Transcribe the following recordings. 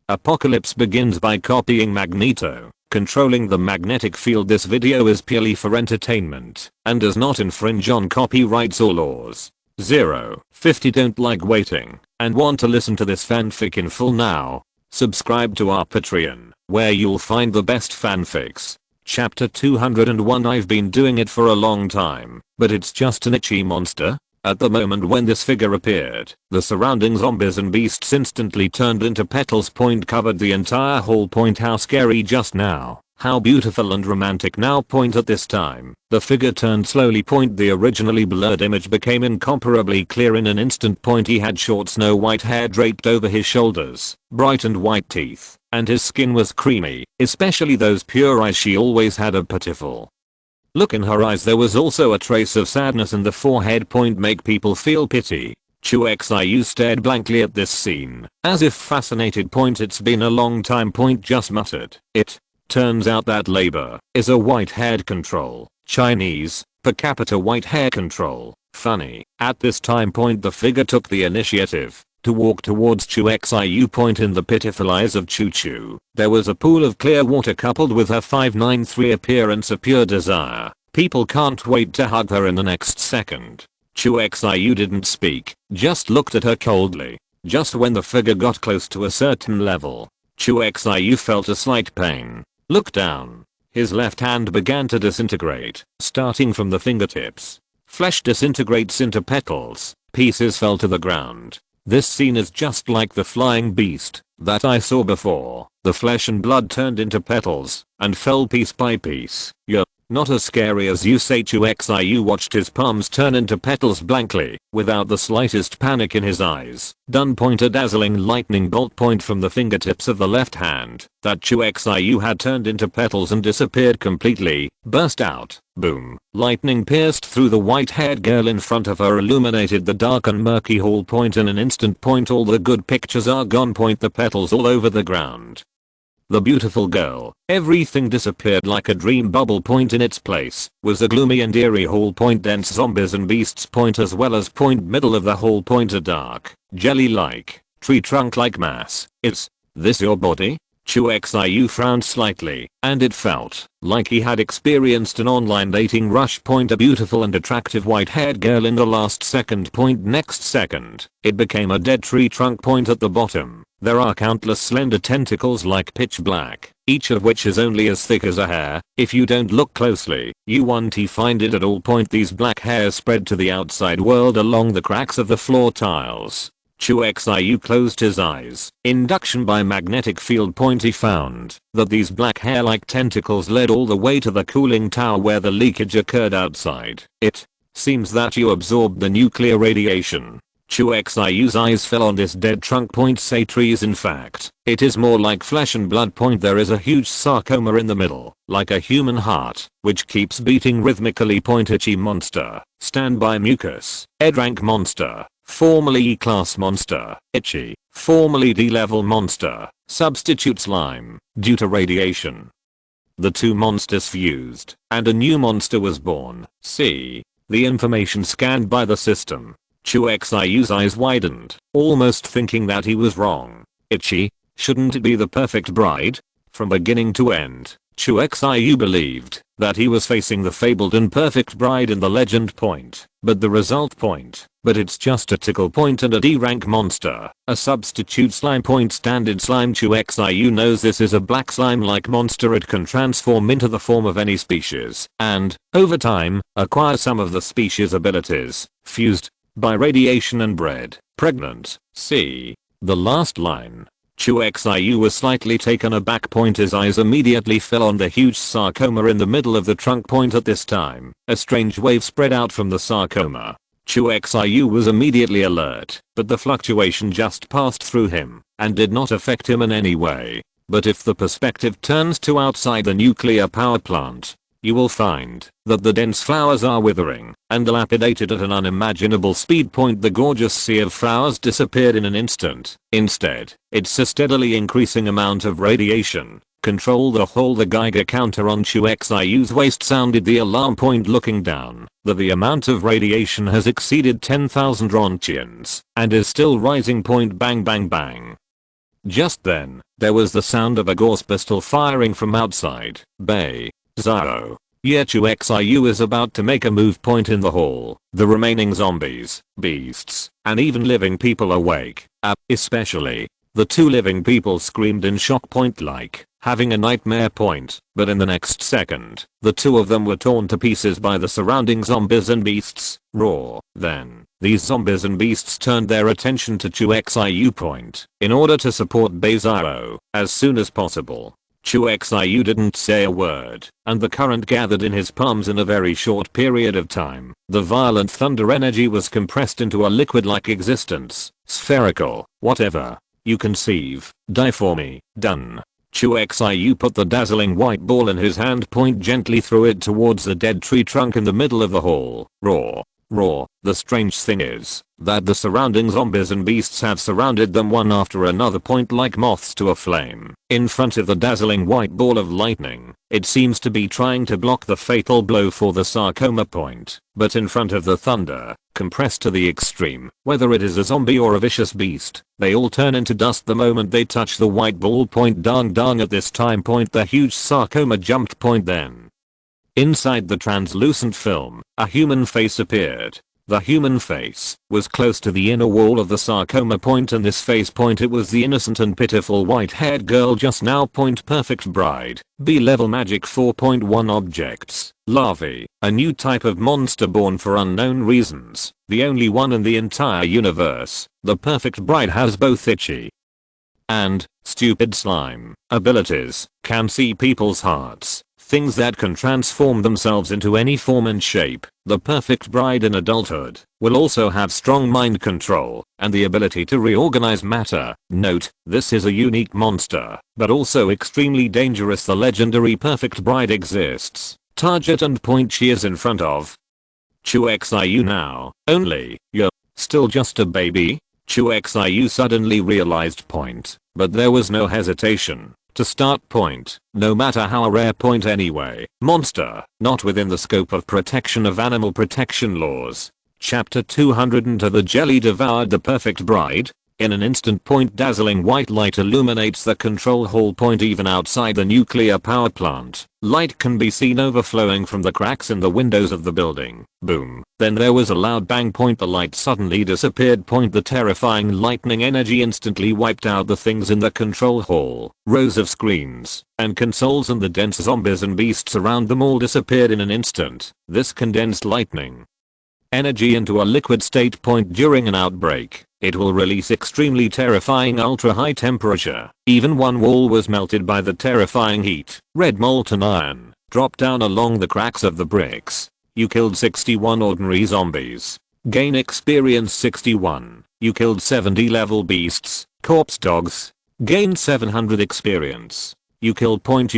Apocalypse begins by copying Magneto, controlling the magnetic field. This video is purely for entertainment and does not infringe on copyrights or laws. 50 don't like waiting and want to listen to this fanfic in full now. Subscribe to our Patreon, where you'll find the best fanfics. Chapter 201. I've been doing it for a long time, but it's just an itchy monster. At the moment when this figure appeared, the surrounding zombies and beasts instantly turned into petals. Covered the entire hall. How scary just now. How beautiful and romantic now. At this time, the figure turned slowly. The originally blurred image became incomparably clear in an instant. He had short snow white hair draped over his shoulders, bright and white teeth, and his skin was creamy, especially those pure eyes. She always had a pitiful look in her eyes. There was also a trace of sadness in the forehead. Make people feel pity. Chu Xiu stared blankly at this scene, as if fascinated. It's been a long time. Just muttered. It turns out that labor is a white-haired control. Chinese, per capita white hair control. Funny. At this time the figure took the initiative to walk towards Chu Xiu. In the pitiful eyes of Chu Xiu, there was a pool of clear water coupled with her 593 appearance of pure desire. People can't wait to hug her in the next second. Chu Xiu didn't speak, just looked at her coldly. Just when the figure got close to a certain level, Chu Xiu felt a slight pain. Looked down. His left hand began to disintegrate, starting from the fingertips. Flesh disintegrates into petals. Pieces fell to the ground. This scene is just like the flying beast that I saw before. The flesh and blood turned into petals and fell piece by piece. You're not as scary as you say. Chu Xiu watched his palms turn into petals blankly, without the slightest panic in his eyes. Done. A dazzling lightning bolt from the fingertips of the left hand that Chu Xiu had turned into petals and disappeared completely, burst out. Boom. Lightning pierced through the white-haired girl in front of her, illuminated the dark and murky hall. In an instant. All the good pictures are gone. The petals all over the ground. The beautiful girl, everything disappeared like a dream bubble. In its place was a gloomy and eerie hall. Dense zombies and beasts. As well as middle of the hall. A dark, jelly-like, tree trunk-like mass. Is this your body? Chu Xiu frowned slightly, and it felt like he had experienced an online dating rush. A beautiful and attractive white-haired girl in the last second. Next second, it became a dead tree trunk. At the bottom, there are countless slender tentacles like pitch black, each of which is only as thick as a hair. If you don't look closely, you won't find it at all. These black hairs spread to the outside world along the cracks of the floor tiles. Chu Xiu closed his eyes. Induction by magnetic field. He found that these black hair-like tentacles led all the way to the cooling tower where the leakage occurred outside. It seems that you absorbed the nuclear radiation. Chu Xiu's eyes fell on this dead trunk. Say trees. In fact, it is more like flesh and blood. There is a huge sarcoma in the middle, like a human heart, which keeps beating rhythmically. Itchy monster. Standby mucus. Ed rank monster. Formerly E-class monster. Itchy. Formerly D-level monster. Substitute slime. Due to radiation, the two monsters fused, and a new monster was born. See the information scanned by the system. Chu Xiu's eyes widened, almost thinking that he was wrong. Itchy? Shouldn't it be the perfect bride? From beginning to end, Chu Xiu believed that he was facing the fabled and perfect bride in the legend. But the result. But it's just a tickle. And a D-rank monster. A substitute slime. Standard slime. Chu Xiu knows this is a black slime-like monster. It can transform into the form of any species, and, over time, acquire some of the species' abilities. Fused by radiation and bred pregnant. See the last line. Chu Xiu was slightly taken aback. His eyes immediately fell on the huge sarcoma in the middle of the trunk. At this time, a strange wave spread out from the sarcoma. Chu Xiu was immediately alert, but the fluctuation just passed through him and did not affect him in any way. But if the perspective turns to outside the nuclear power plant, you will find that the dense flowers are withering and dilapidated at an unimaginable speed. The gorgeous sea of flowers disappeared in an instant. Instead, it's a steadily increasing amount of radiation. Control the hole. The Geiger counter on Chu Xiu's waist sounded the alarm. Looking down, the amount of radiation has exceeded 10,000 Ronchians and is still rising. Bang bang bang. Just then, there was the sound of a Gauss pistol firing from outside. Bay. Zao. Yeah, Chu Xiu is about to make a move. Point in the hall. The remaining zombies, beasts, and even living people awake. Especially. The two living people screamed in shock. Point like having a nightmare. Point. But in the next second, the two of them were torn to pieces by the surrounding zombies and beasts. Raw. Then, these zombies and beasts turned their attention to Chu Xiu. Point. In order to support Bei Zhao as soon as possible. Chu Xiu didn't say a word, and the current gathered in his palms in a very short period of time. The violent thunder energy was compressed into a liquid-like existence. Spherical. Whatever you conceive. Die for me. Done. Chu Xiu put the dazzling white ball in his hand. Point gently threw it towards the dead tree trunk in the middle of the hall. Roar. Roar. The strange thing is that the surrounding zombies and beasts have surrounded them one after another. Point like moths to a flame. In front of the dazzling white ball of lightning, it seems to be trying to block the fatal blow for the sarcoma. Point. But in front of the thunder, compressed to the extreme, whether it is a zombie or a vicious beast, they all turn into dust the moment they touch the white ball. Point dang dang. At this time. Point the huge sarcoma jumped. Point then. Inside the translucent film, a human face appeared. The human face was close to the inner wall of the sarcoma. Point and this face. Point it was the innocent and pitiful white-haired girl just now. Point perfect bride. B-level magic 4.1 objects. Larvae. A new type of monster born for unknown reasons. The only one in the entire universe. The perfect bride has both itchy and stupid slime abilities. Can see people's hearts. Things that can transform themselves into any form and shape. The perfect bride in adulthood will also have strong mind control and the ability to reorganize matter. Note, this is a unique monster, but also extremely dangerous. The legendary perfect bride exists. Target and point. She is in front of Chu Xiu now. Only, you're still just a baby? Chu Xiu suddenly realized. Point. But there was no hesitation. To start. Point. No matter how rare. Point anyway. Monster. Not within the scope of protection of animal protection laws. Chapter 202. The jelly devoured the perfect bride. In an instant. Point dazzling white light illuminates the control hall. Point even outside the nuclear power plant. Light can be seen overflowing from the cracks in the windows of the building. Boom. Then there was a loud bang. Point the light suddenly disappeared. Point the terrifying lightning energy instantly wiped out the things in the control hall. Rows of screens and consoles and the dense zombies and beasts around them all disappeared in an instant. This condensed lightning energy into a liquid state. Point during an outbreak, it will release extremely terrifying ultra high temperature. Even one wall was melted by the terrifying heat. Red molten iron dropped down along the cracks of the bricks. You killed 61 ordinary zombies. Gain experience 61. You killed 70 level beasts. Corpse dogs. Gain 700 experience. You killed. Point.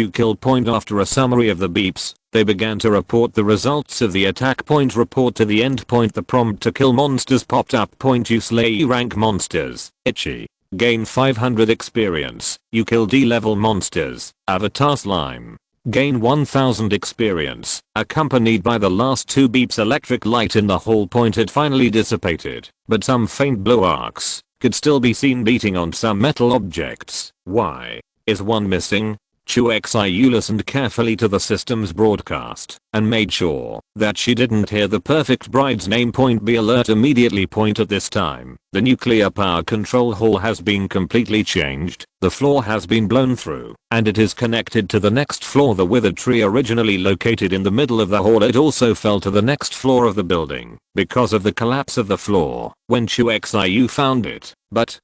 After a summary of the beeps, they began to report the results of the attack. Point report to the end. Point the prompt to kill monsters popped up. Point you slay rank monsters. Itchy. Gain 500 experience. You kill D-level monsters. Avatar slime. Gain 1000 experience. Accompanied by the last two beeps. Electric light in the hall. Point had finally dissipated, but some faint blow arcs could still be seen beating on some metal objects. Why is one missing? Chu Xiu listened carefully to the system's broadcast and made sure that she didn't hear the perfect bride's name. Point be alert immediately. Point at this time, the nuclear power control hall has been completely changed. The floor has been blown through and it is connected to the next floor. The withered tree originally located in the middle of the hall, it also fell to the next floor of the building because of the collapse of the floor when Chu Xiu found it, but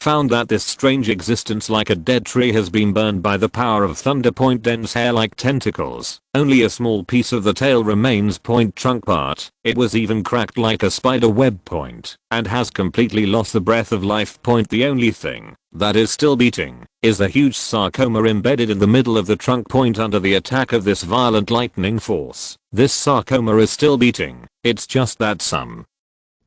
found that this strange existence like a dead tree has been burned by the power of thunder. Point dense hair like tentacles. Only a small piece of the tail remains. Point trunk part. It was even cracked like a spider web. Point and has completely lost the breath of life. Point the only thing that is still beating is the huge sarcoma embedded in the middle of the trunk. Point under the attack of this violent lightning force, this sarcoma is still beating. It's just that some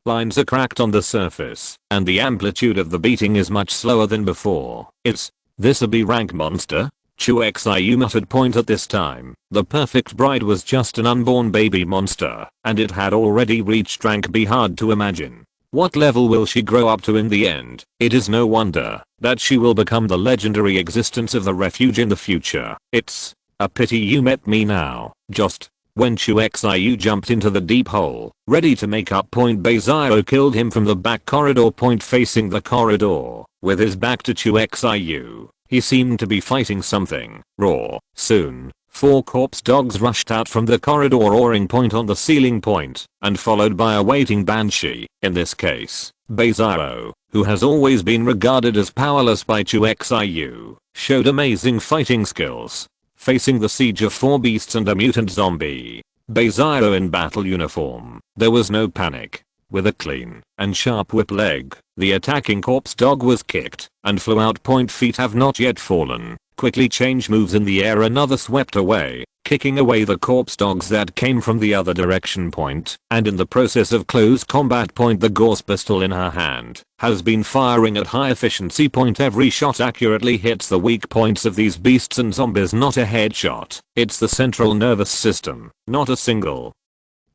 lines are cracked on the surface, and the amplitude of the beating is much slower than before. Is this a B-rank monster? Chu Xiu muttered. Point at this time, the perfect bride was just an unborn baby monster, and it had already reached rank B. Hard to imagine What level will she grow up to in the end? It is no wonder that she will become the legendary existence of the refuge in the future. It's a pity you met me now. Just when Chu Xiu jumped into the deep hole, ready to make up, Bei Zhao killed him from the back corridor. Facing the corridor, with his back to Chu Xiu, he seemed to be fighting something raw. Soon, 4 corpse dogs rushed out from the corridor, roaring on the ceiling, and followed by a waiting banshee. In this case, Bei Zhao, who has always been regarded as powerless by Chu Xiu, showed amazing fighting skills. Facing the siege of 4 beasts and a mutant zombie, Bei Zhao in battle uniform, there was no panic. With a clean and sharp whip leg, the attacking corpse dog was kicked and flew out. Feet have not yet fallen. Quickly change moves in the air, another swept away, kicking away the corpse dogs that came from the other direction. And in the process of close combat, the Gauss pistol in her hand has been firing at high efficiency. Every shot accurately hits the weak points of these beasts and zombies. Not a headshot, it's the central nervous system. Not a single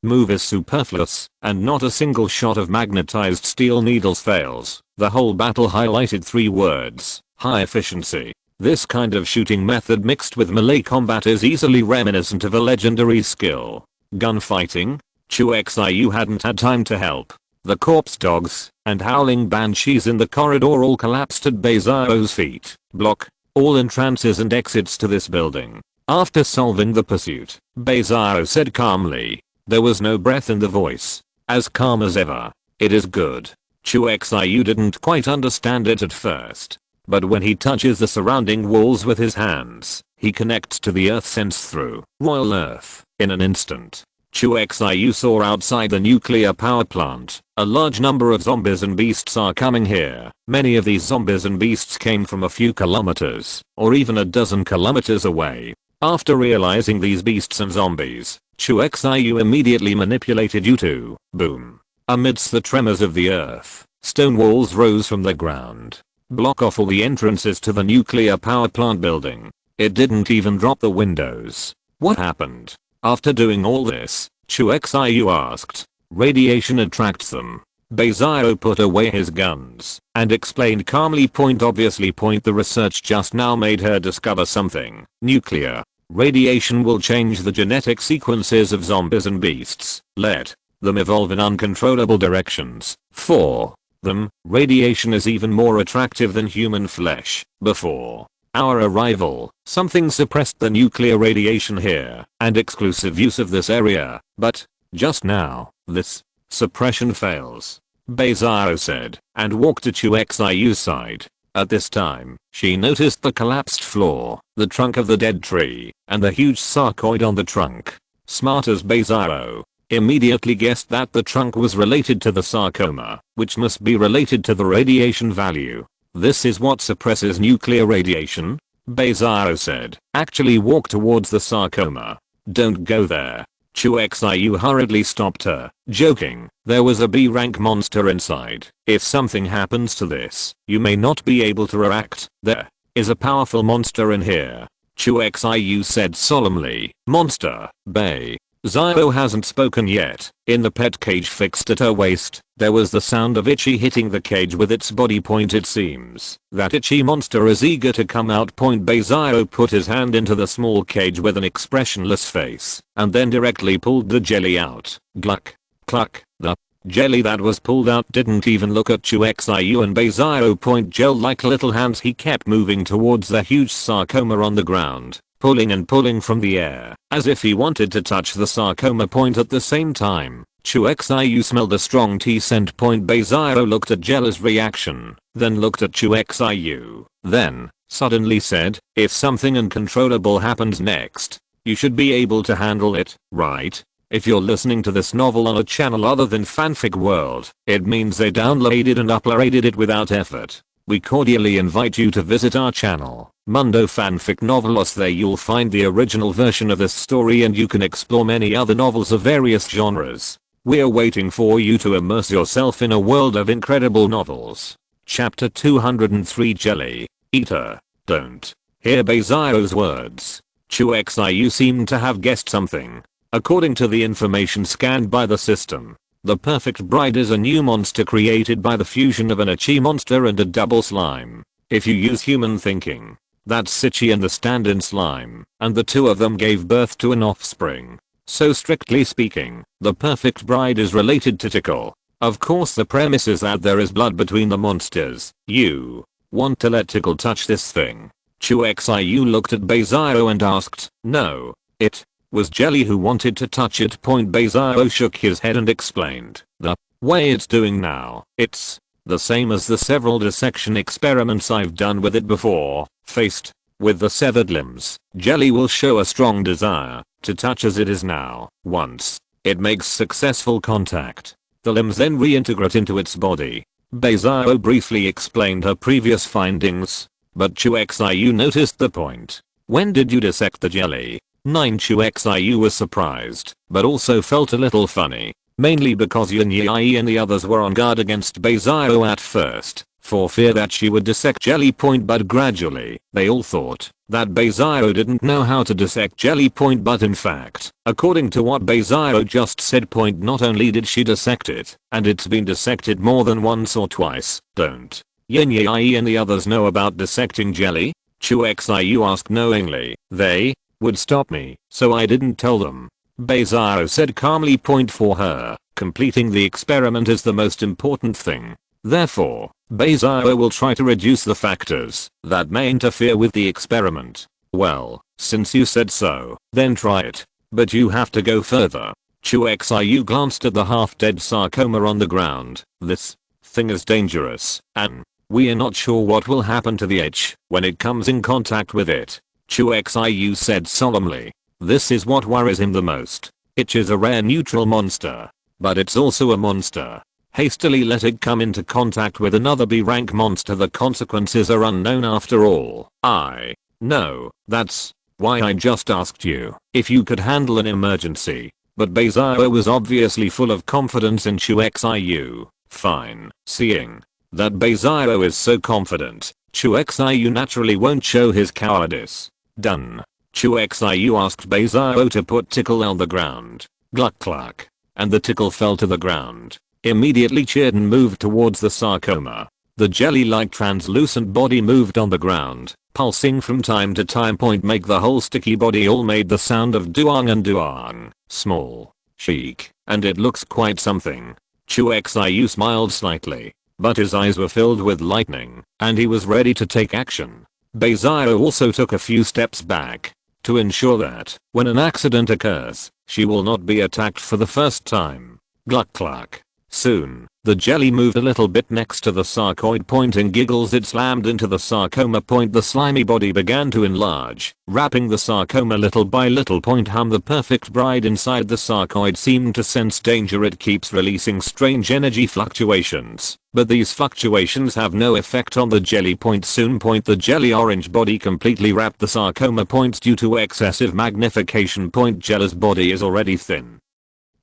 move is superfluous, and not a single shot of magnetized steel needles fails. The whole battle highlighted 3 words: high efficiency. This kind of shooting method mixed with melee combat is easily reminiscent of a legendary skill. Gunfighting? Chu Xiu hadn't had time to help. The corpse dogs and howling banshees in the corridor all collapsed at Bei Zhao's feet. Block all entrances and exits to this building. After solving the pursuit, Bei Zhao said calmly. There was no breath in the voice. As calm as ever. It is good. Chu Xiu didn't quite understand it at first. But when he touches the surrounding walls with his hands, he connects to the earth sense through royal earth. In an instant, Chu Xiu saw outside the nuclear power plant. A large number of zombies and beasts are coming here. Many of these zombies and beasts came from a few kilometers, or even a dozen kilometers away. After realizing these beasts and zombies, Chu Xiu immediately manipulated U2. Boom. Amidst the tremors of the earth, stone walls rose from the ground. Block off all the entrances to the nuclear power plant building. It didn't even drop the windows. What happened? After doing all this, Chu Xiu asked. Radiation attracts them. Bei Zhao put away his guns and explained calmly. Obviously. The research just now made her discover something. Nuclear radiation will change the genetic sequences of zombies and beasts. Let them evolve in uncontrollable directions. For them, radiation is even more attractive than human flesh. Before our arrival, something suppressed the nuclear radiation here and exclusive use of this area, but just now, this suppression fails. Bei Zhao said, and walked to Chu Xiu's side. At this time, she noticed the collapsed floor, the trunk of the dead tree, and the huge sarcoid on the trunk. Smart as Bei Zhao immediately guessed that the trunk was related to the sarcoma, which must be related to the radiation value. This is what suppresses nuclear radiation? Bei Zhao said. Actually walk towards the sarcoma. Don't go there. Chu Xiu hurriedly stopped her, joking. There was a B-rank monster inside. If something happens to this, you may not be able to react. There is a powerful monster in here. Chu Xiu said solemnly. Monster, Bei Zhao hasn't spoken yet. In the pet cage fixed at her waist, there was the sound of Itchy hitting the cage with its body. It seems that Itchy monster is eager to come out. Bei Zhao put his hand into the small cage with an expressionless face, and then directly pulled the jelly out. Gluck. Cluck. The jelly that was pulled out didn't even look at Chu Xiu and Bei Zhao. Gel like little hands, he kept moving towards the huge sarcoma on the ground, pulling and pulling from the air, as if he wanted to touch the sarcoma. At the same time, Chu Xiu smelled a strong tea scent. Bei Zhao looked at Gel's reaction, then looked at Chu Xiu, then suddenly said, if something uncontrollable happens next, you should be able to handle it, right? If you're listening to this novel on a channel other than Fanfic World, it means they downloaded and uploaded it without effort. We cordially invite you to visit our channel, Mundo Fanfic Novelos. There you'll find the original version of this story, and you can explore many other novels of various genres. We're waiting for you to immerse yourself in a world of incredible novels. Chapter 203 Jelly Eater. Don't hear Bei Zhao's words. Chu Xiu seemed to have guessed something. According to the information scanned by the system, The perfect bride is a new monster created by the fusion of an Ichi monster and a double slime. If you use human thinking, that's Ichi and the stand-in slime, and the two of them gave birth to an offspring. So strictly speaking, the perfect bride is related to Tickle. Of course the premise is that there is blood between the monsters. You want to let Tickle touch this thing? Chu Xiu looked at Beizao and asked. No, it was Jelly who wanted to touch it. Beizao shook his head and explained. The way it's doing now, it's the same as the several dissection experiments I've done with it before. Faced with the severed limbs, Jelly will show a strong desire to touch as it is now. Once it makes successful contact, the limbs then reintegrate into its body. Beizao briefly explained her previous findings, but Chu Xiu noticed the point. When did you dissect the jelly? 9. Chu Xiu was surprised, but also felt a little funny, mainly because Yin Yi and the others were on guard against Beizao at first, for fear that she would dissect Jelly. But gradually, they all thought that Beizao didn't know how to dissect Jelly. But in fact, according to what Beizao just said, not only did she dissect it, and it's been dissected more than once or twice. Don't Yin Yi and the others know about dissecting Jelly? Chu Xiu asked knowingly. They would stop me, so I didn't tell them. Beizao said calmly. For her, completing the experiment is the most important thing. Therefore, Beizao will try to reduce the factors that may interfere with the experiment. Well, since you said so, then try it. But you have to go further. Chu Xiu glanced at the half-dead sarcoma on the ground. This thing is dangerous, and we are not sure what will happen to the H when it comes in contact with it. Chu Xiu said solemnly. This is what worries him the most. Itch is a rare neutral monster, but it's also a monster. Hastily let it come into contact with another B-rank monster. The consequences are unknown after all. I know, that's why I just asked you if you could handle an emergency. But Beizao was obviously full of confidence in Chu Xiu. Fine. Seeing that Beizao is so confident, Chu Xiu naturally won't show his cowardice. Done. Chu Xiu asked Beizao to put Tickle on the ground. Gluck cluck. And the Tickle fell to the ground. Immediately cheered and moved towards the sarcoma. The jelly-like translucent body moved on the ground, pulsing from time to time. Make the whole sticky body all made the sound of duang and duang. Small, chic, and it looks quite something. Chu Xiu smiled slightly, but his eyes were filled with lightning, and he was ready to take action. Beizao also took a few steps back to ensure that when an accident occurs, she will not be attacked for the first time. Gluck cluck. Soon, the jelly moved a little bit next to the sarcoid. In giggles it slammed into the sarcoma. The slimy body began to enlarge, wrapping the sarcoma little by little. The perfect bride inside the sarcoid seemed to sense danger. It keeps releasing strange energy fluctuations, but these fluctuations have no effect on the jelly. Soon, the jelly orange body completely wrapped the sarcoma. Due to excessive magnification. Jella's body is already thin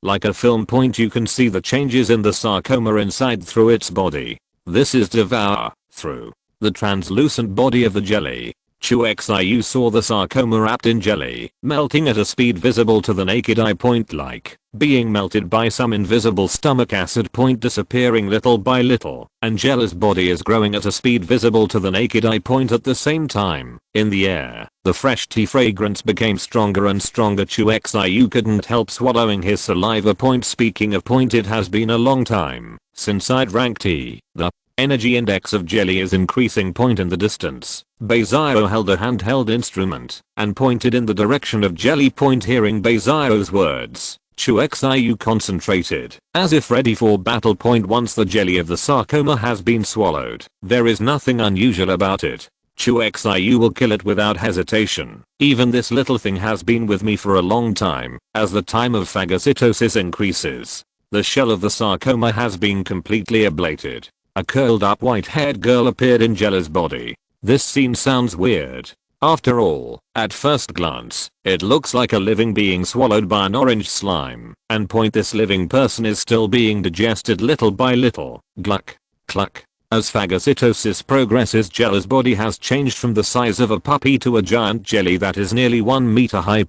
like a film. You can see the changes in the sarcoma inside through its body. This is devour through the translucent body of the jelly. Chu Xiu saw the sarcoma wrapped in jelly, melting at a speed visible to the naked eye. Like being melted by some invisible stomach acid. Disappearing little by little, and Jella's body is growing at a speed visible to the naked eye. At the same time, in the air, the fresh tea fragrance became stronger and stronger. Chu Xiu couldn't help swallowing his saliva. Speaking of it has been a long time since I'd drank tea. The energy index of jelly is increasing. In the distance, Beizao held a handheld instrument and pointed in the direction of jelly. Hearing Beizao's words, Chu Xiu concentrated, as if ready for battle. Once the jelly of the sarcoma has been swallowed, there is nothing unusual about it. Chu Xiu will kill it without hesitation. Even this little thing has been with me for a long time. As the time of phagocytosis increases, the shell of the sarcoma has been completely ablated. A curled up white-haired girl appeared in Jella's body. This scene sounds weird. After all, at first glance, it looks like a living being swallowed by an orange slime. And this living person is still being digested little by little. Gluck, cluck. As phagocytosis progresses, Jelly's body has changed from the size of a puppy to a giant jelly that is nearly 1 meter high.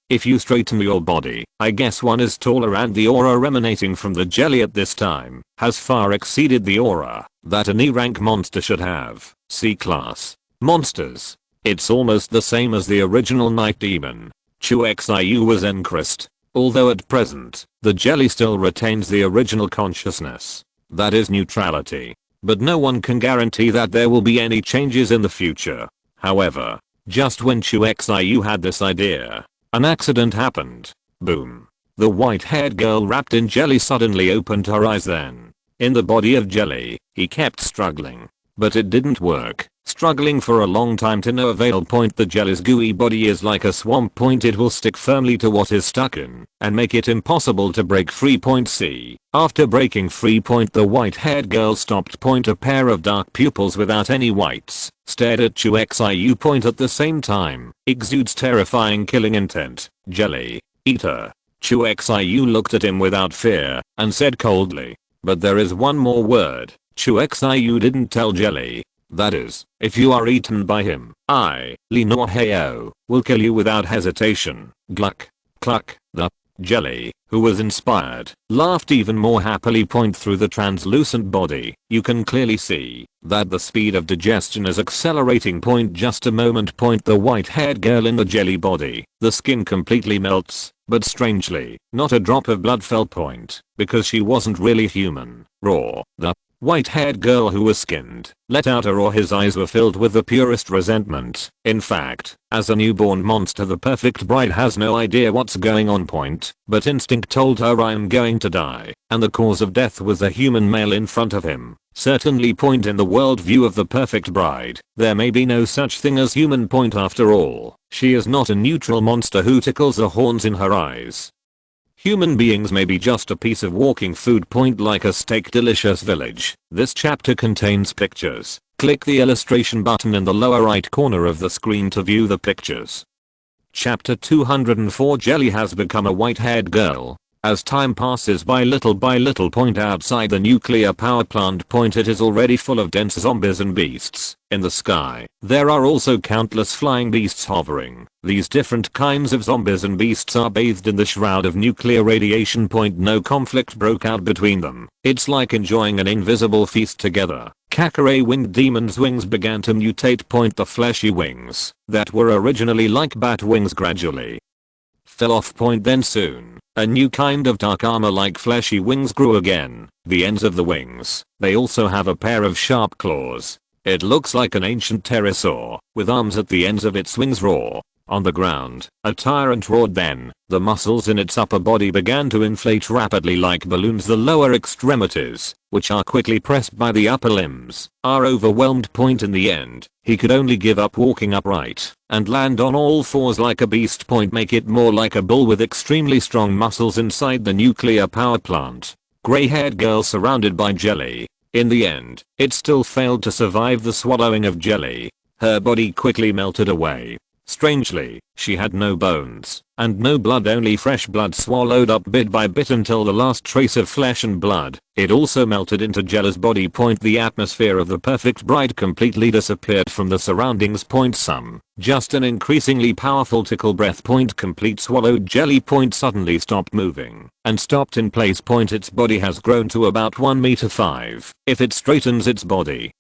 If you straighten your body, I guess one is taller, and the aura emanating from the jelly at this time has far exceeded the aura that an E-rank monster should have. C-class monsters. It's almost the same as the original Night Demon. Chu Xiu was encrusted. Although at present, the jelly still retains the original consciousness. That is neutrality. But no one can guarantee that there will be any changes in the future. However, just when Chu Xiu had this idea, an accident happened. Boom. The white-haired girl wrapped in jelly suddenly opened her eyes. Then, in the body of jelly, he kept struggling. But it didn't work. Struggling for a long time to no avail. The jelly's gooey body is like a swamp. It will stick firmly to what is stuck in and make it impossible to break free. C. After breaking free, the white-haired girl stopped. A pair of dark pupils without any whites stared at Chu Xiu. At the same time, exudes terrifying killing intent. Jelly eater. Chu Xiu looked at him without fear and said coldly, "But there is one more word." Chu Xiu didn't tell Jelly. That is, if you are eaten by him, I, Li Nor Heo, will kill you without hesitation. Gluck. Cluck. The jelly, who was inspired, laughed even more happily. Through the translucent body, you can clearly see that the speed of digestion is accelerating. Just a moment. The white-haired girl in the jelly body, the skin completely melts, but strangely, not a drop of blood fell. Because she wasn't really human. Raw. The white-haired girl who was skinned let out a roar. His eyes were filled with the purest resentment. In fact, as a newborn monster, the perfect bride has no idea what's going on. But instinct told her, "I'm going to die," and the cause of death was a human male in front of him. Certainly. In the worldview of the perfect bride, there may be no such thing as human. After all, she is not a neutral monster who tickles the horns in her eyes. Human beings may be just a piece of walking food. Like a steak delicious village. This chapter contains pictures. Click the illustration button in the lower right corner of the screen to view the pictures. Chapter 204. Jelly has become a white-haired girl. As time passes by little, outside the nuclear power plant, it is already full of dense zombies and beasts. In the sky, there are also countless flying beasts hovering. These different kinds of zombies and beasts are bathed in the shroud of nuclear radiation. No conflict broke out between them. It's like enjoying an invisible feast together. Kakare winged demons' wings began to mutate. The fleshy wings that were originally like bat wings gradually fell off. Then soon, a new kind of dark armor like fleshy wings grew again. The ends of the wings, they also have a pair of sharp claws. It looks like an ancient pterosaur, with arms at the ends of its wings. Raw. On the ground, a tyrant roared. Then, the muscles in its upper body began to inflate rapidly like balloons. The lower extremities, which are quickly pressed by the upper limbs, are overwhelmed. In the end, he could only give up walking upright and land on all fours like a beast. Make it more like a bull with extremely strong muscles inside the nuclear power plant. Gray-haired girl surrounded by jelly. In the end, it still failed to survive the swallowing of jelly. Her body quickly melted away. Strangely, she had no bones and no blood, only fresh blood swallowed up bit by bit until the last trace of flesh and blood. It also melted into Jelly's body. The atmosphere of the perfect bride completely disappeared from the surroundings. Just an increasingly powerful tickle breath. Complete swallowed jelly. Suddenly stopped moving and stopped in place. Its body has grown to about 1 meter 5 if it straightens its body.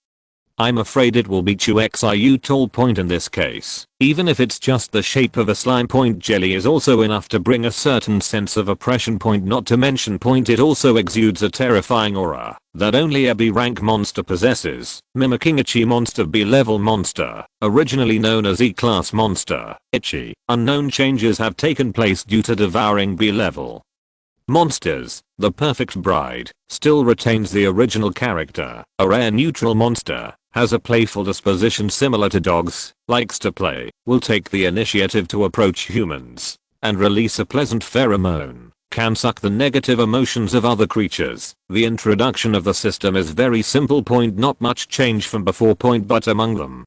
I'm afraid it will be Chu Xiu tall. In this case, even if it's just the shape of a slime. Jelly is also enough to bring a certain sense of oppression. Not to mention. It also exudes a terrifying aura that only a B-rank monster possesses, mimicking a Chi monster. B-level monster, originally known as E-class monster, Ichi. Unknown changes have taken place due to devouring B-level monsters. The perfect bride still retains the original character. A rare neutral monster, has a playful disposition similar to dogs, likes to play, will take the initiative to approach humans, and release a pleasant pheromone, can suck the negative emotions of other creatures. The introduction of the system is very simple. Not much change from before. But among them,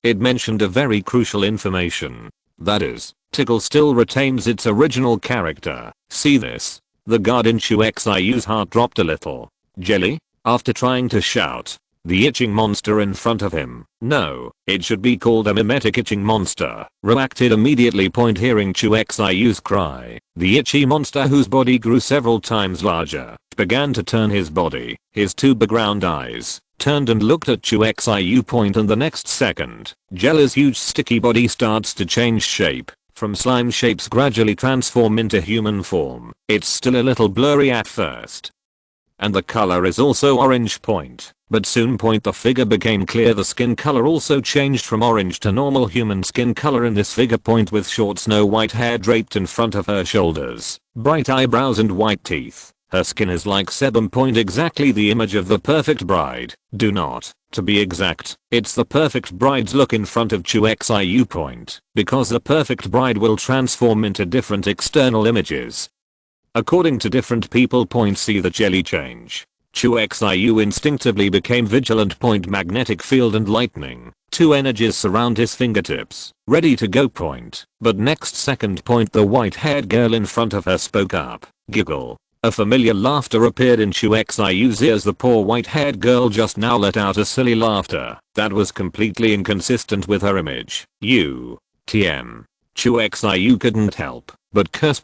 it mentioned a very crucial information. That is, Tickle still retains its original character. See this? The guard in Chu Xiu's heart dropped a little. Jelly? After trying to shout, The itching monster in front of him. No, it should be called a mimetic itching monster. Reacted immediately. Hearing Chu Xiu's cry, the itchy monster, whose body grew several times larger, began to turn his body. His two background eyes turned and looked at Chu Xiu. And the next second, Jelly's huge sticky body starts to change shape. From slime shapes gradually transform into human form. It's still a little blurry at first, and the color is also orange. But soon the figure became clear. The skin color also changed from orange to normal human skin color in this figure. With short snow white hair draped in front of her shoulders, bright eyebrows and white teeth. Her skin is like sebum. Exactly the image of the perfect bride. Do not, to be exact, it's the perfect bride's look in front of Chu Xiu. Because the perfect bride will transform into different external images according to different people. See the jelly change. Chu Xiu instinctively became vigilant. Magnetic field and lightning, two energies surround his fingertips, ready to go. But next second, the white-haired girl in front of her spoke up. Giggle. A familiar laughter appeared in Chu Xiu's ears. The poor white-haired girl just now let out a silly laughter that was completely inconsistent with her image. TM. Chu Xiu couldn't help but curse.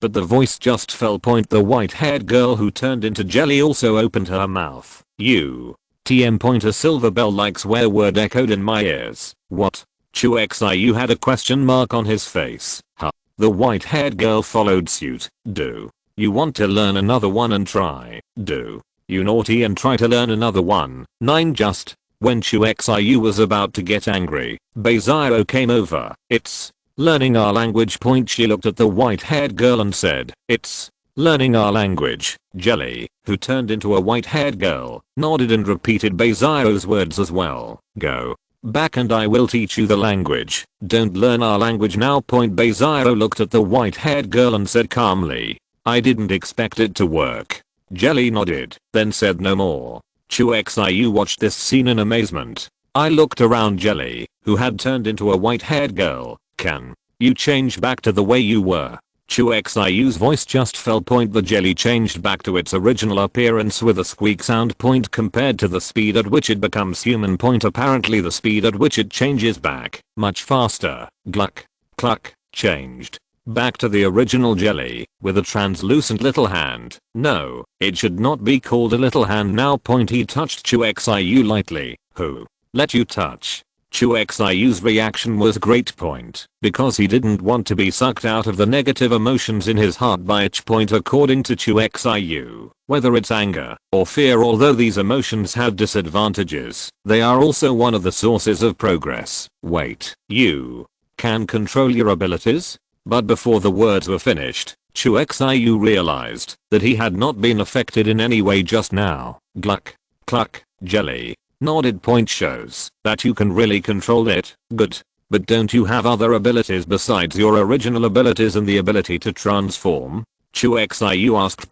But the voice just fell. The white-haired girl who turned into jelly also opened her mouth. TM. A silver bell-like swear word echoed in my ears. What? Chu Xiu had a question mark on his face. Huh? The white-haired girl followed suit. Do you want to learn another one and try? Do you naughty and try to learn another one? 9. Just when Chu Xiu was about to get angry, Beizaro came over. It's learning our language. She looked at the white-haired girl and said, it's learning our language. Jelly, who turned into a white-haired girl, nodded and repeated Beizaro's words as well. Go back and I will teach you the language. Don't learn our language now. Beizaro looked at the white-haired girl and said calmly, I didn't expect it to work. Jelly nodded, then said no more. Chu Xiu watched this scene in amazement. I looked around Jelly, who had turned into a white-haired girl. Can you change back to the way you were? Chu Xiu's voice just fell. The jelly changed back to its original appearance with a squeak sound. Compared to the speed at which it becomes human. Apparently the speed at which it changes back, much faster. Gluck. Cluck. Changed back to the original jelly, with a translucent little hand. No, it should not be called a little hand now. He touched Chu Xiu lightly. Who let you touch? Chu Xiu's reaction was great. Because he didn't want to be sucked out of the negative emotions in his heart by itch. According to Chu Xiu, whether it's anger or fear, although these emotions have disadvantages, they are also one of the sources of progress. Wait, you can control your abilities? But before the words were finished, Chu Xiu realized that he had not been affected in any way just now. Gluck. Cluck. Jelly nodded. Shows that you can really control it. Good. But don't you have other abilities besides your original abilities and the ability to transform? Chu Xiu asked.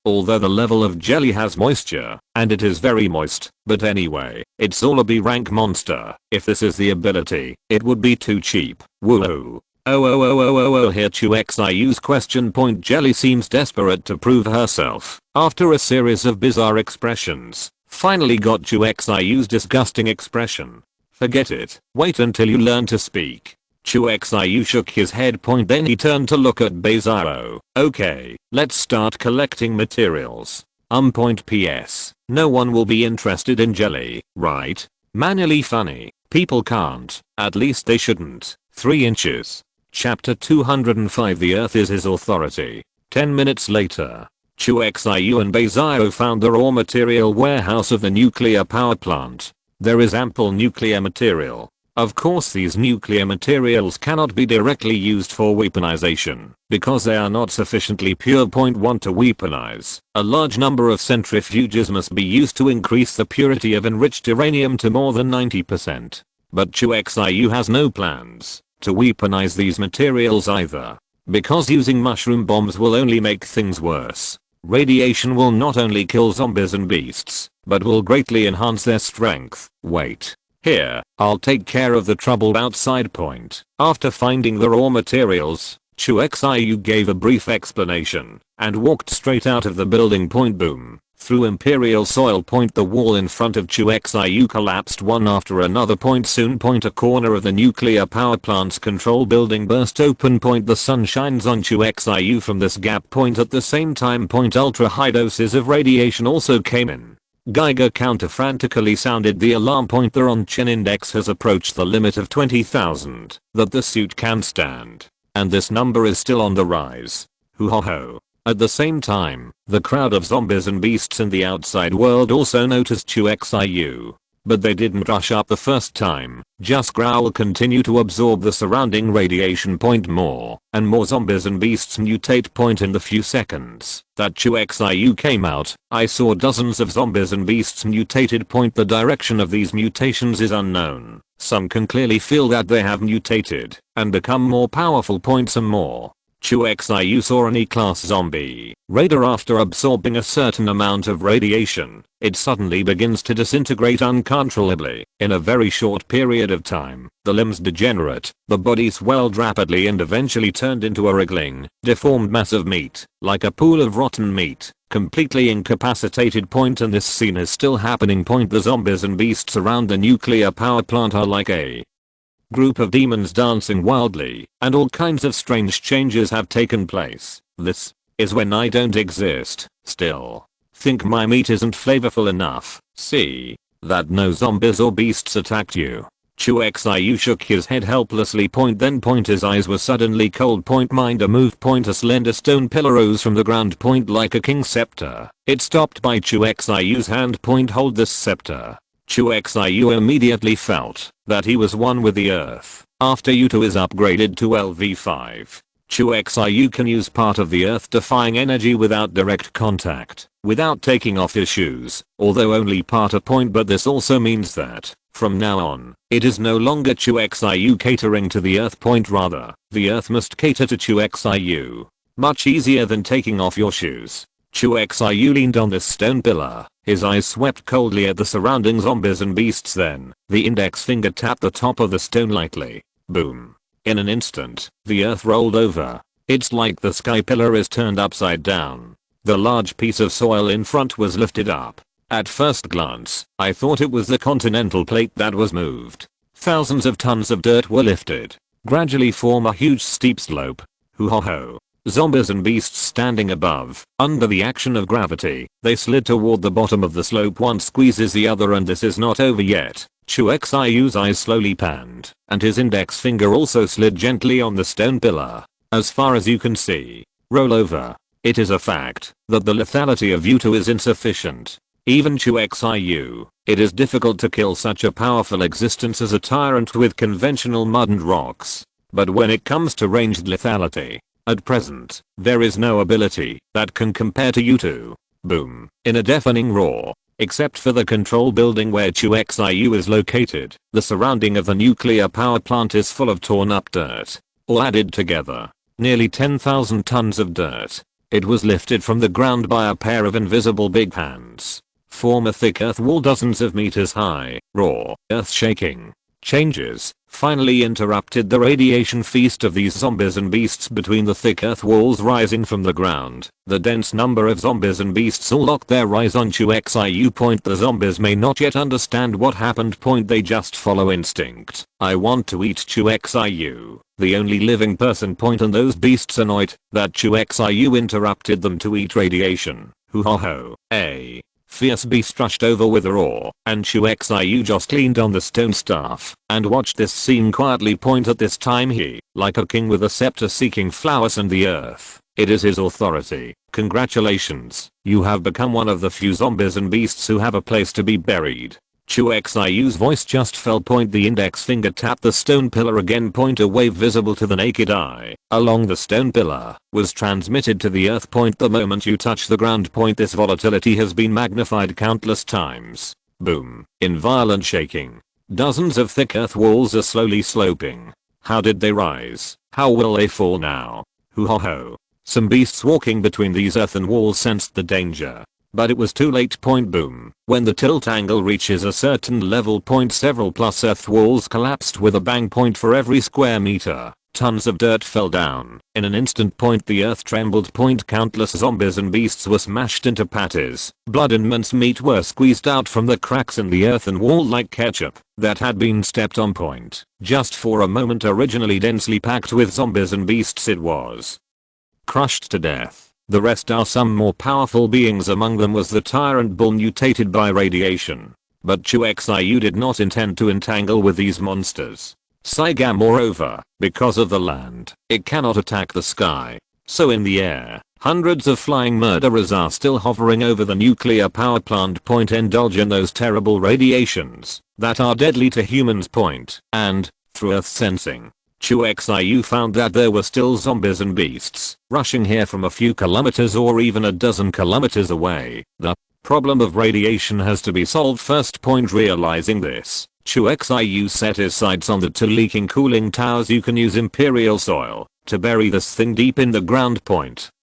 Although the level of jelly has moisture, and it is very moist, but anyway, it's all a B rank monster. If this is the ability, it would be too cheap. Woohoo. Here Chu Xiu's question. Jelly seems desperate to prove herself. After a series of bizarre expressions, finally got Chu Xiu's disgusting expression. Forget it. Wait until you learn to speak. Chu Xiu shook his head. Then he turned to look at Beizaro. Okay, let's start collecting materials. PS. No one will be interested in jelly, right? Manually funny. People can't. At least they shouldn't. 3 inches. Chapter 205. The Earth is his authority. 10 minutes later, Chu Xiu and Beizaro found the raw material warehouse of the nuclear power plant. There is ample nuclear material. Of course, these nuclear materials cannot be directly used for weaponization, because they are not sufficiently pure. 1 To weaponize, a large number of centrifuges must be used to increase the purity of enriched uranium to more than 90%. But Chu Xiu has no plans to weaponize these materials either, because using mushroom bombs will only make things worse. Radiation will not only kill zombies and beasts, but will greatly enhance their strength. Wait. Here, I'll take care of the trouble outside. After finding the raw materials, Chu Xiu gave a brief explanation and walked straight out of the building. Boom. Through Imperial soil. The wall in front of Chu Xiu collapsed one after another. Soon. A corner of the nuclear power plant's control building burst open. The sun shines on Chu Xiu from this gap. At the same time. Ultra high doses of radiation also came in. Geiger counter frantically sounded the alarm. The on-chin index has approached the limit of 20,000 that the suit can stand. And this number is still on the rise. Hoo ho ho. At the same time, the crowd of zombies and beasts in the outside world also noticed Chu Xiu. But they didn't rush up the first time, just growl. Continue to absorb the surrounding radiation. More and more zombies and beasts mutate. In the few seconds that Chu Xiu came out, I saw dozens of zombies and beasts mutated. The direction of these mutations is unknown. Some can clearly feel that they have mutated and become more powerful. Some more. Chu Xiu saw an E-class zombie raider. After absorbing a certain amount of radiation, it suddenly begins to disintegrate uncontrollably. In a very short period of time, the limbs degenerate, the body swelled rapidly and eventually turned into a wriggling, deformed mass of meat, like a pool of rotten meat, completely incapacitated. And this scene is still happening. The zombies and beasts around the nuclear power plant are like a group of demons dancing wildly, and all kinds of strange changes have taken place. This is when I don't exist. Still, think my meat isn't flavorful enough. See that no zombies or beasts attacked you. Chu Xiu shook his head helplessly. Then his eyes were suddenly cold. Mind a move. A slender stone pillar rose from the ground. Like a king's scepter. It stopped by Chu Xiu's hand. Hold this scepter. Chu Xiu immediately felt that he was one with the earth. After U2 is upgraded to LV5, Chu Xiu can use part of the earth-defying energy without direct contact, without taking off his shoes, although only part a point. But this also means that, from now on, it is no longer Chu Xiu catering to the earth. Rather, the earth must cater to Chu Xiu. Much easier than taking off your shoes. Chu Xiu leaned on this stone pillar. His eyes swept coldly at the surrounding zombies and beasts. Then, the index finger tapped the top of the stone lightly. Boom. In an instant, the earth rolled over. It's like the sky pillar is turned upside down. The large piece of soil in front was lifted up. At first glance, I thought it was the continental plate that was moved. Thousands of tons of dirt were lifted. Gradually form a huge steep slope. Hoo ho ho. Zombies and beasts standing above, under the action of gravity, they slid toward the bottom of the slope. One squeezes the other, and this is not over yet. Chu Xiu's eyes slowly panned, and his index finger also slid gently on the stone pillar. As far as you can see, roll over. It is a fact that the lethality of U2 is insufficient. Even Chu Xiu, it is difficult to kill such a powerful existence as a tyrant with conventional mud and rocks. But when it comes to ranged lethality, at present, there is no ability that can compare to U2. Boom. In a deafening roar. Except for the control building where Chu Xiu is located, the surrounding of the nuclear power plant is full of torn up dirt. All added together, nearly 10,000 tons of dirt. It was lifted from the ground by a pair of invisible big hands. Form a thick earth wall dozens of meters high. Raw, earth shaking changes finally interrupted the radiation feast of these zombies and beasts between the thick earth walls rising from the ground. The dense number of zombies and beasts all locked their eyes on Chu Xiu. The zombies may not yet understand what happened. They just follow instinct. I want to eat Chu Xiu, the only living person. And those beasts annoyed that Chu Xiu interrupted them to eat radiation. Hoo ho ho. A fierce beast rushed over with a roar, and Chu Xiu just leaned on the stone staff and watched this scene quietly. At this time he, like a king with a scepter seeking flowers and the earth, it is his authority. Congratulations, you have become one of the few zombies and beasts who have a place to be buried. Chu Xiu's voice just fell. The index finger tapped the stone pillar again. A wave visible to the naked eye along the stone pillar was transmitted to the earth. The moment you touch the ground. This volatility has been magnified countless times. Boom. In violent shaking, dozens of thick earth walls are slowly sloping. How did they rise? How will they fall now? Hoo ho ho. Some beasts walking between these earthen walls sensed the danger. But it was too late. Boom. When the tilt angle reaches a certain level. Several plus earth walls collapsed with a bang. For every square meter Tons of dirt fell down. In an instant point the earth trembled. Countless zombies and beasts were smashed into patties. Blood and mincemeat were squeezed out from the cracks in the earthen wall like ketchup that had been stepped on. Just for a moment originally densely packed with zombies and beasts it was crushed to death. The rest are some more powerful beings. Among them was the tyrant bull mutated by radiation. But Chu Xiu did not intend to entangle with these monsters. Saiga moreover, because of the land, it cannot attack the sky. So in the air, hundreds of flying murderers are still hovering over the nuclear power plant. Indulge in those terrible radiations that are deadly to humans. And, through earth sensing, Chu Xiu found that there were still zombies and beasts rushing here from a few kilometers or even a dozen kilometers away. The problem of radiation has to be solved first. Realizing this, Chu Xiu set his sights on the two leaking cooling towers. You can use imperial soil to bury this thing deep in the ground.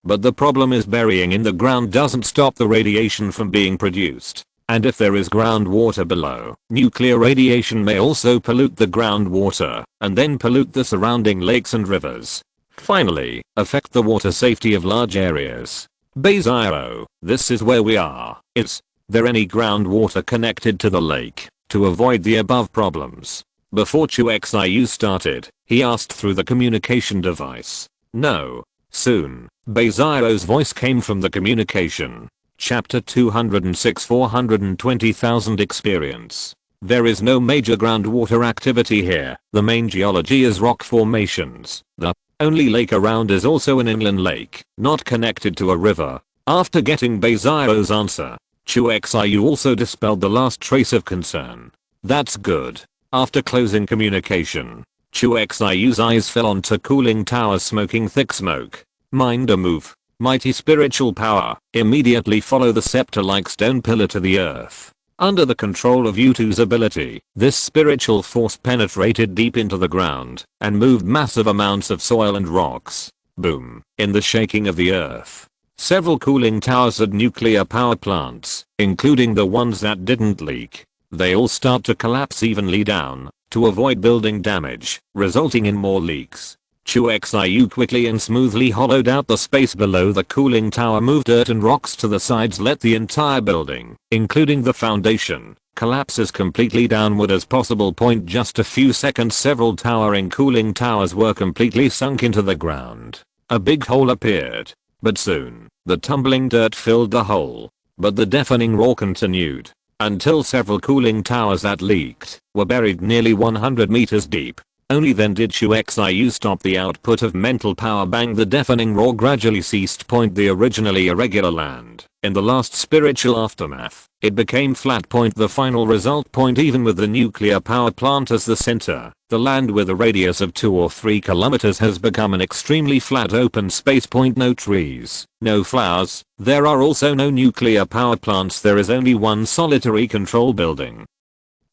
But the problem is burying in the ground doesn't stop the radiation from being produced. And if there is groundwater below, nuclear radiation may also pollute the groundwater and then pollute the surrounding lakes and rivers. Finally, affect the water safety of large areas. Beziro, this is where we are. Is there any groundwater connected to the lake? To avoid the above problems, before Chu Xiu started, he asked through the communication device. No. Soon, Beziro's voice came from the communication. Chapter 206 420,000 experience. There is no major groundwater activity here. The main geology is rock formations. The only lake around is also an inland lake, not connected to a river. After getting Beziro's answer, Chu Xiu also dispelled the last trace of concern. That's good. After closing communication, Chu Xiu's eyes fell onto cooling towers smoking thick smoke. Mind a move. Mighty spiritual power. Immediately follow the scepter-like stone pillar to the earth. Under the control of U2's ability, this spiritual force penetrated deep into the ground and moved massive amounts of soil and rocks. Boom. In the shaking of the earth, several cooling towers at nuclear power plants, including the ones that didn't leak, they all start to collapse evenly down to avoid building damage, resulting in more leaks. Chu Xiu quickly and smoothly hollowed out the space below the cooling tower, moved dirt and rocks to the sides, let the entire building, including the foundation, collapse as completely downward as possible. Just a few seconds several towering cooling towers were completely sunk into the ground. A big hole appeared. But soon, the tumbling dirt filled the hole. But the deafening roar continued until several cooling towers that leaked were buried nearly 100 meters deep. Only then did Chu Xiu stop the output of mental power. Bang, the deafening roar gradually ceased. The originally irregular land, in the last spiritual aftermath, it became flat. The final result. Even with the nuclear power plant as the center, the land with a radius of 2 or 3 kilometers has become an extremely flat open space. No trees, no flowers, there are also no nuclear power plants. There is only one solitary control building.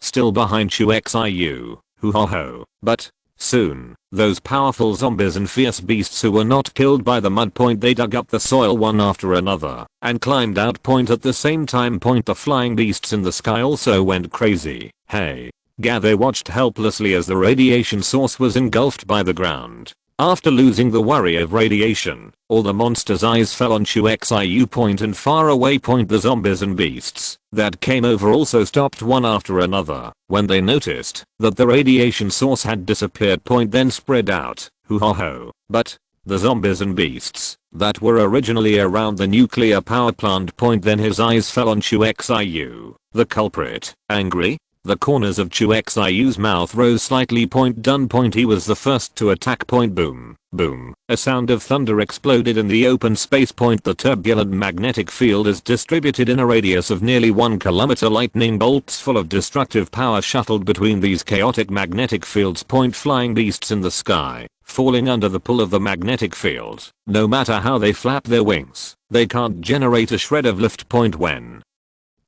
Still behind Chu Xiu. Ho. But soon, those powerful zombies and fierce beasts who were not killed by the mud. They dug up the soil one after another and climbed out. At the same time. The flying beasts in the sky also went crazy. Hey. They watched helplessly as the radiation source was engulfed by the ground. After losing the worry of radiation, all the monsters' eyes fell on Chu Xiu. And far away. The zombies and beasts that came over also stopped one after another when they noticed that the radiation source had disappeared. Then spread out. Ho. But the zombies and beasts that were originally around the nuclear power plant. Then his eyes fell on Chu Xiu. The culprit. Angry? The corners of Chu Xiu's mouth rose slightly. Done. He was the first to attack. Boom. Boom. A sound of thunder exploded in the open space. The turbulent magnetic field is distributed in a radius of nearly 1 kilometer. Lightning bolts full of destructive power shuttled between these chaotic magnetic fields. Flying beasts in the sky, falling under the pull of the magnetic field. No matter how they flap their wings, they can't generate a shred of lift. When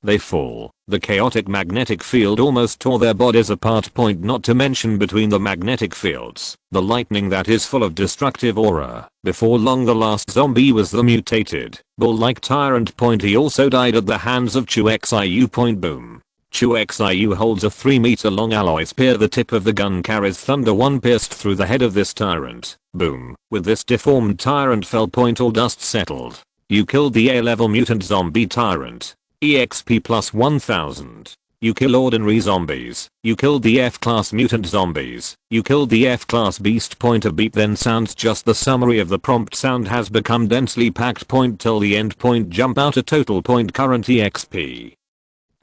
they fall, the chaotic magnetic field almost tore their bodies apart. Not to mention between the magnetic fields, the lightning that is full of destructive aura. Before long the last zombie was the mutated, bull-like tyrant. He also died at the hands of Chu Xiu. Boom. Chu Xiu holds a 3-meter long alloy spear. The tip of the gun carries thunder. One pierced through the head of this tyrant. Boom. With this deformed tyrant fell. All dust settled. You killed the A-level mutant zombie tyrant. EXP plus 1000. You kill ordinary zombies. You killed the F-class mutant zombies. You killed the F-class beast. A beep then sounds. Just the summary of the prompt. Sound has become densely packed. Till the end. Jump out a total. Current EXP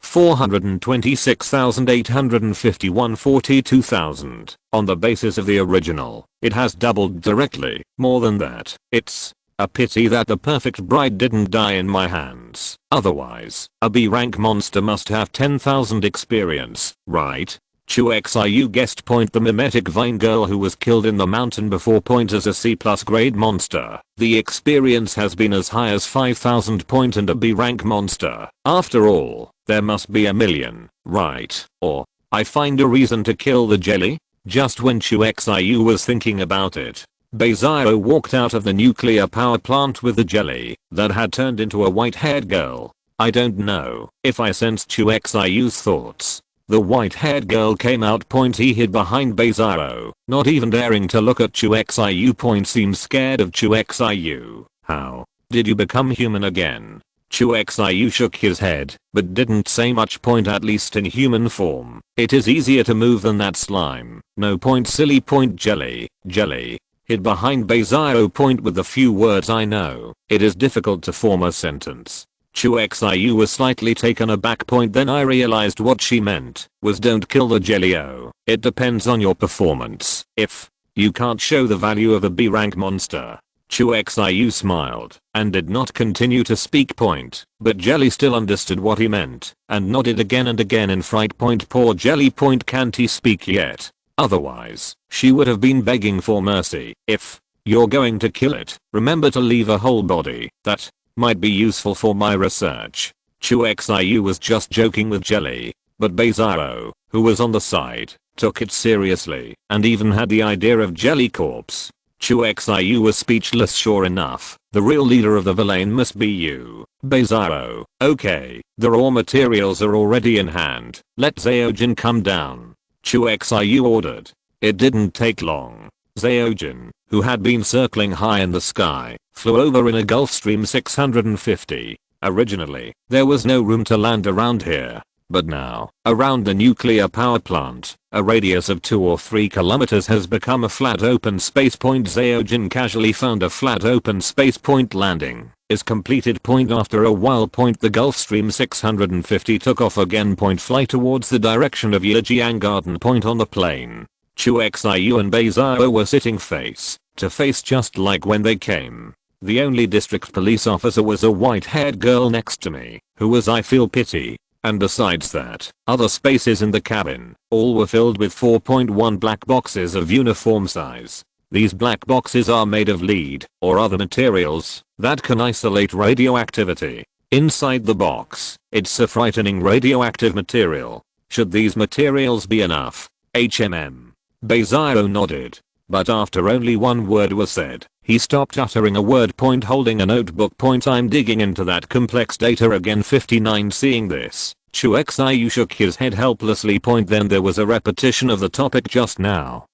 426,851. 42,000. On the basis of the original, it has doubled directly. More than that. It's a pity that the perfect bride didn't die in my hands. Otherwise, a B rank monster must have 10,000 experience, right? Chu Xiu guessed. The mimetic vine girl who was killed in the mountain before. As a C+ grade monster, the experience has been as high as 5,000. And a B rank monster. After all, there must be a million, right? Or, I find a reason to kill the jelly? Just when Chu Xiu was thinking about it, Beizaro walked out of the nuclear power plant with the jelly that had turned into a white-haired girl. I don't know if I sensed Chu Xiu's thoughts. The white-haired girl came out. He hid behind Beizaro, not even daring to look at Chu Xiu. Seemed scared of Chu Xiu. How did you become human again? Chu Xiu shook his head, but didn't say much. At least in human form, it is easier to move than that slime. No point silly. Jelly. Hid behind Beizaro. With the few words I know, it is difficult to form a sentence. Chu Xiu was slightly taken aback. Then I realized what she meant was don't kill the jelly. Oh, it depends on your performance. If you can't show the value of a B rank monster. Chu Xiu smiled and did not continue to speak. But Jelly still understood what he meant and nodded again and again in fright. Poor Jelly. Can't he speak yet? Otherwise, she would have been begging for mercy. If you're going to kill it, remember to leave a whole body. That might be useful for my research. Chu Xiu was just joking with Jelly, but Beizaro, who was on the side, took it seriously and even had the idea of Jelly corpse. Chu Xiu was speechless. Sure enough, the real leader of the villain must be you, Beizaro. Okay, the raw materials are already in hand. Let Zaojin come down. Chu Xiu ordered. It didn't take long. Zaojin, who had been circling high in the sky, flew over in a Gulfstream 650. Originally, there was no room to land around here, but now, around the nuclear power plant, a radius of 2 or 3 kilometers has become a flat open space. Zaojin casually found a flat open space. Landing is completed. After a while. The Gulfstream 650 took off again. Fly towards the direction of Yijiang Garden. On the plane, Chu Xiu and Beizaro were sitting face to face just like when they came. The only district police officer was a white-haired girl next to me, who was I feel pity. And besides that, other spaces in the cabin, all were filled with 4.1 black boxes of uniform size. These black boxes are made of lead or other materials that can isolate radioactivity. Inside the box, it's a frightening radioactive material. Should these materials be enough? Beizaro nodded. But after only one word was said, he stopped uttering a word. Holding a notebook. I'm digging into that complex data again. 59. Seeing this, Chu Xiu shook his head helplessly. Then there was a repetition of the topic just now.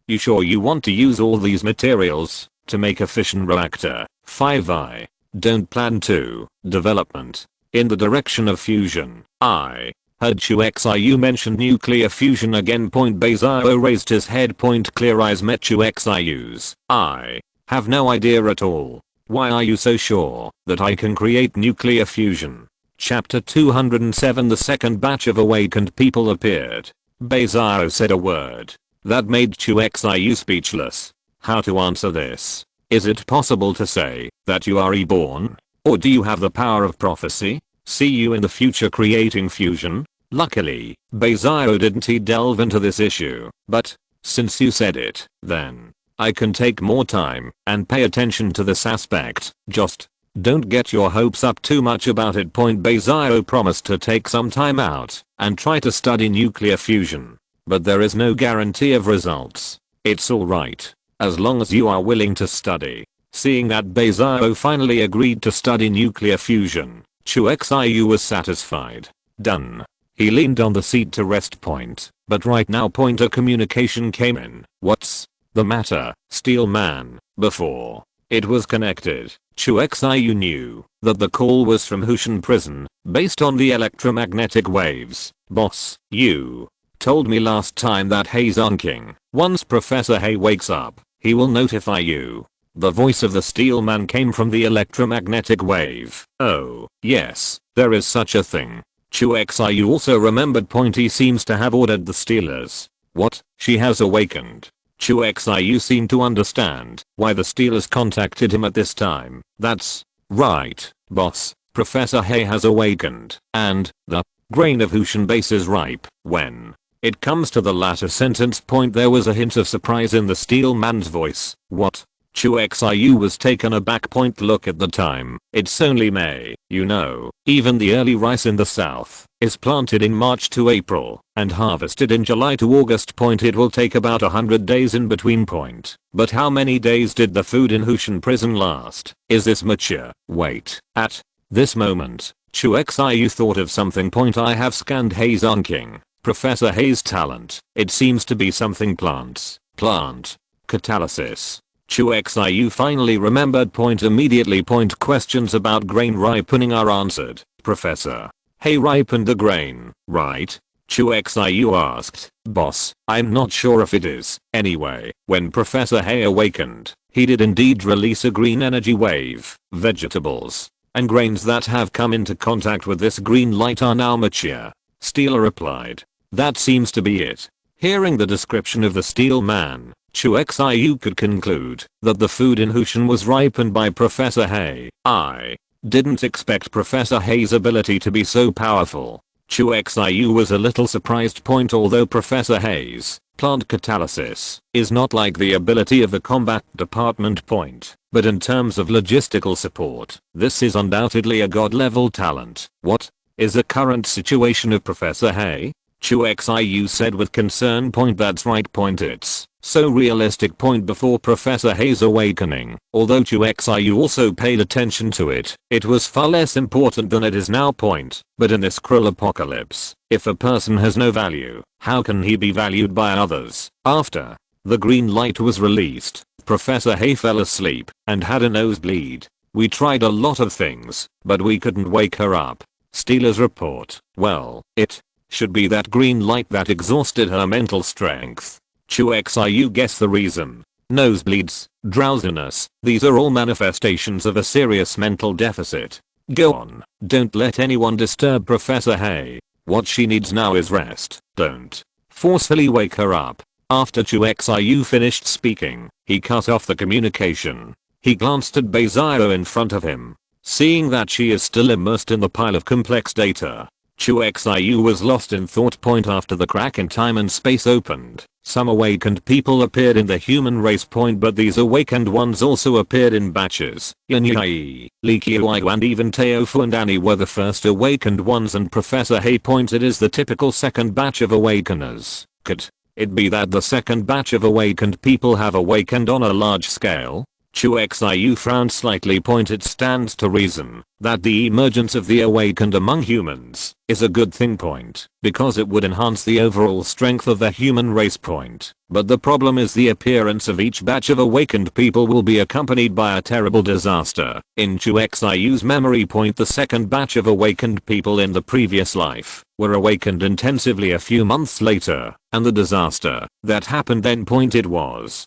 You sure you want to use all these materials to make a fission reactor? 5. Don't plan to. Development in the direction of fusion. I heard Chu Xiu mention nuclear fusion again. Beizaro raised his head. Clear eyes met Chu Xiu's. I have no idea at all. Why are you so sure that I can create nuclear fusion? Chapter 207. The second batch of awakened people appeared. Beizaro said a word that made Chu Xiu speechless. How to answer this? Is it possible to say that you are reborn? Or do you have the power of prophecy? See you in the future creating fusion? Luckily, Beizaro didn't delve into this issue, but since you said it, then I can take more time and pay attention to this aspect. Just don't get your hopes up too much about it. Beizaro promised to take some time out and try to study nuclear fusion, but there is no guarantee of results. It's alright, as long as you are willing to study. Seeing that Beizaro finally agreed to study nuclear fusion, Chu Xiu was satisfied. Done. He leaned on the seat to rest point, but right now point a communication came in. What's the matter, Steel Man? Before it was connected, Chu Xiu knew that the call was from Hushan prison, based on the electromagnetic waves. Boss, you told me last time that Hei's unking. Once Professor Hei wakes up, he will notify you. The voice of the Steel Man came from the electromagnetic wave. Oh, yes, there is such a thing. Chu Xiu also remembered Pointy seems to have ordered the Steelers. What? She has awakened. Chu Xiu seemed to understand why the Steelers contacted him at this time. That's right, boss. Professor Hei has awakened, and the grain of Hushan base is ripe. When it comes to the latter sentence point, there was a hint of surprise in the Steel Man's voice. What? Chu Xiu was taken aback. Point, look at the time. It's only May. You know, even the early rice in the south is planted in March to April and harvested in July to August. Point, it will take about 100 days in between. Point, but how many days did the food in Hushan prison last? Is this mature? Wait. At this moment, Chu Xiu thought of something. Point, I have scanned Hei's unking. Professor Hei's talent. It seems to be something plants. Plant catalysis. Chu Xiu finally remembered. Point, immediately. Point, questions about grain ripening are answered. Professor Hei ripened the grain, right? Chu Xiu asked. Boss, I'm not sure if it is. Anyway, when Professor Hei awakened, he did indeed release a green energy wave. Vegetables and grains that have come into contact with this green light are now mature. Steeler replied. That seems to be it. Hearing the description of the Steel Man, Chu Xiu could conclude that the food in Hushan was ripened by Professor Hei. I didn't expect Professor Hei's ability to be so powerful. Chu Xiu was a little surprised. Point, although Professor Hei's plant catalysis is not like the ability of the combat department. Point, but in terms of logistical support, this is undoubtedly a god level talent. What is the current situation of Professor Hei? Chu Xiu said with concern. Point, that's right. Point, it's so realistic. Point, before Professor Hei's awakening, although Chu Xiu also paid attention to it, it was far less important than it is now. Point, but in this cruel apocalypse, if a person has no value, how can he be valued by others? After the green light was released, Professor Hei fell asleep and had a nosebleed. We tried a lot of things, but we couldn't wake her up. Steeler's report. Well, it should be that green light that exhausted her mental strength. Chu Xiu guessed the reason. Nosebleeds, drowsiness, these are all manifestations of a serious mental deficit. Go on, don't let anyone disturb Professor Hei. What she needs now is rest. Don't forcefully wake her up. After Chu Xiu finished speaking, he cut off the communication. He glanced at Beizio in front of him. Seeing that she is still immersed in the pile of complex data, Chu Xiu was lost in thought. Point, after the crack in time and space opened, some awakened people appeared in the human race. Point, but these awakened ones also appeared in batches. Yan Yi, Li Qiuyu and even Teofu and Annie were the first awakened ones, and Professor Hei pointed is the typical second batch of awakeners. Could it be that the second batch of awakened people have awakened on a large scale? Chu Xiu frowned slightly. Point, it stands to reason that the emergence of the awakened among humans is a good thing. Point, because it would enhance the overall strength of the human race. Point, but the problem is the appearance of each batch of awakened people will be accompanied by a terrible disaster. In Chu Xiu's memory. Point, the second batch of awakened people in the previous life were awakened intensively a few months later, and the disaster that happened then. Point, it was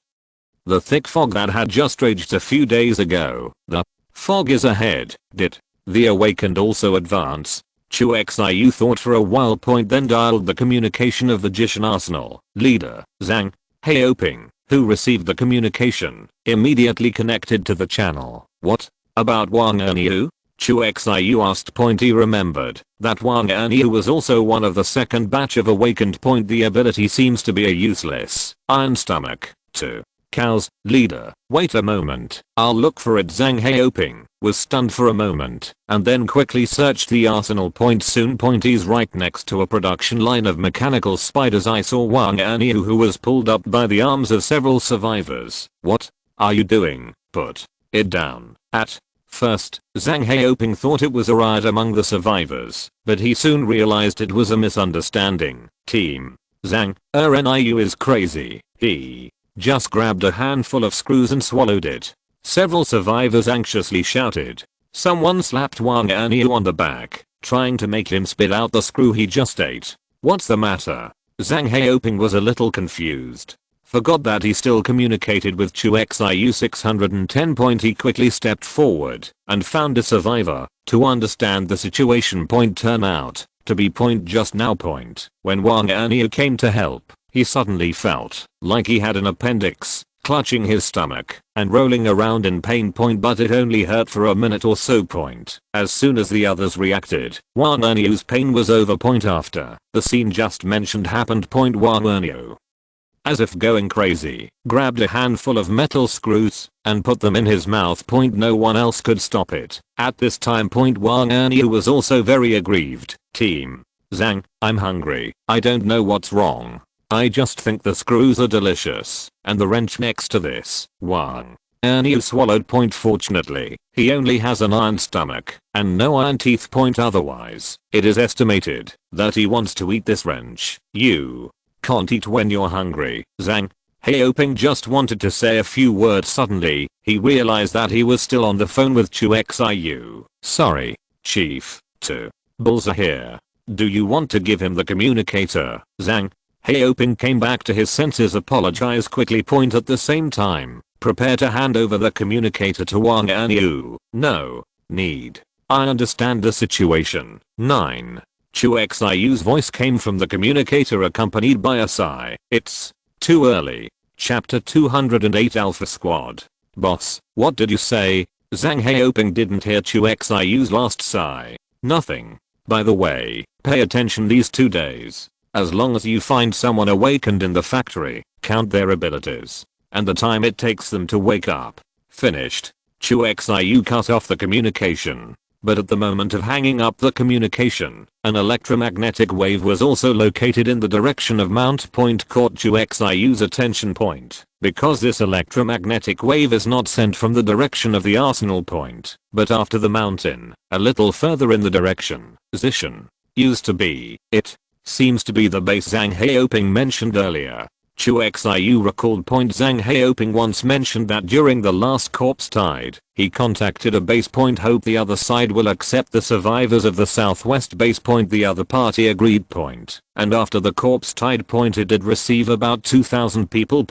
the thick fog that had just raged a few days ago. The fog is ahead. Did the awakened also advance? Chu Xiu thought for a while. Point, then dialed the communication of the Jishan Arsenal leader, Zhang Heoping, who received the communication, immediately connected to the channel. What about Wang Erniu? Chu Xiu asked. Point, he remembered that Wang Erniu was also one of the second batch of awakened. Point, the ability seems to be a useless iron stomach to Cao's leader. Wait a moment, I'll look for it. Zhang Heoping was stunned for a moment and then quickly searched the arsenal. Point, soon. Point, he's right next to a production line of mechanical spiders. I saw Wang Erniu, who was pulled up by the arms of several survivors. What are you doing? Put it down. At First, Zhang Haoping thought it was a riot among the survivors, but he soon realized it was a misunderstanding. Team Zhang, RNIU is crazy. He just grabbed a handful of screws and swallowed it. Several survivors anxiously shouted. Someone slapped Wang Aniu on the back, trying to make him spit out the screw he just ate. What's the matter? Zhang Haoping was a little confused. Forgot that he still communicated with Chu Xiu 610. He quickly stepped forward and found a survivor to understand the situation. Turn out to be just now. When Wang Aniu came to help, he suddenly felt like he had an appendix, clutching his stomach and rolling around in pain. But it only hurt for a minute or so. As soon as the others reacted, Wang Aniu's pain was over. After the scene just mentioned happened, Wang Aniu, as if going crazy, grabbed a handful of metal screws and put them in his mouth. No one else could stop it. At this time, Wang Aniu was also very aggrieved. Team Zhang, I'm hungry. I don't know what's wrong. I just think the screws are delicious, and the wrench next to this. Wang Aniu swallowed. Fortunately, he only has an iron stomach and no iron teeth. Otherwise, it is estimated that he wants to eat this wrench. You can't eat when you're hungry. Zhang Haoping just wanted to say a few words. Suddenly, he realized that he was still on the phone with Chu Xiu. Sorry, Chief. Two bulls are here. Do you want to give him the communicator? Zhang Haoping came back to his senses. Apologize quickly. At the same time, prepare to hand over the communicator to Wang Aniu. No need. I understand the situation. 9. Chu Xiu's voice came from the communicator accompanied by a sigh. It's too early. Chapter 208 Alpha Squad. Boss, what did you say? Zhang Haoping didn't hear Chu Xiu's last sigh. Nothing. By the way, pay attention these 2 days. As long as you find someone awakened in the factory, count their abilities and the time it takes them to wake up. Finished. Chu Xiu cut off the communication. But at the moment of hanging up the communication, an electromagnetic wave was also located in the direction of Mount Point. Caught Chu Xiu's attention. Because this electromagnetic wave is not sent from the direction of the arsenal point, but after the mountain, a little further in the direction Zishan used to be. It seems to be the base Zhang Haoping mentioned earlier. Chu Xiu recalled. Zhang Haoping once mentioned that during the last corpse tide, he contacted a base. Hope the other side will accept the survivors of the southwest base. The other party agreed. And after the corpse tide. It did receive about 2,000 people.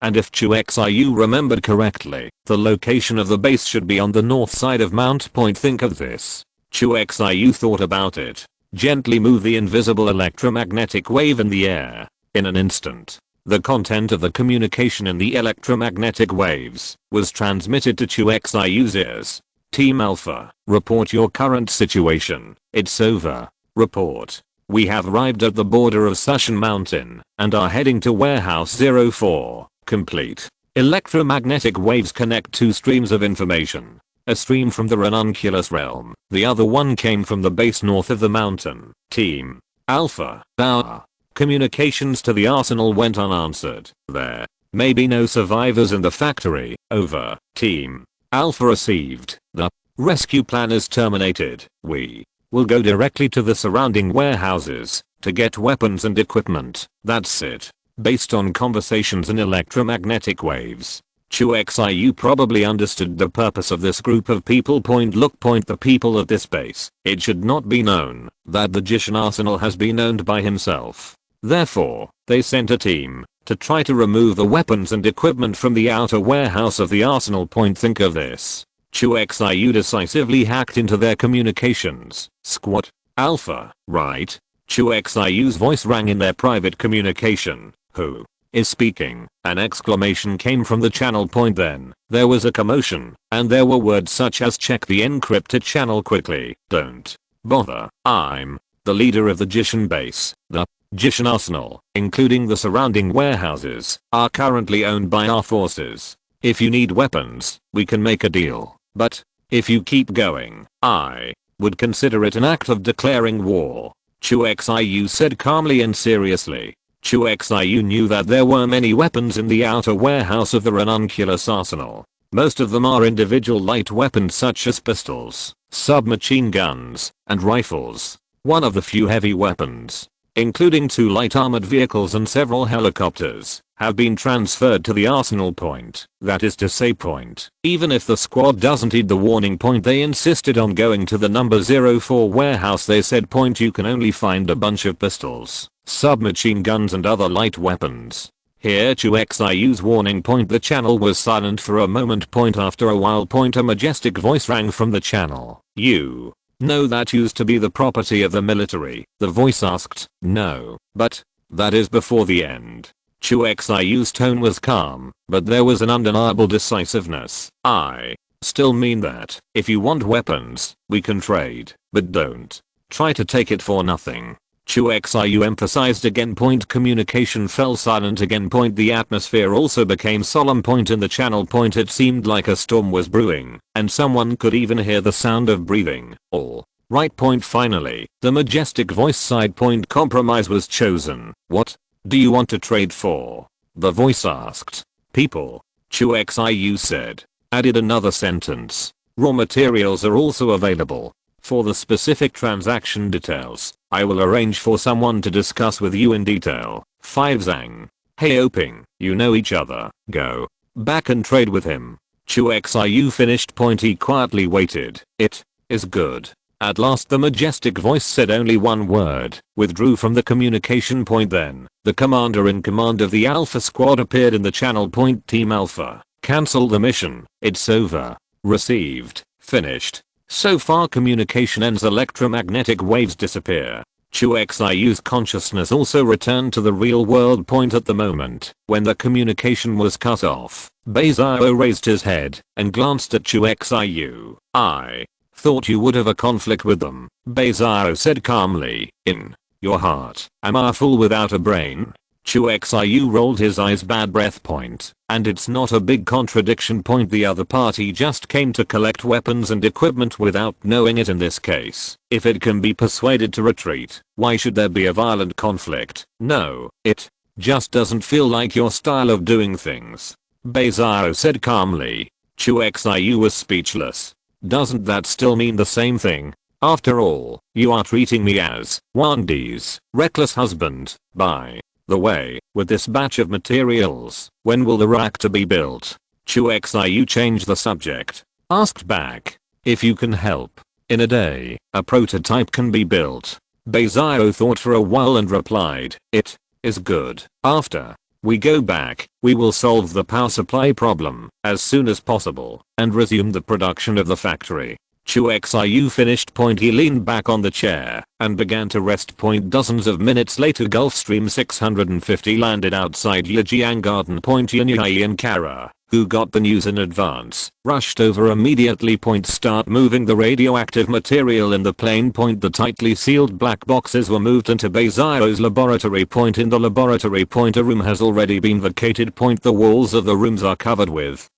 And if Chu Xiu remembered correctly, the location of the base should be on the north side of Mount Point. Think of this. Chu Xiu thought about it. Gently move the invisible electromagnetic wave in the air. In an instant, the content of the communication in the electromagnetic waves was transmitted to Chu Xiu's ears. Team Alpha, report your current situation. It's over. Report. We have arrived at the border of Sushan Mountain and are heading to Warehouse 04. Complete. Electromagnetic waves connect 2 streams of information. A stream from the ranunculus realm. The other one came from the base north of the mountain. Team Alpha, our communications to the arsenal went unanswered. There may be no survivors in the factory. Over. Team Alpha received. The rescue plan is terminated. We will go directly to the surrounding warehouses to get weapons and equipment. That's it. Based on conversations in electromagnetic waves, Chu Xiu probably understood the purpose of this group of people. The people of this base. It should not be known that the Jishan arsenal has been owned by himself. Therefore, they sent a team to try to remove the weapons and equipment from the outer warehouse of the arsenal. Think of this. Chu Xiu decisively hacked into their communications. Squad Alpha, right? Chu Xiu's voice rang in their private communication. Who is speaking? An exclamation came from the channel. Then there was a commotion, and there were words such as check the encrypted channel quickly. Don't bother. I'm the leader of the Jishan base. The Jishan arsenal, including the surrounding warehouses, are currently owned by our forces. If you need weapons, we can make a deal. But if you keep going, I would consider it an act of declaring war. Chu Xiu said calmly and seriously. Chu Xiu knew that there were many weapons in the outer warehouse of the ranunculus arsenal. Most of them are individual light weapons such as pistols, submachine guns, and rifles. One of the few heavy weapons, including 2 light armored vehicles and several helicopters, have been transferred to the arsenal point, that is to say point. Even if the squad doesn't heed the warning point, they insisted on going to the number 04 warehouse. They said point you can only find a bunch of pistols, submachine guns and other light weapons. Here Chu Xiu's warning point. The channel was silent for a moment. Point after a while point a majestic voice rang from the channel. You know that used to be the property of the military, the voice asked. No, but that is before the end. Chu Xiu's tone was calm, but there was an undeniable decisiveness. I still mean that. If you want weapons, we can trade, but don't try to take it for nothing. Chu Xiu emphasized again. Point communication fell silent again. Point the atmosphere also became solemn. Point in the channel. Point it seemed like a storm was brewing, and someone could even hear the sound of breathing. All right. Point finally, the majestic voice sighed. Point compromise was chosen. What do you want to trade for? The voice asked. People. Chu Xiu said. Added another sentence. Raw materials are also available. For the specific transaction details, I will arrange for someone to discuss with you in detail. 5 Zhang. Hey Oping, you know each other. Go back and trade with him. Chu Xiu finished. Point he quietly waited. It is good. At last the majestic voice said only one word. Withdrew from the communication. Point then, the commander in command of the Alpha squad appeared in the channel. Point Team Alpha, cancel the mission. It's over. Received. Finished. So far communication ends. Electromagnetic waves disappear. Chu Xiu's consciousness also returned to the real world. Point at the moment when the communication was cut off, Beizao raised his head and glanced at Chu Xiu. I thought you would have a conflict with them, Beizao said calmly. In your heart, am I a fool without a brain? Chu Xiu rolled his eyes. Bad breath. Point. And it's not a big contradiction. Point the other party just came to collect weapons and equipment without knowing it in this case. If it can be persuaded to retreat, why should there be a violent conflict? No, it just doesn't feel like your style of doing things, Beizao said calmly. Chu Xiu was speechless. Doesn't that still mean the same thing? After all, you are treating me as Wang Di's reckless husband. By the way, with this batch of materials, when will the reactor be built? Chu Xiu changed the subject. Asked back. If you can help. In a day, a prototype can be built. Beizao thought for a while and replied. It is good. After we go back, we will solve the power supply problem as soon as possible and resume the production of the factory. Chu Xiu finished. Point he leaned back on the chair and began to rest. Point dozens of minutes later Gulfstream 650 landed outside Yijiang Garden. Point Yunyi and Kara, who got the news in advance, rushed over immediately. Point start moving the radioactive material in the plane. Point the tightly sealed black boxes were moved into Beizao's laboratory. Point in the laboratory. Point a room has already been vacated. Point the walls of the rooms are covered with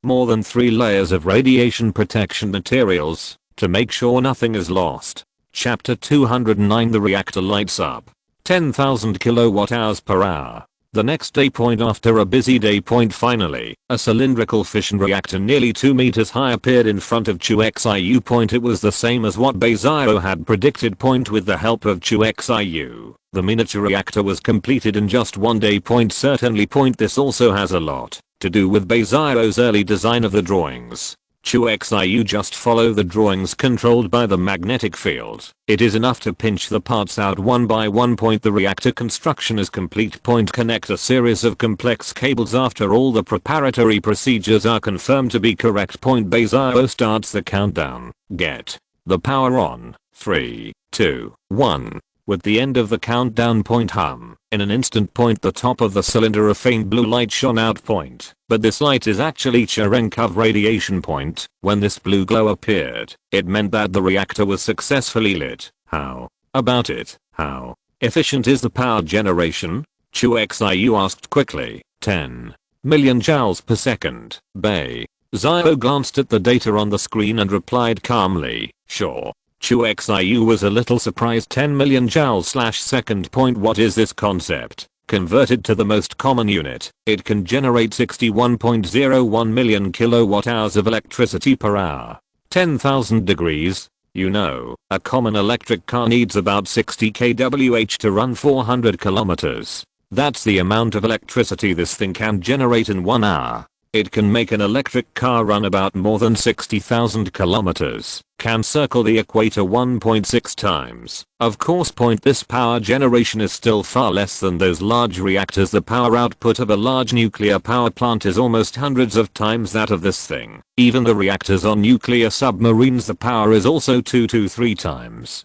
more than 3 layers of radiation protection materials to make sure nothing is lost. Chapter 209. The reactor lights up. 10,000 kWh/hour. The next day. Point after a busy day. Point finally, a cylindrical fission reactor nearly 2 meters high appeared in front of Chu Xiu. Point it was the same as what Beizao had predicted. Point with the help of Chu Xiu, the miniature reactor was completed in just 1 day. Point certainly. Point this also has a lot to do with Beizao's early design of the drawings. Chu Xiu just follow the drawings controlled by the magnetic field. It is enough to pinch the parts out one by one. Point the reactor construction is complete. Point connect a series of complex cables after all the preparatory procedures are confirmed to be correct. Point Beizao starts the countdown. Get the power on. 3, 2, 1. With the end of the countdown. Point hum. In an instant. Point the top of the cylinder a faint blue light shone out. Point. But this light is actually Cherenkov radiation. Point. When this blue glow appeared, it meant that the reactor was successfully lit. How about it? How efficient is the power generation? Chu Xiu asked quickly. 10 million joules per second. Beizao glanced at the data on the screen and replied calmly. Sure. Chu Xiu was a little surprised. 10 million joules/second. Point what is this concept? Converted to the most common unit, it can generate 61.01 million kilowatt hours of electricity per hour. 10,000 degrees. You know, a common electric car needs about 60 kWh to run 400 kilometers. That's the amount of electricity this thing can generate in 1 hour. It can make an electric car run about more than 60,000 kilometers. Can circle the equator 1.6 times. Of course, this power generation is still far less than those large reactors. The power output of a large nuclear power plant is almost hundreds of times that of this thing. Even the reactors on nuclear submarines, the power is also 2 to 3 times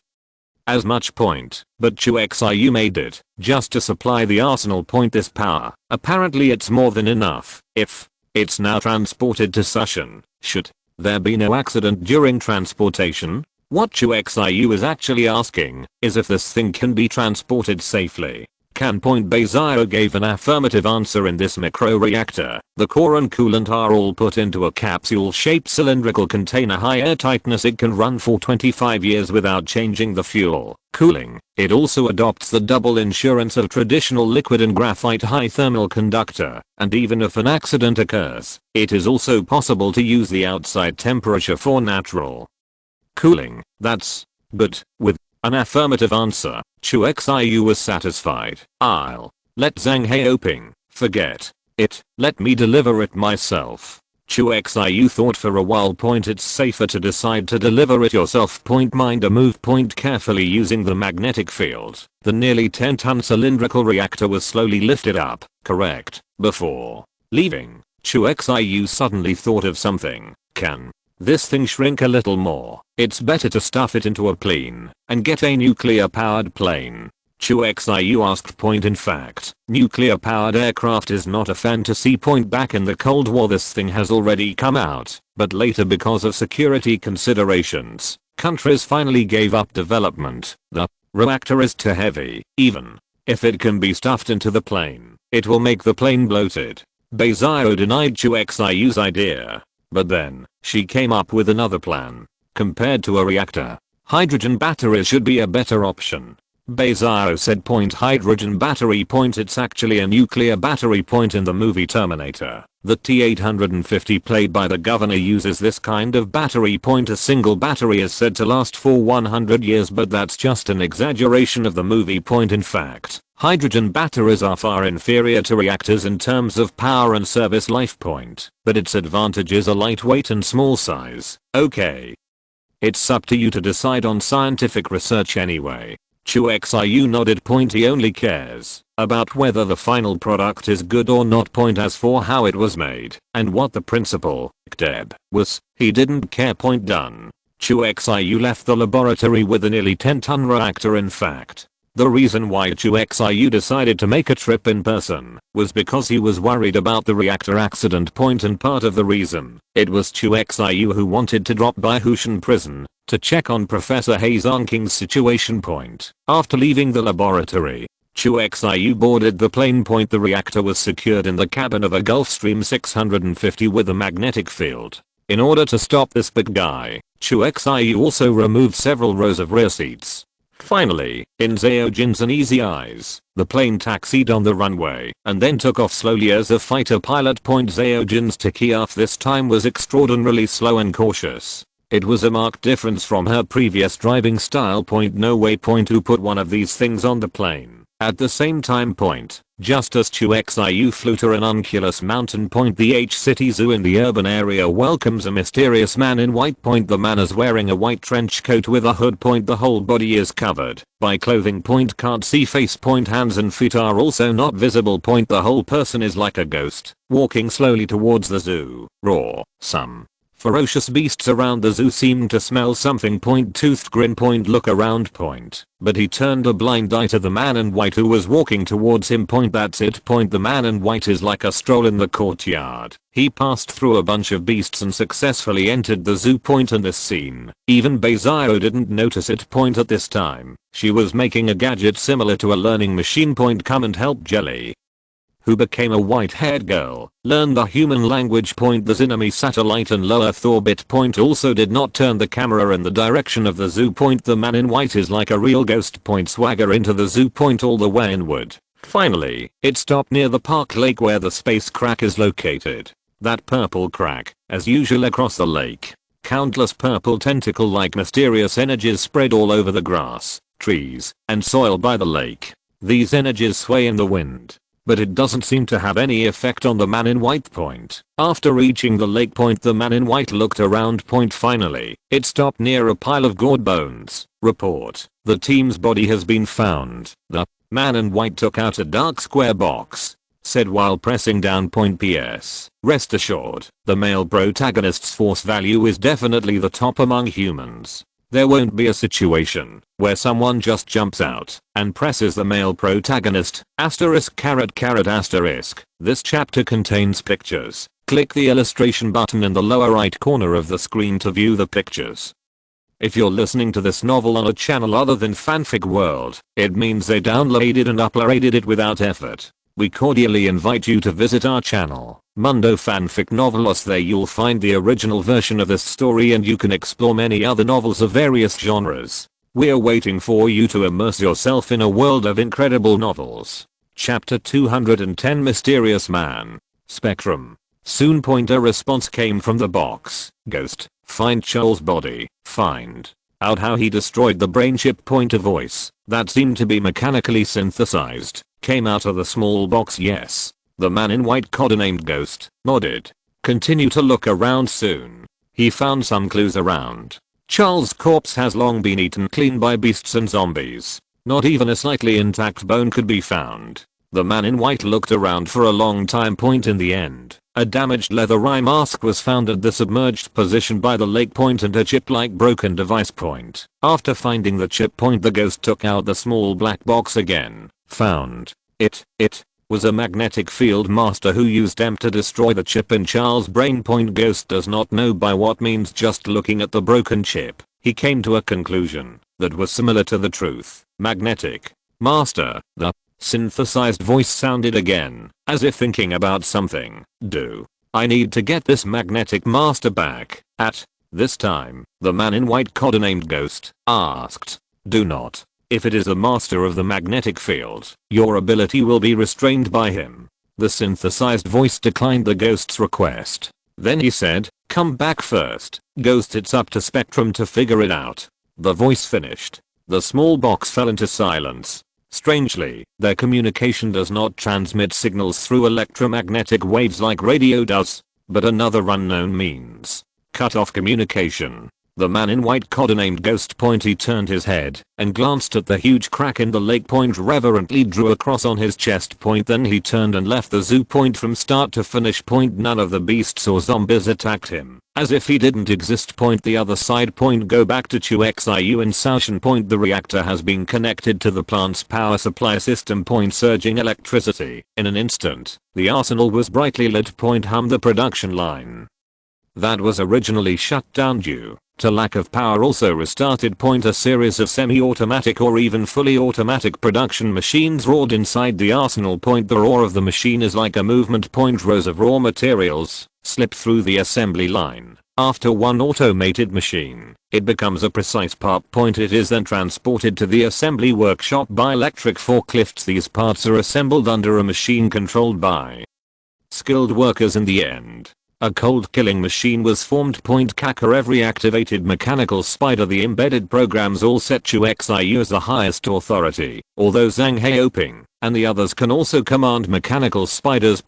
as much. But Chu Xiu made it just to supply the arsenal. This power, apparently it's more than enough. If it's now transported to Sushan, should there be no accident during transportation? What Chu Xiu is actually asking is if this thing can be transported safely. Can Beizio gave an affirmative answer. In this micro-reactor, the core and coolant are all put into a capsule-shaped cylindrical container. High air tightness. It can run for 25 years without changing the fuel. Cooling. It also adopts the double insurance of traditional liquid and graphite high thermal conductor, and even if an accident occurs, it is also possible to use the outside temperature for natural cooling. That's good. With an affirmative answer, Chu Xiu was satisfied. I'll let Zhang Heoping forget it. Let me deliver it myself. Chu Xiu thought for a while. It's safer to decide to deliver it yourself. Mind a move. Carefully using the magnetic field. The nearly 10-ton cylindrical reactor was slowly lifted up. Correct. Before leaving, Chu Xiu suddenly thought of something. Can this thing shrink a little more? It's better to stuff it into a plane and get a nuclear powered plane. Chu Xiu asked. In fact, nuclear powered aircraft is not a fantasy. Back in the Cold War this thing has already come out, but later because of security considerations, countries finally gave up development. The reactor is too heavy. Even if it can be stuffed into the plane, it will make the plane bloated. Beizio denied Chu Xiu's idea. But then, she came up with another plan. Compared to a reactor, hydrogen batteries should be a better option. Beizio said. Hydrogen battery. It's actually a nuclear battery. In the movie Terminator, the T-850 played by the governor uses this kind of battery. A single battery is said to last for 100 years, but that's just an exaggeration of the movie. In fact, hydrogen batteries are far inferior to reactors in terms of power and service life. But its advantages are lightweight and small size. Okay. It's up to you to decide on scientific research anyway. Chu Xiu nodded. He only cares about whether the final product is good or not. As for how it was made and what the principle was, he didn't care. Done. Chu Xiu left the laboratory with a nearly 10-ton reactor. In fact, the reason why Chu Xiu decided to make a trip in person was because he was worried about the reactor accident. And part of the reason, it was Chu Xiu who wanted to drop by Hushan prison to check on Professor He Zongqing's situation. After leaving the laboratory, Chu Xiu boarded the plane. The reactor was secured in the cabin of a Gulfstream 650 with a magnetic field. In order to stop this big guy, Chu Xiu also removed several rows of rear seats. Finally, in Zhao Jin's uneasy eyes, the plane taxied on the runway and then took off slowly as a fighter pilot. Zhao Jin's takeoff this time was extraordinarily slow and cautious. It was a marked difference from her previous driving style. No way. To put one of these things on the plane at the same time. Just as Chu Xiu flew to an unculous mountain. The H-City Zoo in the urban area welcomes a mysterious man in white. The man is wearing a white trench coat with a hood. The whole body is covered by clothing. Can't see face. Hands and feet are also not visible. The whole person is like a ghost, walking slowly towards the zoo. Raw. Some ferocious beasts around the zoo seemed to smell something. Toothed grin. Look around. But he turned a blind eye to the man in white who was walking towards him. That's it. The man in white is like a stroll in the courtyard. He passed through a bunch of beasts and successfully entered the zoo. In this scene, even Beizio didn't notice it. At this time, she was making a gadget similar to a learning machine. Come and help Jelly, who became a white-haired girl, learn the human language. The Zinami satellite and low Earth orbit. Also did not turn the camera in the direction of the zoo. The man in white is like a real ghost. Swagger into the zoo. All the way inward. Finally, it stopped near the park lake where the space crack is located. That purple crack, as usual across the lake. Countless purple tentacle-like mysterious energies spread all over the grass, trees, and soil by the lake. These energies sway in the wind, but it doesn't seem to have any effect on the man in white point. After reaching the lake point, the man in white looked around point. Finally, it stopped near a pile of gored bones. Report: the team's body has been found. The man in white took out a dark square box, said while pressing down point. PS. Rest assured, the male protagonist's force value is definitely the top among humans. There won't be a situation where someone just jumps out and presses the male protagonist. Asterisk carrot carrot asterisk. This chapter contains pictures. Click the illustration button in the lower right corner of the screen to view the pictures. If you're listening to this novel on a channel other than Fanfic World, it means they downloaded and uploaded it without effort. We cordially invite you to visit our channel, Mundo Fanfic Novelos. There you'll find the original version of this story and you can explore many other novels of various genres. We're waiting for you to immerse yourself in a world of incredible novels. Chapter 210 Mysterious Man. Spectrum. Soon. A response came from the box. Ghost. Find Charles' body. Find out how he destroyed the brain chip. A voice that seemed to be mechanically synthesized came out of the small box. Yes. The man in white, codenamed Ghost, nodded. Continue to look around. Soon he found some clues around. Charles' corpse has long been eaten clean by beasts and zombies. Not even a slightly intact bone could be found. The man in white looked around for a long time. In the end, a damaged leather eye mask was found at the submerged position by the lake and a chip-like broken device. After finding the chip, the ghost took out the small black box again. Found it. It was a magnetic field master who used them to destroy the chip in Charles' brain. Ghost does not know by what means. Just looking at the broken chip, he came to a conclusion that was similar to the truth. Magnetic master. The synthesized voice sounded again, as if thinking about something. Do I need to get this magnetic master back? At this time, the man in white, codenamed Ghost, asked. Do not. If it is the master of the magnetic field, your ability will be restrained by him. The synthesized voice declined the ghost's request. Then he said, come back first. Ghost, it's up to Spectrum to figure it out. The voice finished. The small box fell into silence. Strangely, their communication does not transmit signals through electromagnetic waves like radio does, but another unknown means. Cut off communication. The man in white, codenamed Ghost, he turned his head and glanced at the huge crack in the lake. Reverently drew a cross on his chest. Then he turned and left the zoo. From start to finish. None of the beasts or zombies attacked him, as if he didn't exist. The other side. Go back to Chu Xiu in Saoshan. The reactor has been connected to the plant's power supply system. Surging electricity. In an instant, the arsenal was brightly lit. Hum the production line that was originally shut down due to lack of power also restarted. A series of semi-automatic or even fully automatic production machines roared inside the arsenal. The roar of the machine is like a movement. Rows of raw materials slip through the assembly line. After one automated machine, it becomes a precise part. It is then transported to the assembly workshop by electric forklifts. These parts are assembled under a machine controlled by skilled workers. In the end, a cold killing machine was formed. Caca every activated mechanical spider. The embedded programs all set Chu Xiu as the highest authority, although Zhang Heoping and the others can also command mechanical spiders.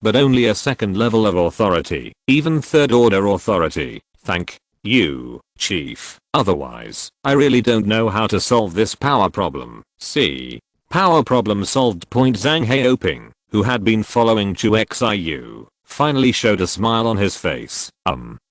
But only a second level of authority, even third order authority. Thank you, Chief. Otherwise, I really don't know how to solve this power problem. See? Power problem solved. Zhang Heoping, who had been following Chu Xiu, finally showed a smile on his face.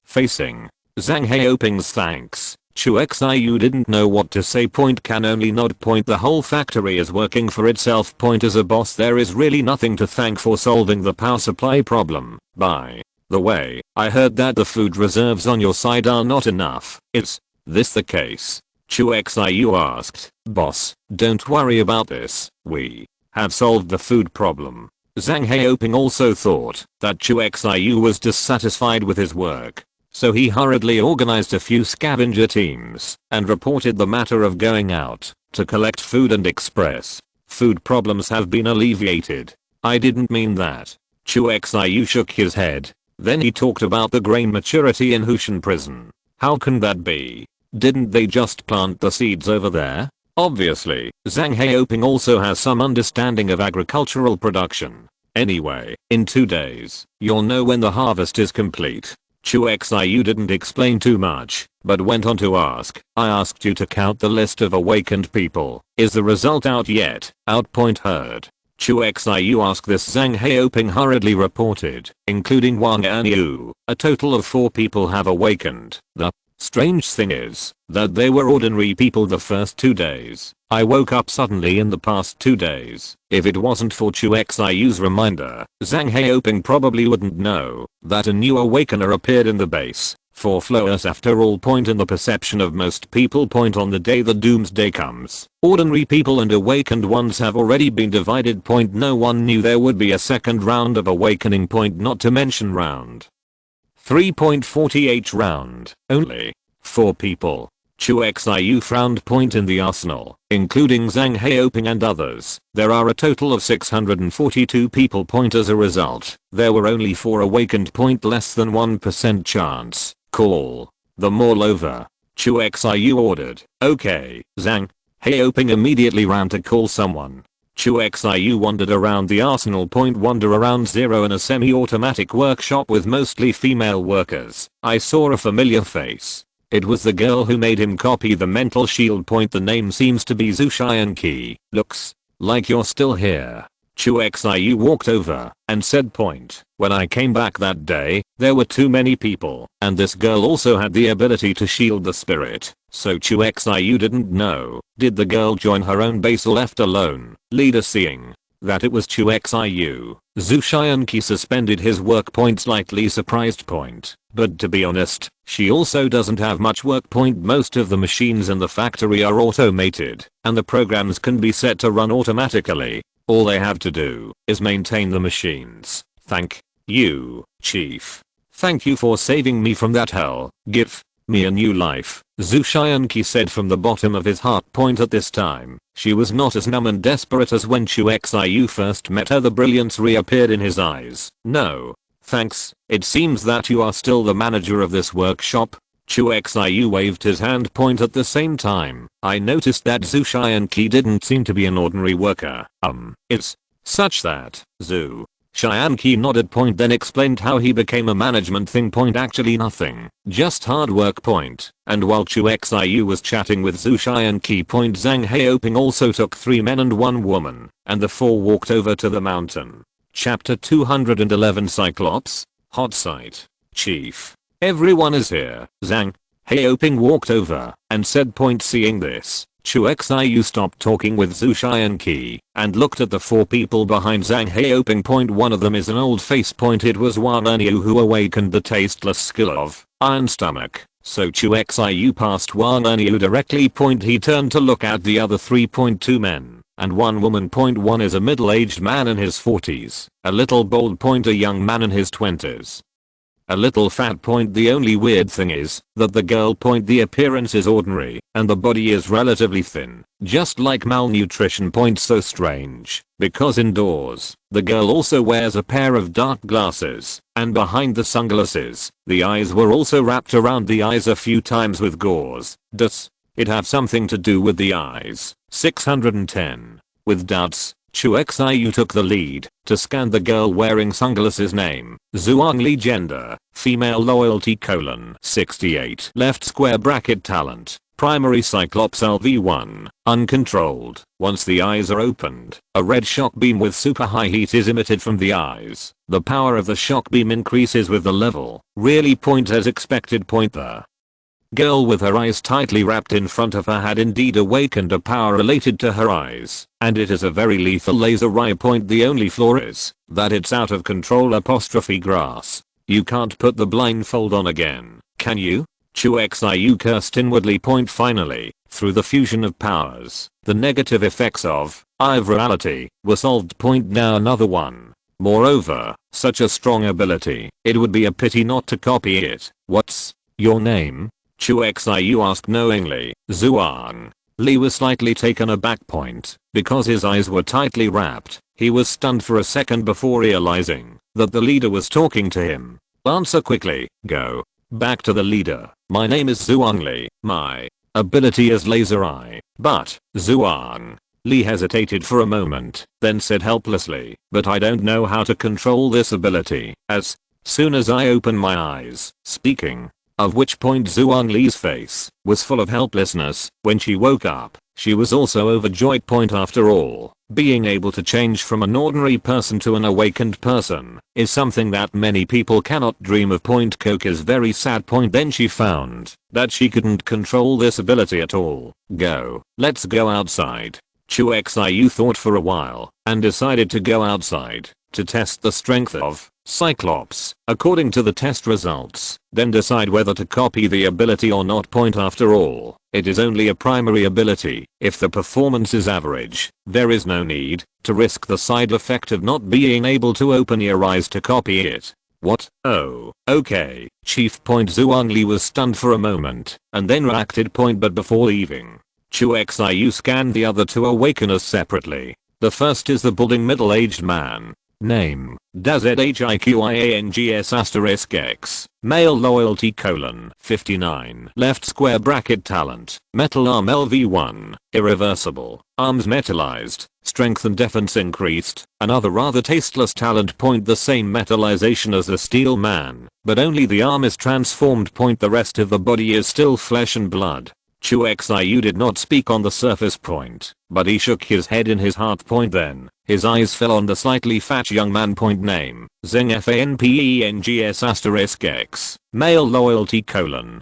Facing Zhang Heoping's thanks, Chu Xiu didn't know what to say. Can only nod. The whole factory is working for itself. As a boss, there is really nothing to thank for solving the power supply problem. By the way, I heard that the food reserves on your side are not enough. Is this the case? Chu Xiu asked. Boss, don't worry about this. We have solved the food problem. Zhang Heoping also thought that Chu Xiu was dissatisfied with his work, so he hurriedly organized a few scavenger teams and reported the matter of going out to collect food and express Food problems have been alleviated. I didn't mean that. Chu Xiu shook his head. Then he talked about the grain maturity in Hushan prison. How can that be? Didn't they just plant the seeds over there? Obviously, Zhang Heoping also has some understanding of agricultural production. Anyway, in 2 days, you'll know when the harvest is complete. Chu Xiu didn't explain too much, but went on to ask, I asked you to count the list of awakened people. Is the result out yet? Outpoint heard. Chu Xiu asked this. Zhang Heoping hurriedly reported, including Wang Anyu, a total of 4 people have awakened. The strange thing is that they were ordinary people the first 2 days. I woke up suddenly in the past 2 days. If it wasn't for Chu Xiu's reminder, Zhang Heoping probably wouldn't know that a new awakener appeared in the base. For flowers after all point in the perception of most people point on the day the doomsday comes. Ordinary people and awakened ones have already been divided. Point no one knew there would be a second round of awakening. Point not to mention round 3.48 round. Only 4 people. Chu Xiu frowned. Point in the arsenal, including Zhang Heoping and others, there are a total of 642 people. Point as a result, there were only 4 awakened. Point less than 1% chance. Call them all over. Chu Xiu ordered. Okay, Zhang Heoping immediately ran to call someone. Chu Xiu wandered around the arsenal. Point wander around 0 in a semi-automatic workshop with mostly female workers. I saw a familiar face. It was the girl who made him copy the mental shield. Point the name seems to be Chu Xiu. Looks like you're still here. Chu Xiu walked over and said, point, when I came back that day, there were too many people, and this girl also had the ability to shield the spirit, so Chu Xiu didn't know. Did the girl join her own base or left alone? Leader seeing that it was Chu Xiu, Chu Xiu suspended his work. Point slightly surprised. Point, but to be honest, she also doesn't have much work. Point most of the machines in the factory are automated, and the programs can be set to run automatically. All they have to do is maintain the machines. Thank you, Chief. Thank you for saving me from that hell. Give me a new life, Chu Xiu said from the bottom of his heart. Point at this time, she was not as numb and desperate as when Chu Xiu first met her. The brilliance reappeared in his eyes. No, thanks. It seems that you are still the manager of this workshop. Chu Xiu waved his hand. Point at the same time, I noticed that Chu Xiu didn't seem to be an ordinary worker. It's such that Chu Xiu nodded. Point then explained how he became a management thing. Point actually nothing, just hard work. Point, and while Chu Xiu was chatting with Chu Xiu. Point Zhang Heoping also took 3 men and 1 woman, and the 4 walked over to the mountain. Chapter 211 Cyclops, Hot Site. Chief, everyone is here. Zhang Heoping walked over and said. Point seeing this, Chu Xiu stopped talking with Chu Xiu and looked at the 4 people behind Zhang Heoping. Point one of them is an old face. Point it was Wang Anyu who awakened the tasteless skill of Iron Stomach, so Chu Xiu passed Wang Anyu directly. Point he turned to look at the other 3.2 men and 1 woman. Point one is a middle-aged man in his 40s, a little bald. Point a young man in his 20s. A little fat. Point the only weird thing is that the girl. Point the appearance is ordinary and the body is relatively thin, just like malnutrition. Point so strange because indoors the girl also wears a pair of dark glasses, and behind the sunglasses the eyes were also wrapped around the eyes a few times with gauze. Does it have something to do with the eyes? 610. With doubts, Chu Xiu took the lead to scan the girl wearing sunglasses. Name, Zhuang Li. Gender, female. Loyalty: 68. Left square bracket. Talent, primary Cyclops LV1, uncontrolled. Once the eyes are opened, a red shock beam with super high heat is emitted from the eyes. The power of the shock beam increases with the level. Really? Point as expected. Point the girl with her eyes tightly wrapped in front of her had indeed awakened a power related to her eyes, and it is a very lethal laser eye. Point the only flaw is that it's out of control. Grass. You can't put the blindfold on again, can you? Chu Xiu cursed inwardly. Point finally, through the fusion of powers, the negative effects of eye reality were solved. Point now another one. Moreover, such a strong ability, it would be a pity not to copy it. What's your name? Chu Xiu asked knowingly. Zhuang Lee was slightly taken aback. Because his eyes were tightly wrapped, he was stunned for a second before realizing that the leader was talking to him. Answer quickly. Go. Back to the leader. My name is Zhuang Li. My ability is laser eye. But, Zhuang. Lee hesitated for a moment, then said helplessly, but I don't know how to control this ability. As soon as I open my eyes, speaking of which point Zhuang Li's face was full of helplessness. When she woke up, she was also overjoyed. After all, being able to change from an ordinary person to an awakened person is something that many people cannot dream of. Coke is very sad. Then she found that she couldn't control this ability at all. Go. Let's go outside. Chu Xiu thought for a while and decided to go outside to test the strength of Cyclops according to the test results, then decide whether to copy the ability or not. After all, it is only a primary ability. If the performance is average, there is no need to risk the side effect of not being able to open your eyes to copy it. What? Oh, okay, Chief. Zhuang Li was stunned for a moment and then reacted. But before leaving, Chu Xiu scanned the other two awakeners separately. The first is the balding middle-aged man. Name, DazHIQIANGS*X. Male loyalty: 59. Left square bracket talent, metal arm LV1, irreversible, arms metallized, strength and defense increased. Another rather tasteless talent. The same metallization as the steel man, but only the arm is transformed. The rest of the body is still flesh and blood. Chu Xiu did not speak on the surface. But he shook his head in his heart. Then his eyes fell on the slightly fat young man. Name, Zeng FANPENGS*X. Male loyalty: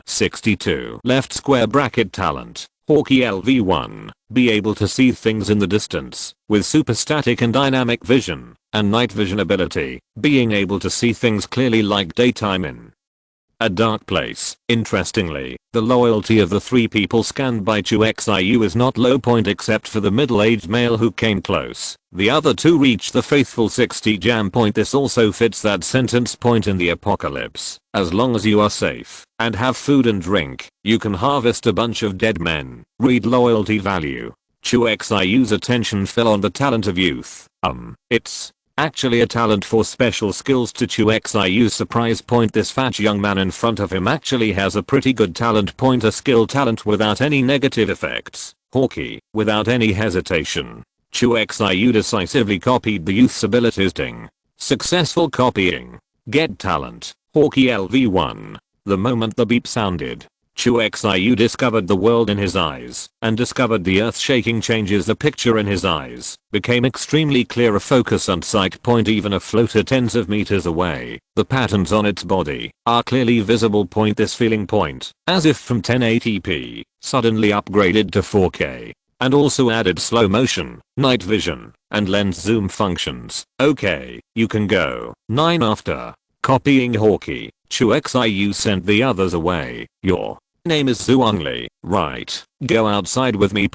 62. Left square bracket talent, Hawkeye LV1, be able to see things in the distance, with superstatic and dynamic vision, and night vision ability, being able to see things clearly like daytime in a dark place. Interestingly, the loyalty of the three people scanned by Chu Xiu is not low. Except for the middle-aged male who came close. The other two reached the faithful 60 jam. This also fits that sentence. In the apocalypse, as long as you are safe and have food and drink, you can harvest a bunch of dead men. Read loyalty value. Chu Xiu's attention fell on the talent of youth. It's actually a talent for special skills. To Chu Xiu's surprise, this fat young man in front of him actually has a pretty good talent. A skill talent without any negative effects. Hawkeye, without any hesitation. Chu Xiu decisively copied the youth's abilities. Ding. Successful copying. Get talent, Hawkeye LV1. The moment the beep sounded, Chu Xiu discovered the world in his eyes and discovered the earth-shaking changes. The picture in his eyes became extremely clear. A focus on sight. Even a floater tens of meters away, the patterns on its body are clearly visible. This feeling as if from 1080p, suddenly upgraded to 4K. And also added slow motion, night vision, and lens zoom functions. Okay, you can go. 9. After copying Hawkeye, Chu Xiu sent the others away. Your name is Zhuang Li, right? Go outside with me.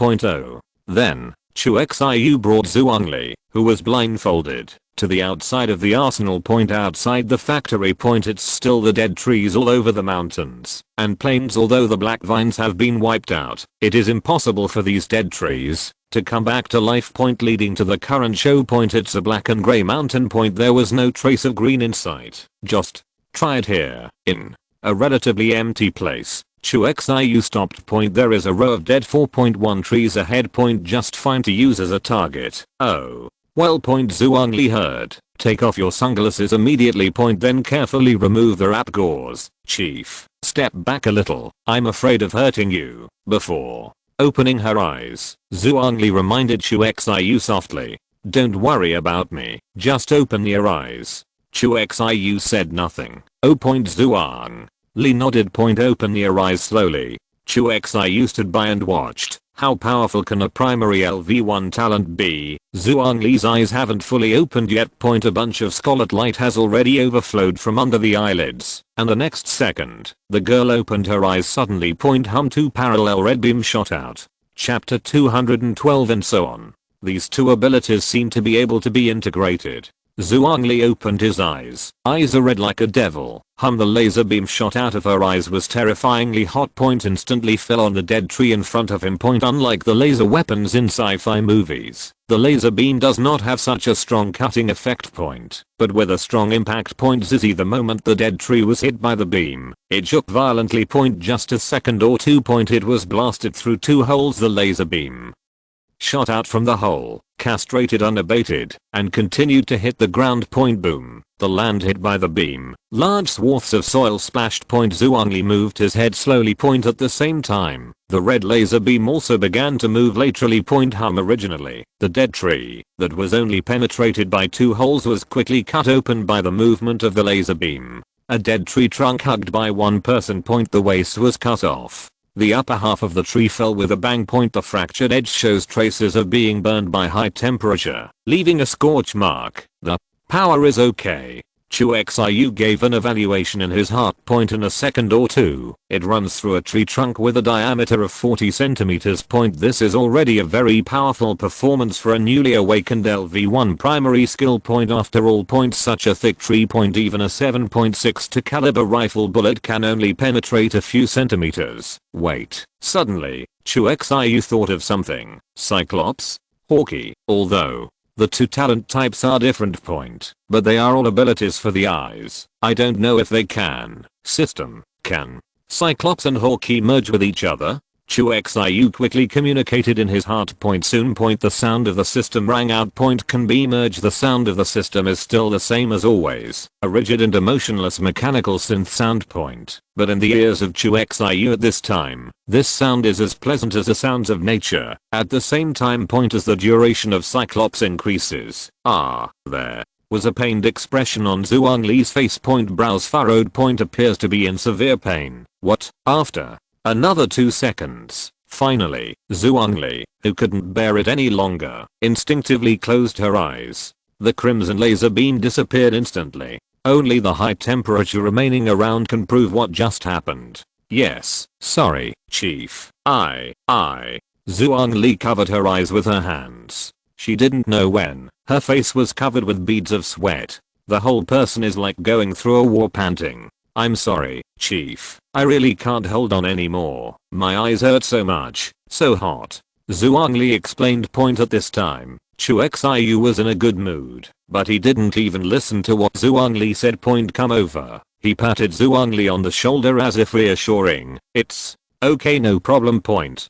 Then, Chu Xiu brought Zhuang Li, who was blindfolded, to the outside of the arsenal. Outside the factory. It's still the dead trees all over the mountains and plains. Although the black vines have been wiped out, it is impossible for these dead trees to come back to life. Leading to the current show. It's a black and grey mountain. There was no trace of green in sight. Just try it here, in a relatively empty place. Chu Xiu stopped. There is a row of dead 4.1 trees ahead. Just fine to use as a target. Oh. Well. Zhuang Li heard. Take off your sunglasses immediately. Then carefully remove the wrap gauze. Chief, step back a little. I'm afraid of hurting you. Before opening her eyes, Zhuang Li reminded Chu Xiu softly. Don't worry about me. Just open your eyes. Chu Xiu said nothing. Oh. Zhuang Li nodded. Open your eyes slowly. Chu Xiu stood by and watched. How powerful can a primary LV1 talent be? Zhuang Li's eyes haven't fully opened yet. A bunch of scarlet light has already overflowed from under the eyelids, and the next second, the girl opened her eyes suddenly. Two parallel red beams shot out. Chapter 212 and so on. These two abilities seem to be able to be integrated. Zhuangli opened his eyes. Eyes are red like a devil. The laser beam shot out of her eyes was terrifyingly hot. Instantly fell on the dead tree in front of him. Unlike the laser weapons in sci-fi movies, the laser beam does not have such a strong cutting effect. But with a strong impact. Zizzy, the moment the dead tree was hit by the beam, it shook violently. Just a second or two. It was blasted through 2 holes. The laser beam shot out from the hole, castrated unabated, and continued to hit the ground. Boom. The land hit by the beam. Large swaths of soil splashed. Zhuangli moved his head slowly. At the same time, the red laser beam also began to move laterally. Originally, the dead tree, that was only penetrated by 2 holes, was quickly cut open by the movement of the laser beam. A dead tree trunk hugged by one person. The waist was cut off. The upper half of the tree fell with a bang. The fractured edge shows traces of being burned by high temperature, leaving a scorch mark. The power is okay. Chu Xiu gave an evaluation in his heart. In a second or two, it runs through a tree trunk with a diameter of 40 centimeters. This is already a very powerful performance for a newly awakened LV1 primary skill. After all, such a thick tree. Even a 7.62 caliber rifle bullet can only penetrate a few centimeters. Wait. Suddenly, Chu Xiu thought of something. Cyclops? Hawkeye. Although the 2 talent types are different. But they are all abilities for the eyes. I don't know if they can. System. Can Cyclops and Hawkeye merge with each other? Chu Xiu quickly communicated in his heart. Soon. The sound of the system rang out. Can be merged. The sound of the system is still the same as always. A rigid and emotionless mechanical synth sound. But in the ears of Chu Xiu at this time, this sound is as pleasant as the sounds of nature. At the same time. As the duration of Cyclops increases. There was a pained expression on Zhuangli's face. Brows furrowed. Appears to be in severe pain. What? After another 2 seconds, finally, Zhuangli, who couldn't bear it any longer, instinctively closed her eyes. The crimson laser beam disappeared instantly. Only the high temperature remaining around can prove what just happened. Yes, sorry, Chief. Zhuangli covered her eyes with her hands. She didn't know when. Her face was covered with beads of sweat. The whole person is like going through a war, panting. I'm sorry, Chief. I really can't hold on anymore. My eyes hurt so much. So hot. Zhuangli explained. At this time, Chu Xiu was in a good mood, but he didn't even listen to what Zhuangli said. Come over. He patted Zhuangli on the shoulder as if reassuring. It's okay, no problem.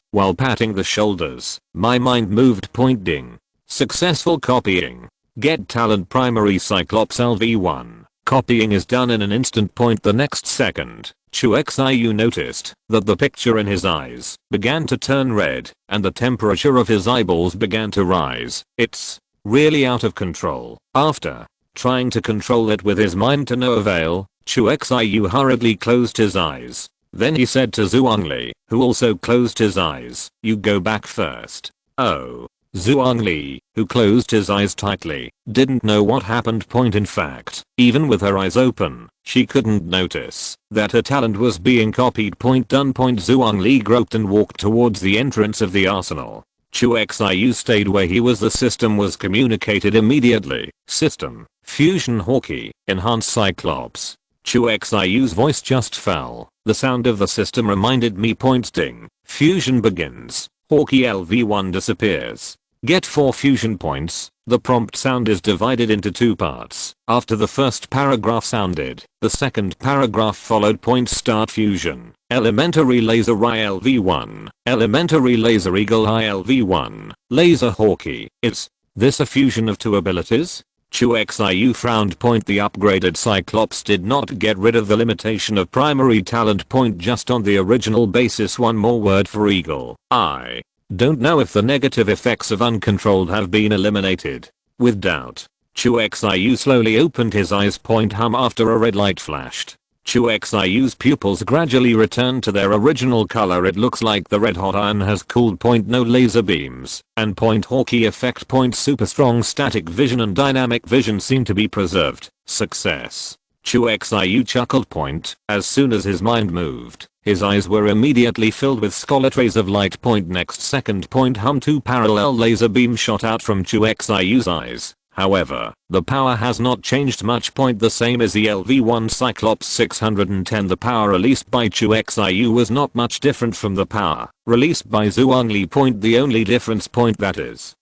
While patting the shoulders, my mind moved. Ding. Successful copying. Get talent primary Cyclops LV1. Copying is done in an instant. The next second, Chu Xiu noticed that the picture in his eyes began to turn red and the temperature of his eyeballs began to rise. It's really out of control. After trying to control it with his mind to no avail, Chu Xiu hurriedly closed his eyes. Then he said to Zhuangli, who also closed his eyes, "You go back first." Oh. Zhuangli, who closed his eyes tightly, didn't know what happened. In fact, even with her eyes open, she couldn't notice that her talent was being copied. Done. Zhuangli groped and walked towards the entrance of the arsenal. Chu Xiu stayed where he was. The system was communicated immediately. System. Fusion Hawkeye. Enhanced Cyclops. Chu Xiu's voice just fell. The sound of the system reminded me. Ding. Fusion begins. Hawkeye LV1 disappears. Get 4 fusion points. The prompt sound is divided into 2 parts. After the first paragraph sounded, the second paragraph followed. Start fusion. Elementary laser ILV1. Elementary laser eagle ILV1. Laser Hawkeye. Is this a fusion of 2 abilities? Chu Xiu frowned. The upgraded Cyclops did not get rid of the limitation of primary talent. Just on the original basis. One more word for eagle. I don't know if the negative effects of uncontrolled have been eliminated. With doubt, Chu Xiu slowly opened his eyes. After a red light flashed, Chu Xiu's pupils gradually returned to their original color. It looks like the red hot iron has cooled. No laser beams and Hawkeye effect. Super strong static vision and dynamic vision seem to be preserved. Success. Chu Xiu chuckled. As soon as his mind moved, his eyes were immediately filled with scarlet rays of light. Next second. 2 parallel laser beams shot out from Chu Xiu's eyes. However, the power has not changed much. The same as the LV1 Cyclops 610. The power released by Chu Xiu was not much different from the power released by Zhuangli. The only difference that is,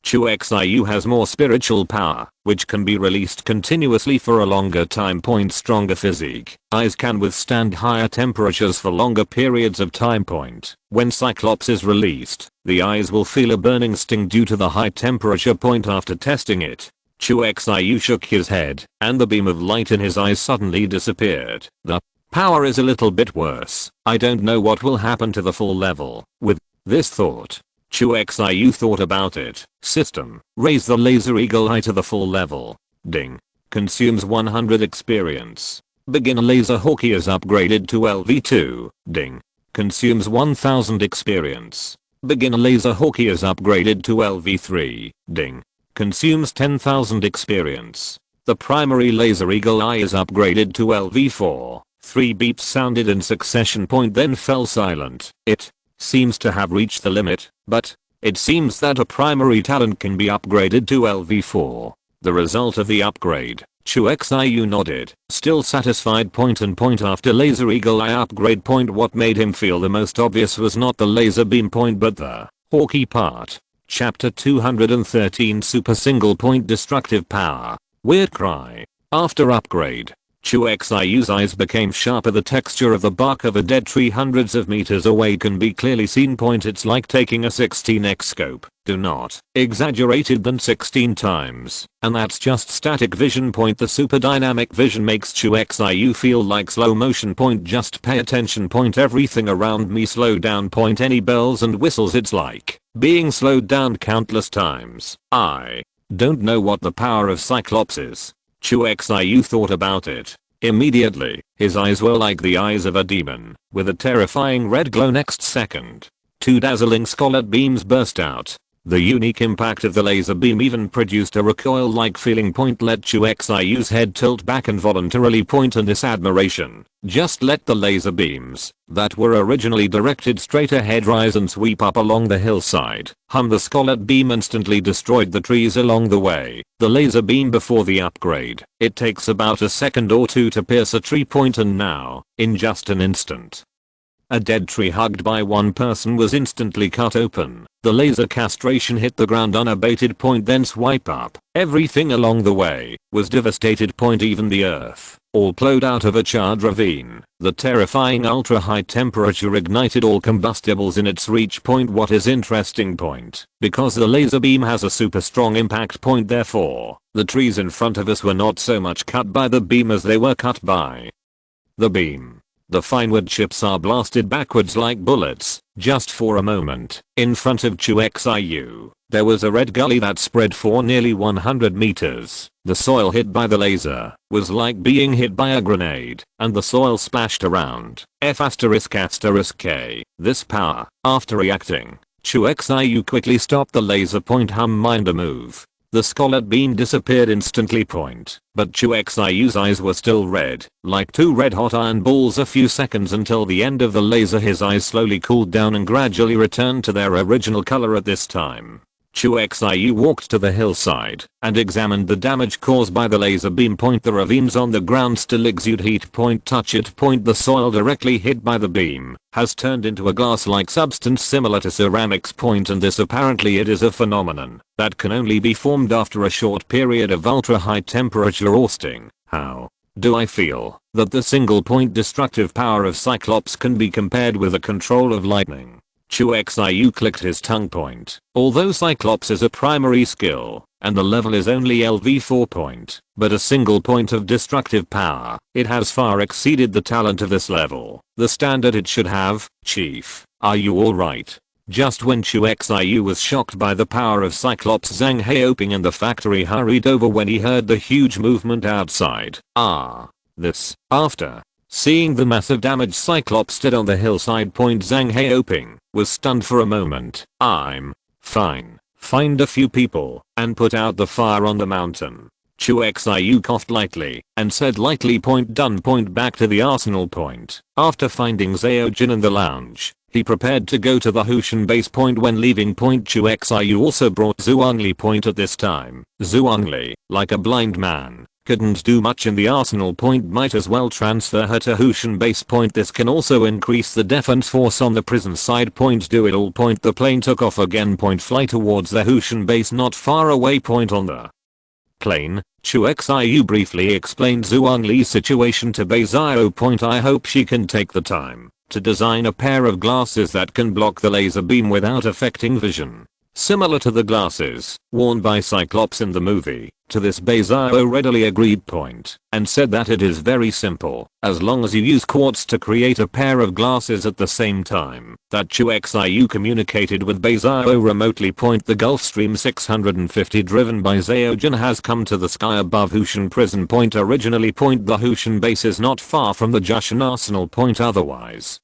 Chu Xiu has more spiritual power, which can be released continuously for a longer time. Stronger physique. Eyes can withstand higher temperatures for longer periods of time. When Cyclops is released, the eyes will feel a burning sting due to the high temperature. After testing it, Chu Xiu shook his head, and the beam of light in his eyes suddenly disappeared. The power is a little bit worse. I don't know what will happen to the full level. With this thought, Chu Xiu thought about it. System. Raise the laser eagle eye to the full level. Ding. Consumes 100 experience. Beginner laser hawk is upgraded to LV2. Ding. Consumes 1000 experience. Beginner laser hawk is upgraded to LV3. Ding. Consumes 10,000 experience. The primary laser eagle eye is upgraded to LV4. 3 beeps sounded in succession. Then fell silent. It seems to have reached the limit, but it seems that a primary talent can be upgraded to LV4. The result of the upgrade. Chu Xiu nodded, still satisfied. After laser eagle eye upgrade. What made him feel the most obvious was not the laser beam but the hawky part. Chapter 213 Super Single Point Destructive Power. Weird cry. After upgrade, Chu Xiu's eyes became sharper. The texture of the bark of a dead tree hundreds of meters away can be clearly seen. It's like taking a 16x scope. Do not exaggerated than 16 times. And that's just static vision. The super dynamic vision makes Chu Xiu feel like slow motion. Just pay attention. Everything around me slow down. Any bells and whistles. It's like being slowed down countless times. I don't know what the power of Cyclops is. Chu Xiu thought about it. Immediately, his eyes were like the eyes of a demon, with a terrifying red glow. Next second, 2 dazzling scarlet beams burst out. The unique impact of the laser beam even produced a recoil-like feeling. Let Chu Xiu's head tilt back and voluntarily point in this admiration. Just let the laser beams, that were originally directed straight ahead, rise and sweep up along the hillside. The scarlet beam instantly destroyed the trees along the way. The laser beam before the upgrade. It takes about a second or two to pierce a tree. And now, in just an instant, a dead tree hugged by one person was instantly cut open. The laser castration hit the ground unabated. Then swipe up. Everything along the way was devastated. Even the earth all plowed out of a charred ravine. The terrifying ultra high temperature ignited all combustibles in its reach. What is interesting? Because the laser beam has a super strong impact. Therefore, the trees in front of us were not so much cut by the beam as they were cut by the beam. The fine wood chips are blasted backwards like bullets. Just for a moment, in front of Chu Xiu, there was a red gully that spread for nearly 100 meters. The soil hit by the laser was like being hit by a grenade, and the soil splashed around. F***K. This power. After reacting, Chu Xiu quickly stopped the laser. Mind a move. The scarlet beam disappeared instantly. But Chu Xiu's eyes were still red, like 2 red hot iron balls. A few seconds until the end of the laser. His eyes slowly cooled down and gradually returned to their original color. At this time, Chu Xiu walked to the hillside and examined the damage caused by the laser beam. The ravines on the ground still exude heat. Touch it. The soil directly hit by the beam has turned into a glass-like substance similar to ceramics. And this apparently it is a phenomenon that can only be formed after a short period of ultra-high temperature roasting. How do I feel that the single point destructive power of Cyclops can be compared with the control of lightning? Chu Xiu clicked his tongue. Although Cyclops is a primary skill, and the level is only LV4. But a single point of destructive power, it has far exceeded the talent of this level, the standard it should have. Chief, are you alright? Just when Chu Xiu was shocked by the power of Cyclops, Zhang Heoping and the factory hurried over when he heard the huge movement outside. After seeing the massive damage Cyclops did on the hillside. Zhang Heoping was stunned for a moment. I'm fine. Find a few people and put out the fire on the mountain. Chu Xiu coughed lightly and said lightly. Done. Back to the arsenal. After finding Zhao Jin in the lounge, He prepared to go to the Hushan base point when leaving point. Chu Xiu also brought Zhuangli point at this time. Zhuangli, like a blind man, couldn't do much in the arsenal point, might as well transfer her to Hushan base point. This can also increase the defense force on the prison side point. Do it all point. The plane took off again point, fly towards the Hushan base not far away point. On the plane, Chu Xiu briefly explained Zhuangli's situation to Beizhou point. I hope she can take the time to design a pair of glasses that can block the laser beam without affecting vision, similar to the glasses worn by Cyclops in the movie. To this Beizhou readily agreed point and said that it is very simple as long as you use quartz to create a pair of glasses at the same time. That Chu Xiu communicated with Beizhou remotely point. The Gulf Stream 650 driven by Zheojin has come to the sky above Hushan prison point. Originally point, the Hushan base is not far from the Jushan arsenal point, otherwise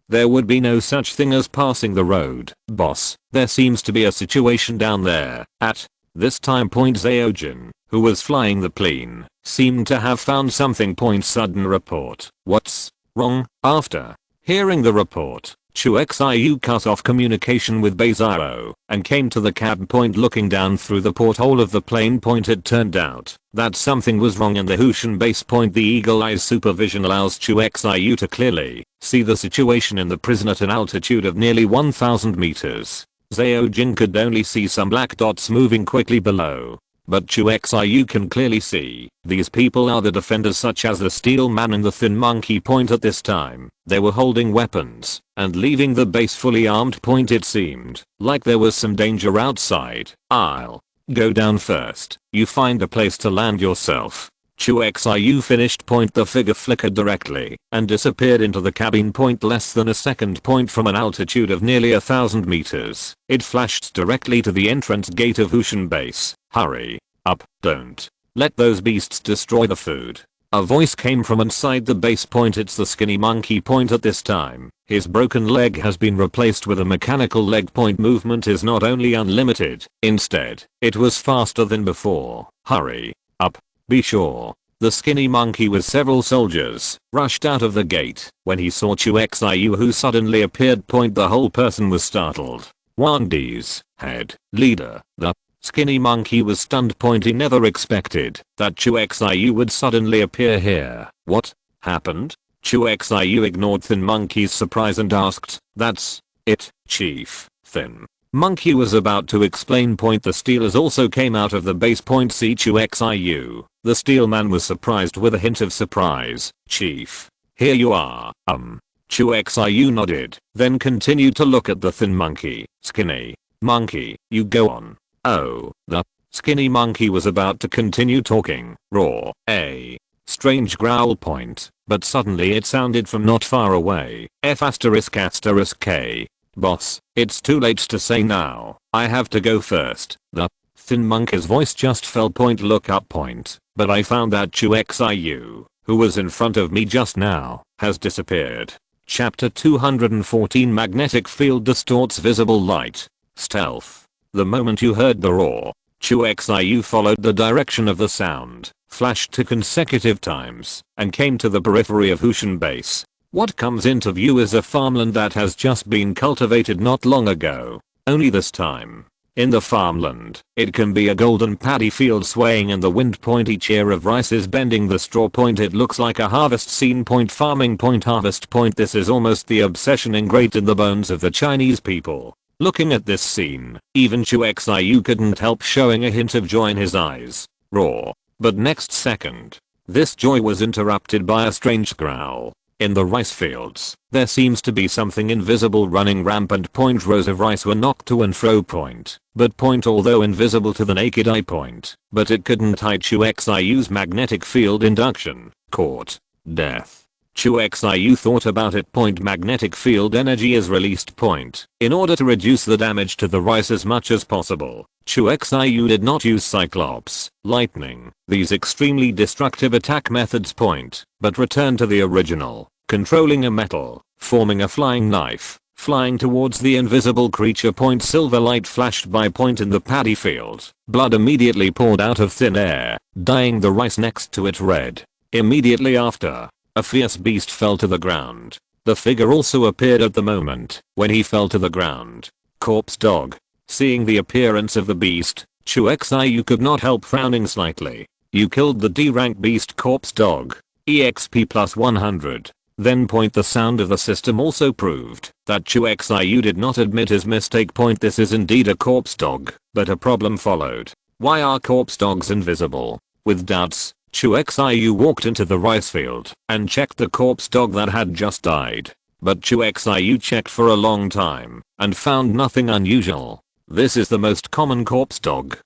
there would be no such thing as passing the road. Boss, there seems to be a situation down there. At this time point, Zheojin, who was flying the plane, seemed to have found something point. Sudden report. What's wrong? After hearing the report, Chu Xiu cut off communication with Beizhou and came to the cab point. Looking down through the porthole of the plane point, it turned out that something was wrong in the Hushan base point. The eagle eye's supervision allows Chu Xiu to clearly see the situation in the prison at an altitude of nearly 1000 meters. Zheojin could only see some black dots moving quickly below, but Chu Xiu can clearly see these people are the defenders, such as the Steel Man and the Thin Monkey point. At this time, they were holding weapons and leaving the base fully armed point. It seemed like there was some danger outside. I'll go down first. You find a place to land yourself. Chu Xiu finished point. The figure flickered directly and disappeared into the cabin point. Less than a second point from an altitude of nearly 1000 meters. It flashed directly to the entrance gate of Hushan base. Hurry up, don't let those beasts destroy the food. A voice came from inside the base point. It's the Skinny Monkey point. At this time, his broken leg has been replaced with a mechanical leg point. Movement is not only unlimited, instead, it was faster than before. Hurry up. Be sure. The Skinny Monkey with several soldiers rushed out of the gate when he saw Chu Xiu, who suddenly appeared point. The whole person was startled. Wandi's head leader, the Skinny Monkey, was stunned point. He never expected that Chu Xiu would suddenly appear here. What happened? Chu Xiu ignored Thin Monkey's surprise and asked, "That's it, Chief?" Thin Monkey was about to explain point. The Steelers also came out of the base point. See Chu Xiu. The Steel Man was surprised with a hint of surprise. "Chief, here you are." Chu Xiu nodded, then continued to look at the Thin Monkey. "Skinny Monkey, you go on." Oh, the Skinny Monkey was about to continue talking. Roar. A strange growl point, but suddenly it sounded from not far away. F***K. Boss, it's too late to say now. I have to go first. The Thin Monkey's voice just fell point. Look up point. But I found that Chu Xiu, who was in front of me just now, has disappeared. Chapter 214. Magnetic field distorts visible light. Stealth. The moment you heard the roar, Chu Xiu followed the direction of the sound, flashed 2 consecutive times, and came to the periphery of Hushan base. What comes into view is a farmland that has just been cultivated not long ago. Only this time, in the farmland, it can be a golden paddy field swaying in the wind point. Each ear of rice is bending the straw point. It looks like a harvest scene point. Farming point, harvest point. This is almost the obsession ingrained in the bones of the Chinese people. Looking at this scene, even Chu Xiu couldn't help showing a hint of joy in his eyes. Roar. But next second, this joy was interrupted by a strange growl. In the rice fields, there seems to be something invisible running rampant point. Rows of rice were knocked to and fro point, but point, although invisible to the naked eye point, but it couldn't hide Chu Xiu's magnetic field induction. Caught. Death. Chu Xiu thought about it point. Magnetic field energy is released point. In order to reduce the damage to the rice as much as possible, Chu Xiu did not use Cyclops, lightning, these extremely destructive attack methods point, but returned to the original, controlling a metal, forming a flying knife, flying towards the invisible creature point. Silver light flashed by point in the paddy field. Blood immediately poured out of thin air, dyeing the rice next to it red. Immediately after, a fierce beast fell to the ground. The figure also appeared at the moment when he fell to the ground. Corpse dog. Seeing the appearance of the beast, Chu Xiu could not help frowning slightly. You killed the D-rank beast corpse dog. EXP plus 100. Then the sound of the system also proved that Chu Xiu did not admit his mistake. This is indeed a corpse dog, but a problem followed. Why are corpse dogs invisible? With doubts, Chu Xiu walked into the rice field and checked the corpse dog that had just died. But Chu Xiu checked for a long time and found nothing unusual. This is the most common corpse dog.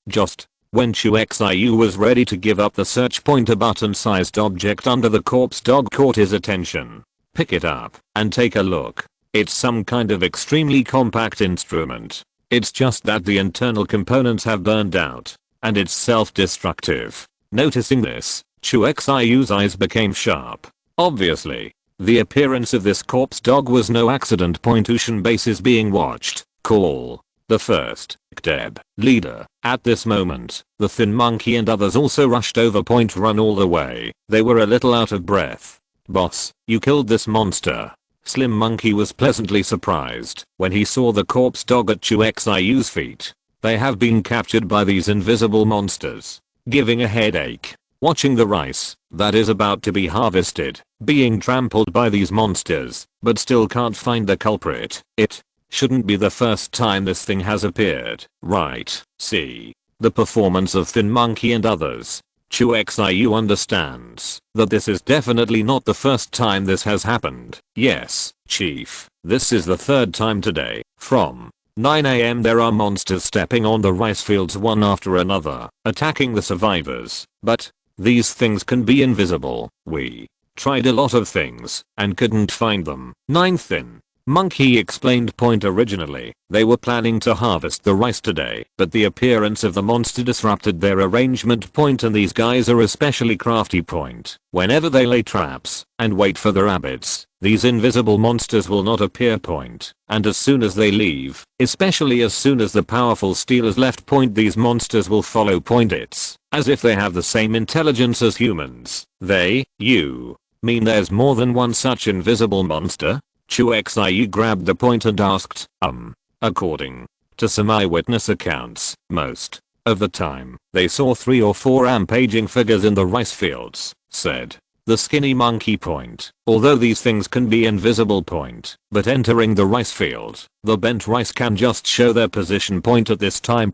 Just when Chu Xiu was ready to give up the search, a button-sized object under the corpse dog caught his attention. Pick it up and take a look. It's some kind of extremely compact instrument. It's just that the internal components have burned out, and it's self-destructive. Noticing this, Chu Xiu's eyes became sharp. Obviously, the appearance of this corpse dog was no accident. Ocean base is being watched. Call the first Deb leader. At this moment, the thin monkey and others also rushed over. Run all the way. They were a little out of breath. Boss, you killed this monster. Slim Monkey was pleasantly surprised when he saw the corpse dog at Chu Xiu's feet. They have been captured by these invisible monsters, giving a headache. Watching the rice that is about to be harvested being trampled by these monsters, but still can't find the culprit. It shouldn't be the first time this thing has appeared, right? See the performance of Thin Monkey and others. Chu Xiu understands that this is definitely not the first time this has happened. Yes, Chief, this is the third time today. From 9 AM there are monsters stepping on the rice fields one after another, attacking the survivors. But these things can be invisible. We tried a lot of things and couldn't find them. 9 Thin Monkey explained. Originally, they were planning to harvest the rice today, but the appearance of the monster disrupted their arrangement. And these guys are especially crafty. Whenever they lay traps and wait for the rabbits, these invisible monsters will not appear. And as soon as they leave, especially as soon as the powerful steel is left. These monsters will follow. It's as if they have the same intelligence as humans. You mean there's more than one such invisible monster? Chu Xiu grabbed the point and asked, According to some eyewitness accounts, most of the time, they saw 3 or 4 rampaging figures in the rice fields, said the skinny monkey. Although these things can be invisible. But entering the rice field, the bent rice can just show their position. At this time.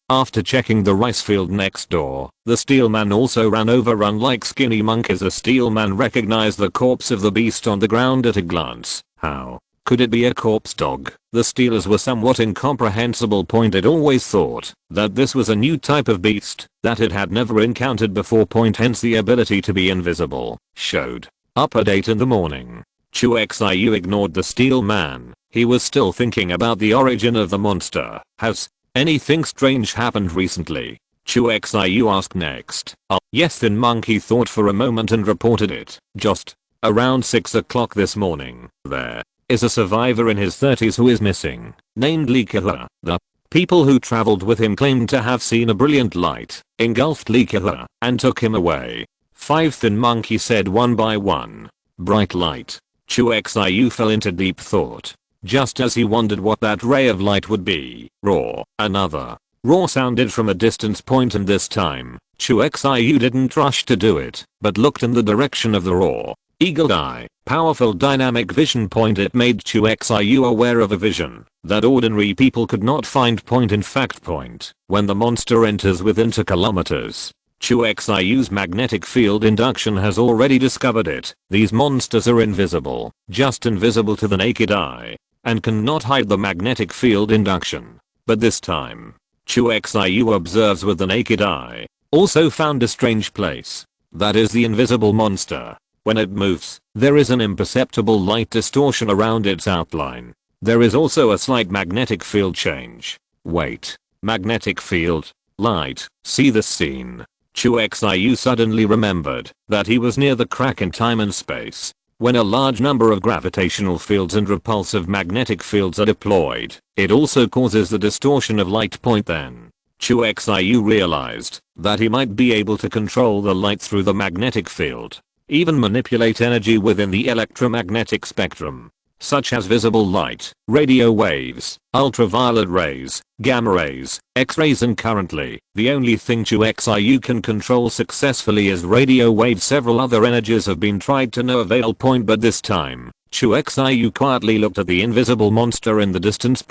After checking the rice field next door, the steelman also ran over. Unlike skinny monkeys, the steelman recognized the corpse of the beast on the ground at a glance. How could it be a corpse dog? The stealers were somewhat incomprehensible. It always thought that this was a new type of beast that it had never encountered before. Hence the ability to be invisible. Showed up at 8 in the morning. Chu Xiu ignored the steel man. He was still thinking about the origin of the monster. Has anything strange happened recently? Chu Xiu asked next. Yes, Thin Monkey thought for a moment and reported it. Just around 6 o'clock this morning, there is a survivor in his 30s who is missing, named Li Kehe. The people who traveled with him claimed to have seen a brilliant light, engulfed Li Kehe, and took him away. 5 Thin Monkey said one by one. Bright light. Chu Xiu fell into deep thought. Just as he wondered what that ray of light would be, roar. Another roar sounded from a distance. And this time, Chu Xiu didn't rush to do it, but looked in the direction of the roar. Eagle eye, powerful dynamic vision. It made Chu Xiu aware of a vision that ordinary people could not find. In fact, when the monster enters within 2 kilometers, Chu Xiu's magnetic field induction has already discovered it. These monsters are invisible, just invisible to the naked eye, and cannot hide the magnetic field induction. But this time, Chu Xiu observes with the naked eye, also found a strange place. That is the invisible monster. When it moves, there is an imperceptible light distortion around its outline. There is also a slight magnetic field change. Wait. Magnetic field. Light. See this scene. Chu Xiu suddenly remembered that he was near the crack in time and space. When a large number of gravitational fields and repulsive magnetic fields are deployed, it also causes the distortion of light. Then, Chu Xiu realized that he might be able to control the light through the magnetic field. even manipulate energy within the electromagnetic spectrum, such as visible light, radio waves, ultraviolet rays, gamma rays, X-rays, and currently, the only thing Chu Xiu can control successfully is radio waves. Several other energies have been tried to no avail. But this time, Chu Xiu quietly looked at the invisible monster in the distance.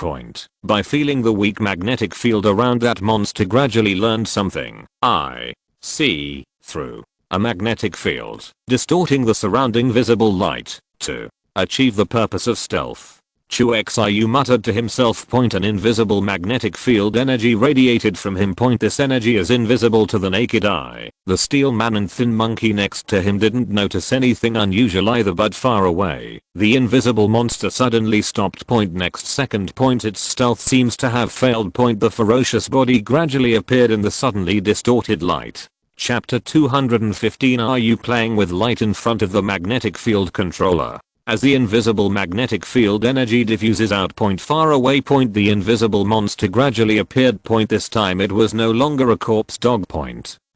By feeling the weak magnetic field around that monster, gradually learned something. I see through a magnetic field, distorting the surrounding visible light to achieve the purpose of stealth. Chu Xiu muttered to himself. An invisible magnetic field energy radiated from him. This energy is invisible to the naked eye. The steel man and thin monkey next to him didn't notice anything unusual either, but far away, the invisible monster suddenly stopped. Next second, its stealth seems to have failed. The ferocious body gradually appeared in the suddenly distorted light. Chapter 215. Are you playing with light in front of the magnetic field controller? As the invisible magnetic field energy diffuses out far away, the invisible monster gradually appeared. This time it was no longer a corpse dog.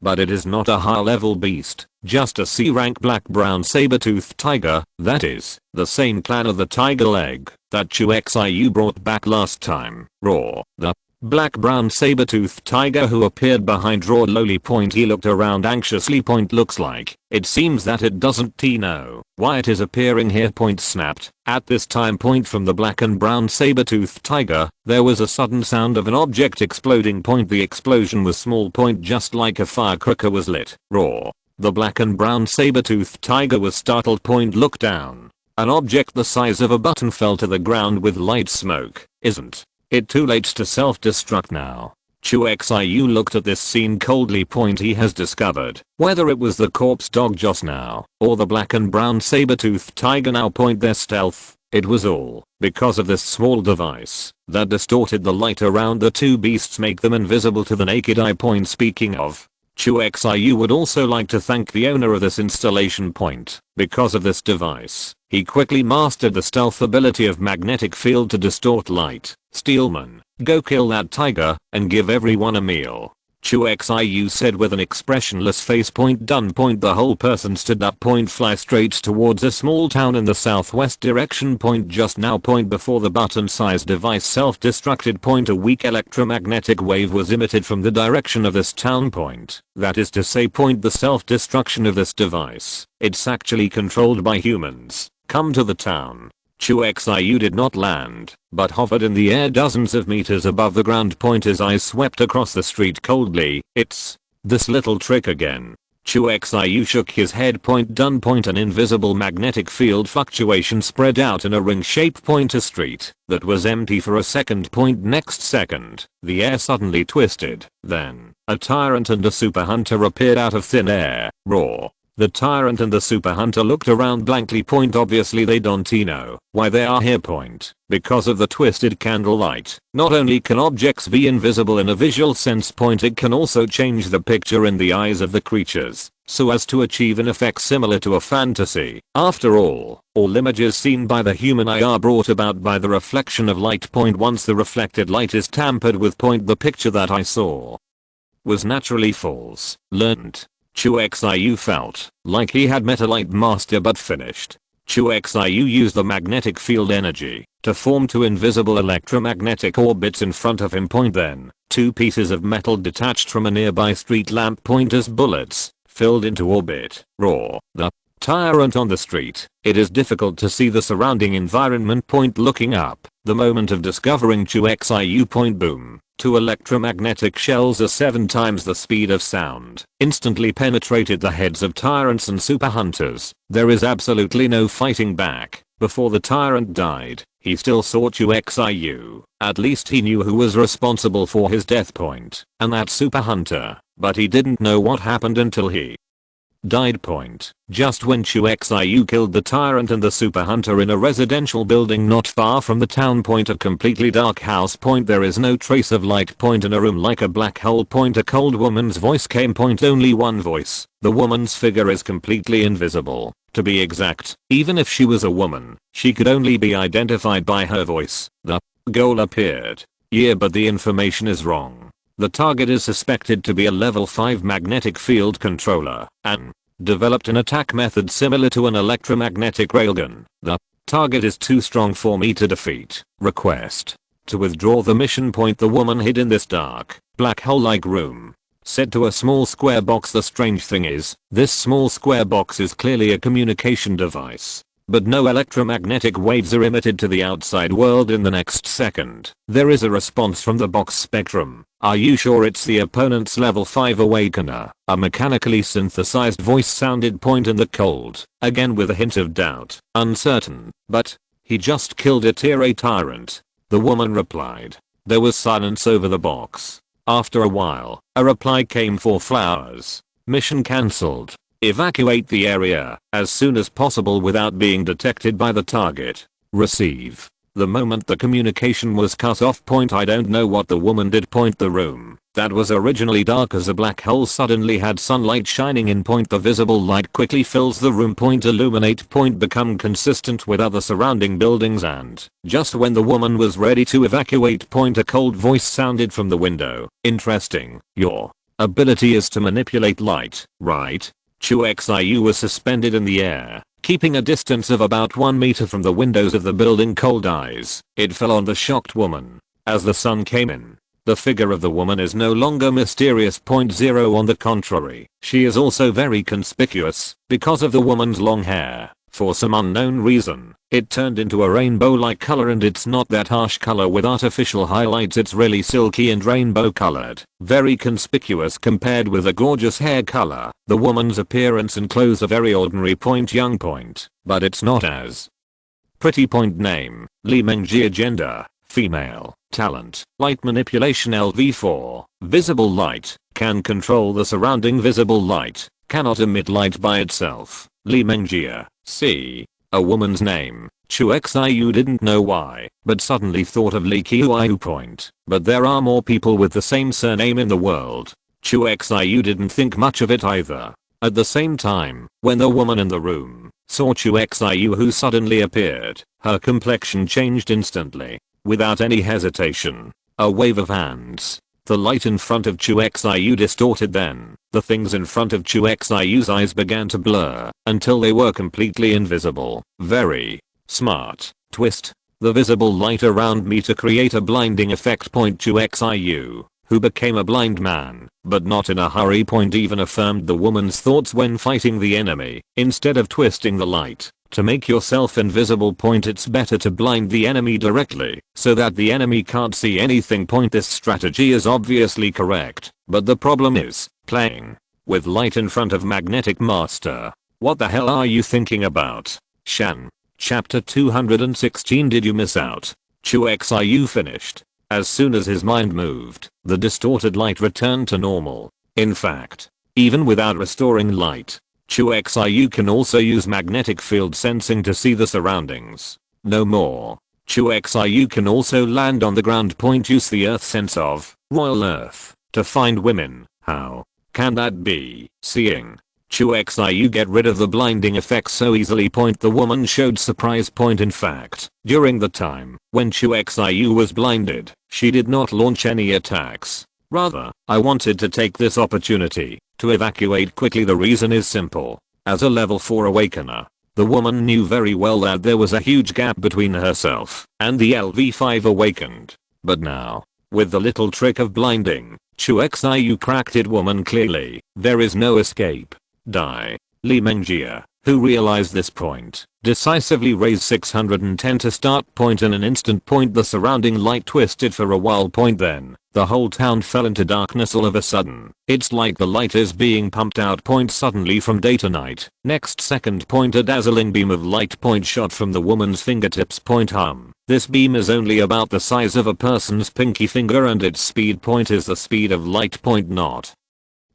But it is not a high level beast, just a C-rank black-brown saber-toothed tiger, that is, the same clan of the tiger leg that Chu Xiu brought back last time. Raw, the black-brown saber-toothed tiger who appeared behind Raw lowly. He looked around anxiously. Looks like it seems that it doesn't know why it is appearing here. Snapped. At this time, from the black and brown saber-toothed tiger, there was a sudden sound of an object exploding. The explosion was small. Just like a firecracker was lit. Raw, the black and brown saber-toothed tiger was startled. Looked down. An object the size of a button fell to the ground with light smoke. Isn't it too late to self-destruct now? Chu Xiu looked at this scene coldly. He has discovered whether it was the corpse dog just now or the black and brown saber-toothed tiger now. Their stealth, it was all because of this small device that distorted the light around the two beasts, make them invisible to the naked eye. Speaking of, Chu Xiu would also like to thank the owner of this installation. Because of this device, he quickly mastered the stealth ability of magnetic field to distort light. Steelman, go kill that tiger and give everyone a meal, Chu Xiu said with an expressionless face. Done. The whole person stood up. Fly straight towards a small town in the southwest direction. Just now. Before the button-sized device self-destructed. A weak electromagnetic wave was emitted from the direction of this town. That is to say, the self-destruction of this device, it's actually controlled by humans. Come to the town. Chu Xiu did not land, but hovered in the air dozens of meters above the ground. His eyes swept across the street coldly. It's this little trick again. Chu Xiu shook his head. Done. An invisible magnetic field fluctuation spread out in a ring shape. A street that was empty for a second. Next second, the air suddenly twisted. Then, a tyrant and a super hunter appeared out of thin air. Raw. The tyrant and the super hunter looked around blankly. Obviously they don't know why they are here. Because of the twisted candlelight, not only can objects be invisible in a visual sense. It can also change the picture in the eyes of the creatures, so as to achieve an effect similar to a fantasy. After all images seen by the human eye are brought about by the reflection of light. Once the reflected light is tampered with. The picture that I saw was naturally false. Learned. Chu Xiu felt like he had met a light master but finished. Chu Xiu used the magnetic field energy to form two invisible electromagnetic orbits in front of him. Then, two pieces of metal detached from a nearby street lamp. As bullets filled into orbit. Raw. The tyrant on the street. It is difficult to see the surrounding environment. Looking up, the moment of discovering Chu Xiu. Boom. Two electromagnetic shells are 7 times the speed of sound, instantly penetrated the heads of tyrants and super hunters. There is absolutely no fighting back. Before the tyrant died, he still saw Chu Xiu. At least he knew who was responsible for his death. And that super hunter. But he didn't know what happened until he died. Just when Chu Xiu killed the tyrant and the super hunter in a residential building not far from the town. A completely dark house. There is no trace of light. In a room like a black hole. A cold woman's voice came. Only one voice. The woman's figure is completely invisible. To be exact, even if she was a woman, she could only be identified by her voice. The goal appeared. Yeah, but the information is wrong. The target is suspected to be a level 5 magnetic field controller. An developed an attack method similar to an electromagnetic railgun. The target is too strong for me to defeat. Request. To withdraw the mission point the woman hid in this dark, black hole-like room. Set to a small square box. The strange thing is, this small square box is clearly a communication device. But no electromagnetic waves are emitted to the outside world in the next second. There is a response from the box spectrum. Are you sure it's the opponent's level 5 awakener? A mechanically synthesized voice sounded point in the cold, again with a hint of doubt. Uncertain, but he just killed a tier 8 tyrant. The woman replied. There was silence over the box. After a while, a reply came: 4 flowers. Mission cancelled. Evacuate the area as soon as possible without being detected by the target. Receive. The moment the communication was cut off. I don't know what the woman did. The room that was originally dark as a black hole suddenly had sunlight shining in. The visible light quickly fills the room. Illuminate. Become consistent with other surrounding buildings, and just when the woman was ready to evacuate. A cold voice sounded from the window. Interesting. Your ability is to manipulate light, right? Chu Xiu was suspended in the air, keeping a distance of about 1 meter from the windows of the building. Cold eyes. It fell on the shocked woman. As the sun came in, the figure of the woman is no longer mysterious. 0 On the contrary, she is also very conspicuous because of the woman's long hair. For some unknown reason, it turned into a rainbow-like color, and it's not that harsh color with artificial highlights. It's really silky and rainbow colored. Very conspicuous compared with the gorgeous hair color. The woman's appearance and clothes are very ordinary. Young. But it's not as pretty. Name: Li Mengjia. Gender: female. Talent: light manipulation. LV4. Visible light. Can control the surrounding visible light. Cannot emit light by itself. Li Mengjia. C. A woman's name. Chu Xiu didn't know why, but suddenly thought of Li Qiu. But there are more people with the same surname in the world. Chu Xiu didn't think much of it either. At the same time, when the woman in the room saw Chu Xiu, who suddenly appeared, her complexion changed instantly. Without any hesitation. A wave of hands. The light in front of Chu Xiu distorted. Then, the things in front of Chu Xiu's eyes began to blur until they were completely invisible. Very smart twist. The visible light around me to create a blinding effect. Chu Xiu, who became a blind man, but not in a hurry. Even affirmed the woman's thoughts when fighting the enemy. Instead of twisting the light to make yourself invisible. It's better to blind the enemy directly so that the enemy can't see anything. This strategy is obviously correct, but the problem is playing with light in front of Magnetic Master. What the hell are you thinking about? Shan. Chapter 216. Did you miss out? Chu Xiu finished. As soon as his mind moved, the distorted light returned to normal. In fact, even without restoring light, Chu Xiu can also use magnetic field sensing to see the surroundings. No more. Chu Xiu can also land on the ground. Use the earth sense of Royal Earth to find women. How can that be? Seeing Chu Xiu get rid of the blinding effect so easily. The woman showed surprise. In fact, during the time when Chu Xiu was blinded, she did not launch any attacks. Rather, I wanted to take this opportunity to evacuate quickly. The reason is simple. As a level 4 awakener, the woman knew very well that there was a huge gap between herself and the LV5 awakened. But now, with the little trick of blinding, Chu Xiu cracked it. Woman clearly, there is no escape. Die. Li Mengjia, who realized this point, decisively raised 610 to start. In an instant. The surrounding light twisted for a while. Then, the whole town fell into darkness all of a sudden. It's like the light is being pumped out. Suddenly from day to night. Next second. A dazzling beam of light shot from the woman's fingertips. This beam is only about the size of a person's pinky finger, and its speed is the speed of light. Not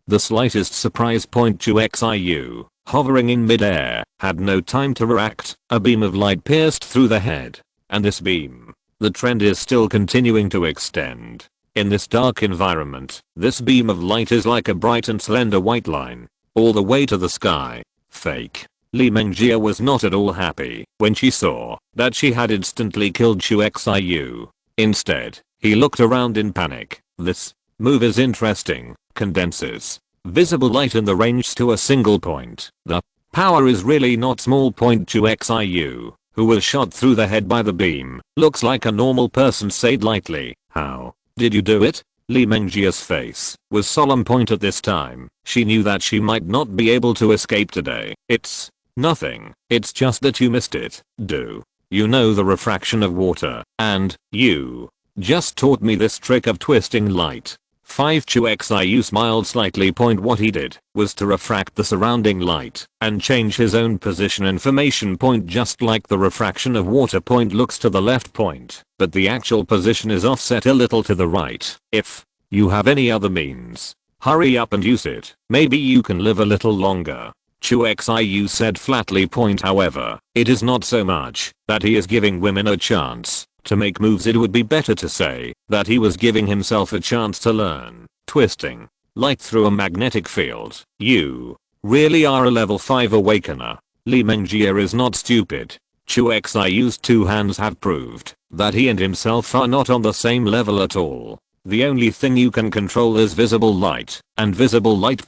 the slightest surprise. Chu Xiu, hovering in midair, had no time to react. A beam of light pierced through the head. And this beam, the trend is still continuing to extend. In this dark environment, this beam of light is like a bright and slender white line, all the way to the sky. Fake. Li Mengjia was not at all happy when she saw that she had instantly killed Chu Xiu. Instead, he looked around in panic. This move is interesting. Condenses Visible light in the range to a single point. The power is really not small. Chu Xiu, who was shot through the head by the beam, looks like a normal person, said lightly. How did you do it? Li Mengjia's face was solemn. At this time, she knew that she might not be able to escape today. It's nothing. It's just that you missed it. Do you know the refraction of water? And you just taught me this trick of twisting light. 5. Chu Xiu smiled slightly. What he did was to refract the surrounding light and change his own position information. Just like the refraction of water. Looks to the left. But the actual position is offset a little to the right. If you have any other means, hurry up and use it. Maybe you can live a little longer. Chu Xiu said flatly. However, it is not so much that he is giving women a chance to make moves. It would be better to say that he was giving himself a chance to learn twisting light through a magnetic field. You really are a level 5 awakener. Li Mengjia is not stupid. Chu Xiu's two hands have proved that he and himself are not on the same level at all. The only thing you can control is visible light and visible light.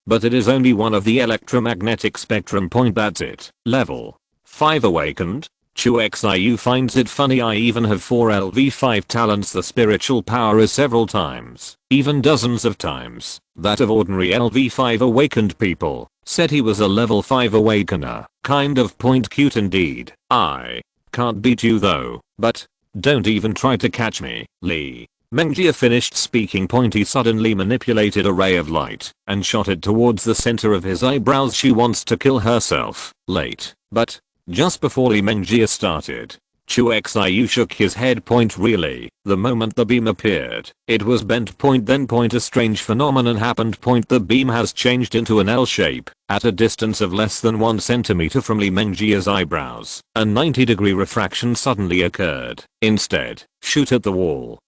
But it is only one of the electromagnetic spectrum. That's it. Level 5 awakened. Chu Xiu finds it funny I even have 4 LV5 talents. The spiritual power is several times, even dozens of times, that of ordinary LV5 awakened people. Said he was a level 5 awakener. Kind of cute indeed. I can't beat you though, but don't even try to catch me. Li Mengjia finished speaking. He suddenly manipulated a ray of light and shot it towards the center of his eyebrows. She wants to kill herself. Late. But just before Li Mengjia started, Chu Xiu shook his head. Really, the moment the beam appeared, it was bent. Then a strange phenomenon happened. The beam has changed into an L shape at a distance of less than 1 centimeter from Li Mengjia's eyebrows. A 90-degree refraction suddenly occurred. Instead, shoot at the wall.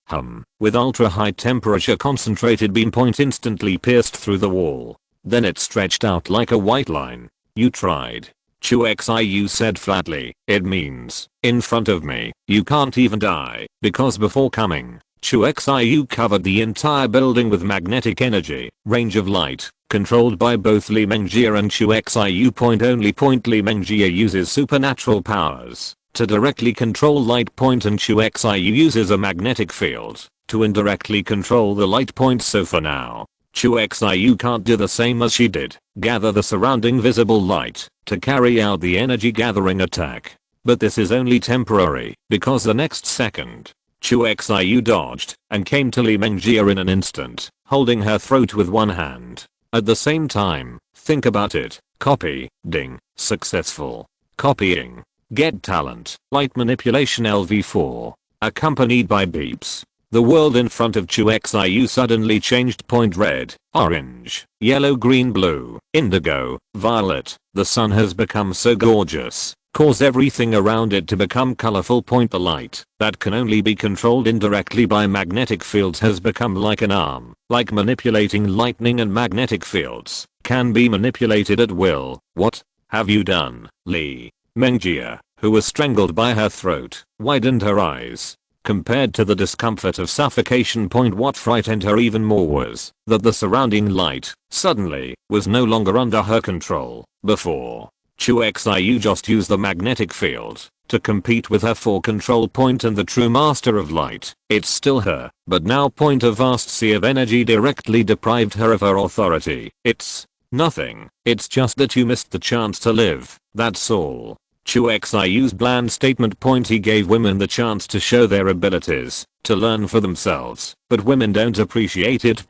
With ultra high temperature concentrated beam. Instantly pierced through the wall. Then it stretched out like a white line. You tried. Chu Xiu said flatly. It means, in front of me, you can't even die, because before coming, Chu Xiu covered the entire building with magnetic energy, range of light, controlled by both Li Mengjia and Chu Xiu. Only Li Mengjia uses supernatural powers to directly control light. And Chu Xiu uses a magnetic field to indirectly control the light. So for now, Chu Xiu can't do the same as she did, gather the surrounding visible light to carry out the energy gathering attack. But this is only temporary, because the next second, Chu Xiu dodged and came to Li Mengjia in an instant, holding her throat with one hand. At the same time, think about it, copy, ding, successful, copying, get talent, light manipulation LV4, accompanied by beeps. The world in front of Chu Xiu suddenly changed. Red, orange, yellow, green, blue, indigo, violet. The sun has become so gorgeous, cause everything around it to become colorful. The light that can only be controlled indirectly by magnetic fields has become like an arm. Like manipulating lightning and magnetic fields can be manipulated at will. What have you done? Li Mengjia, who was strangled by her throat, widened her eyes. Compared to the discomfort of suffocation. What frightened her even more was that the surrounding light, suddenly, was no longer under her control. Before, Chu Xiu just used the magnetic field to compete with her for control. And the true master of light, it's still her, but now. A vast sea of energy directly deprived her of her authority. It's nothing, it's just that you missed the chance to live, that's all. Chu Xiu's bland statement. He gave women the chance to show their abilities, to learn for themselves, but women don't appreciate it.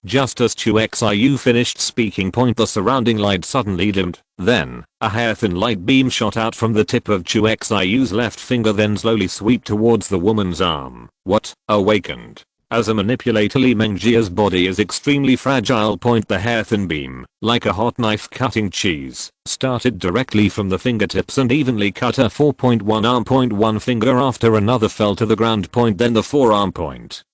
Just as Chu Xiu finished speaking. The surrounding light suddenly dimmed. Then, a hair-thin light beam shot out from the tip of Chu Xiu's left finger, then slowly swept towards the woman's arm. What? Awakened. As a manipulator, Li Mengjia's body is extremely fragile. The hair-thin beam, like a hot knife cutting cheese, started directly from the fingertips and evenly cut her 4.1 arm. One finger after another fell to the ground. Then the forearm.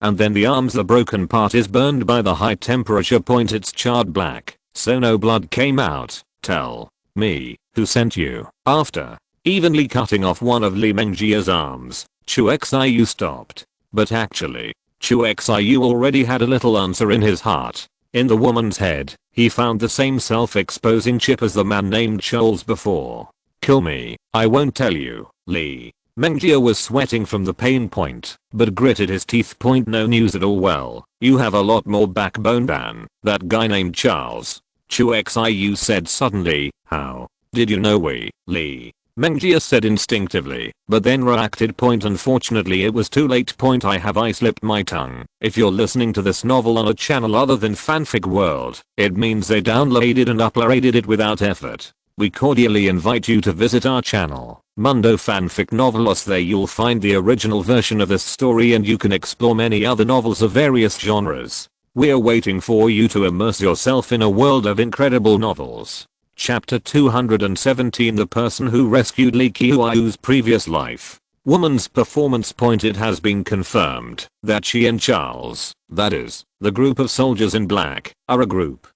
And then the arms. The broken part is burned by the high temperature. It's charred black, so no blood came out. Tell me, who sent you? After evenly cutting off one of Li Mengjia's arms, Chu Xiu stopped. But actually, Chu Xiu already had a little answer in his heart. In the woman's head, he found the same self-exposing chip as the man named Charles before. Kill me, I won't tell you, Lee. Mengjia was sweating from the pain point, but gritted his teeth. No news at all. Well, you have a lot more backbone than that guy named Charles. Chu Xiu said suddenly. How did you know we, Lee? Mengjia said instinctively, but then reacted. Unfortunately it was too late. I slipped my tongue. If you're listening to this novel on a channel other than Fanfic World, it means they downloaded and uploaded it without effort. We cordially invite you to visit our channel, Mundo Fanfic Novelos. There you'll find the original version of this story and you can explore many other novels of various genres. We're waiting for you to immerse yourself in a world of incredible novels. Chapter 217. The person who rescued Lee Qiu's previous life. Woman's performance. It has been confirmed that she and Charles, that is, the group of soldiers in black, are a group.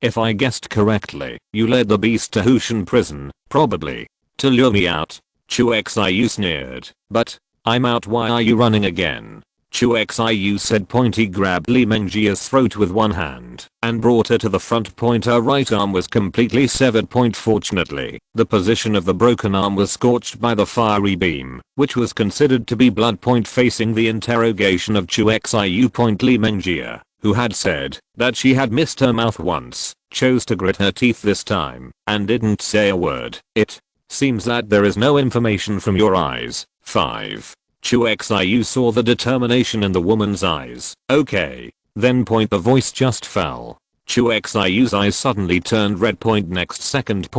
If I guessed correctly, you led the beast to Hushan prison, probably to lure me out. Chu Xiu sneered. But I'm out. Why are you running again? Chu Xiu said. He grabbed Li Mengjia's throat with one hand and brought her to the front. Her right arm was completely severed. Fortunately, the position of the broken arm was scorched by the fiery beam, which was considered to be blood. Facing the interrogation of Chu Xiu. Li Mengjia, who had said that she had missed her mouth once, chose to grit her teeth this time and didn't say a word. It seems that there is no information from your eyes. 5. Chu Xiu saw the determination in the woman's eyes. Okay. Then the voice just fell. Chu Xiu's eyes suddenly turned red. Next second.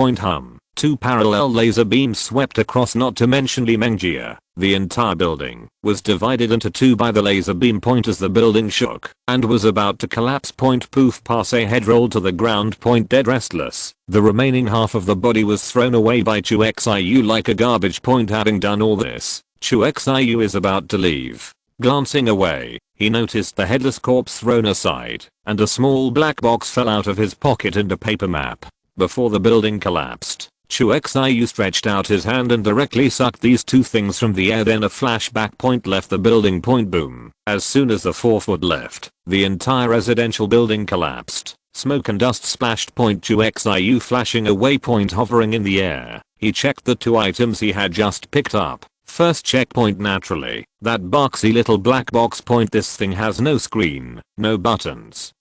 Two parallel laser beams swept across. Not to mention Li Mengjia. The entire building was divided into two by the laser beam. As the building shook and was about to collapse. Poof. Passe head rolled to the ground. Dead restless. The remaining half of the body was thrown away by Chu Xiu like a garbage. Having done all this, Chu Xiu is about to leave. Glancing away, he noticed the headless corpse thrown aside, and a small black box fell out of his pocket and a paper map. Before the building collapsed, Chu Xiu stretched out his hand and directly sucked these two things from the air. Then a flashback. Left the building. Boom. As soon as the 4-foot left, the entire residential building collapsed. Smoke and dust splashed. Chu Xiu flashing away. Hovering in the air, he checked the two items he had just picked up. First checkpoint. Naturally, that boxy little black box. This thing has no screen, no buttons.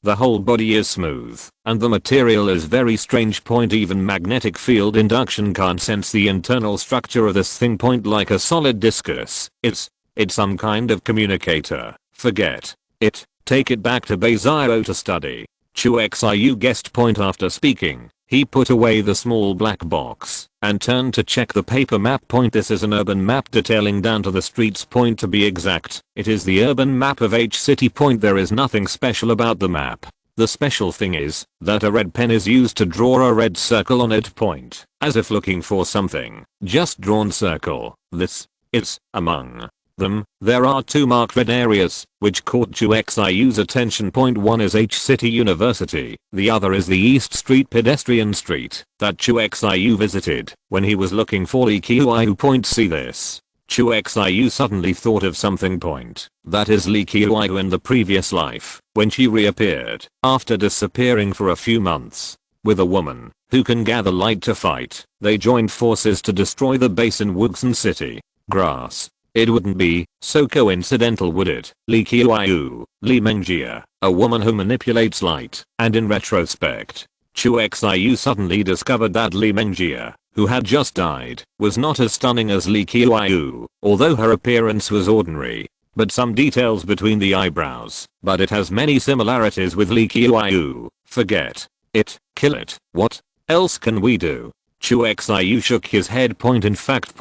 The whole body is smooth, and the material is very strange. Even magnetic field induction can't sense the internal structure of this thing. Like a solid discus. It's some kind of communicator. Forget it. Take it back to Bay 0 to study. Chu Xiu guessed. After speaking, he put away the small black box and turned to check the paper map. This is an urban map detailing down to the streets. To be exact, it is the urban map of H City. There is nothing special about the map. The special thing is that a red pen is used to draw a red circle on it. As if looking for something. Just drawn circle. This is among them. There are two marked red areas, which caught Chu Xiu's attention. One is H City University, the other is the East Street pedestrian street that Chu Xiu visited when he was looking for Lee Qiu. See this? Chu Xiu suddenly thought of something. That is Lee Qiu in the previous life, when she reappeared after disappearing for a few months. With a woman who can gather light to fight, they joined forces to destroy the base in Wuxan City. Grass. It wouldn't be so coincidental, would it? Lee Qiu, Li Mengjia, a woman who manipulates light, and in retrospect, Chu Xiu suddenly discovered that Li Mengjia, who had just died, was not as stunning as Lee Qiu, although her appearance was ordinary. But some details between the eyebrows, but it has many similarities with Lee Qiu. Forget it. Kill it. What else can we do? Chu Xiu shook his head. In fact,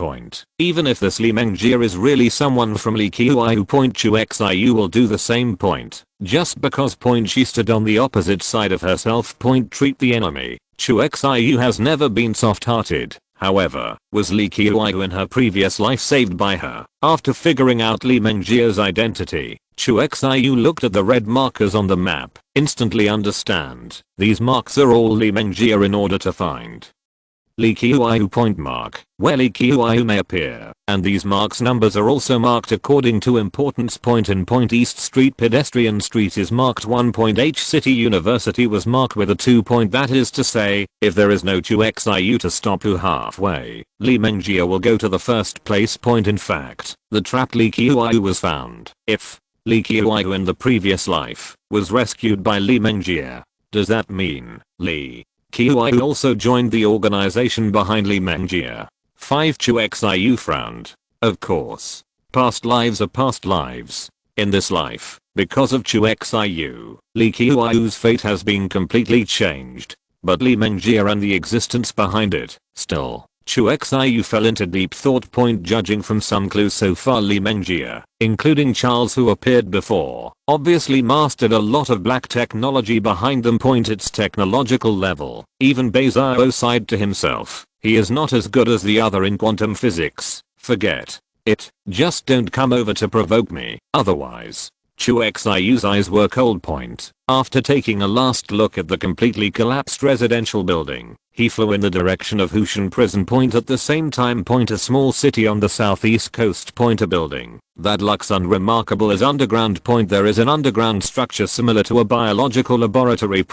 even if this Li Mengjia is really someone from Lee Qiu, Chu Xiu will do the same. Just because she stood on the opposite side of herself. Treat the enemy. Chu Xiu has never been soft-hearted. However, was Lee Qiu in her previous life saved by her? After figuring out Li Mengjia's identity, Chu Xiu looked at the red markers on the map. Instantly understand. These marks are all Li Mengjia in order to find Li Qiuyu point mark, where Li Qiuyu may appear, and these marks numbers are also marked according to importance. Point in Point East Street Pedestrian Street is marked 1. H City University was marked with a 2. That is to say, if there is no Chu Xiu to stop Hu halfway, Li Mengjie will go to the first place. In fact, the trapped Li Qiuyu was found. If Li Qiuyu in the previous life was rescued by Li Mengjie, does that mean Li Qiuyu also joined the organization behind Li Mengjie? 5. Chu Xiu frowned. Of course. Past lives are past lives. In this life, because of Chu Xiu, Li Qiuyu's fate has been completely changed. But Li Mengjie and the existence behind it, still. Chu Xiu fell into deep thought. Judging from some clues so far, Li Mengjie, including Charles who appeared before, obviously mastered a lot of black technology behind them. Its technological level. Even Beizhou sighed to himself. He is not as good as the other in quantum physics. Forget it. Just don't come over to provoke me, otherwise. Chu Xiu's eyes were cold. After taking a last look at the completely collapsed residential building, he flew in the direction of Hushan Prison. At the same time, a small city on the southeast coast. A building that looks unremarkable as underground. There is an underground structure similar to a biological laboratory.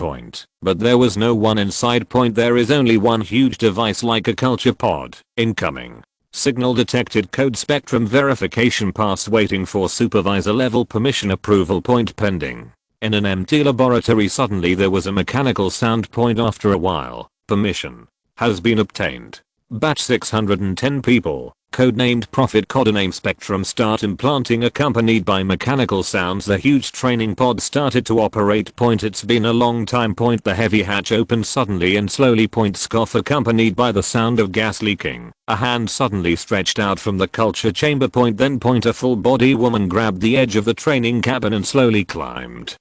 But there was no one inside. There is only one huge device like a culture pod. Incoming. Signal detected. Code spectrum verification pass waiting for supervisor level permission approval. Pending. In an empty laboratory suddenly there was a mechanical sound. After a while, permission has been obtained. Batch 610 people, codenamed Prophet codename Spectrum start implanting accompanied by mechanical sounds. The huge training pod started to operate. It's been a long time. The heavy hatch opened suddenly and slowly. Scoff accompanied by the sound of gas leaking. A hand suddenly stretched out from the culture chamber. Then a full body woman grabbed the edge of the training cabin and slowly climbed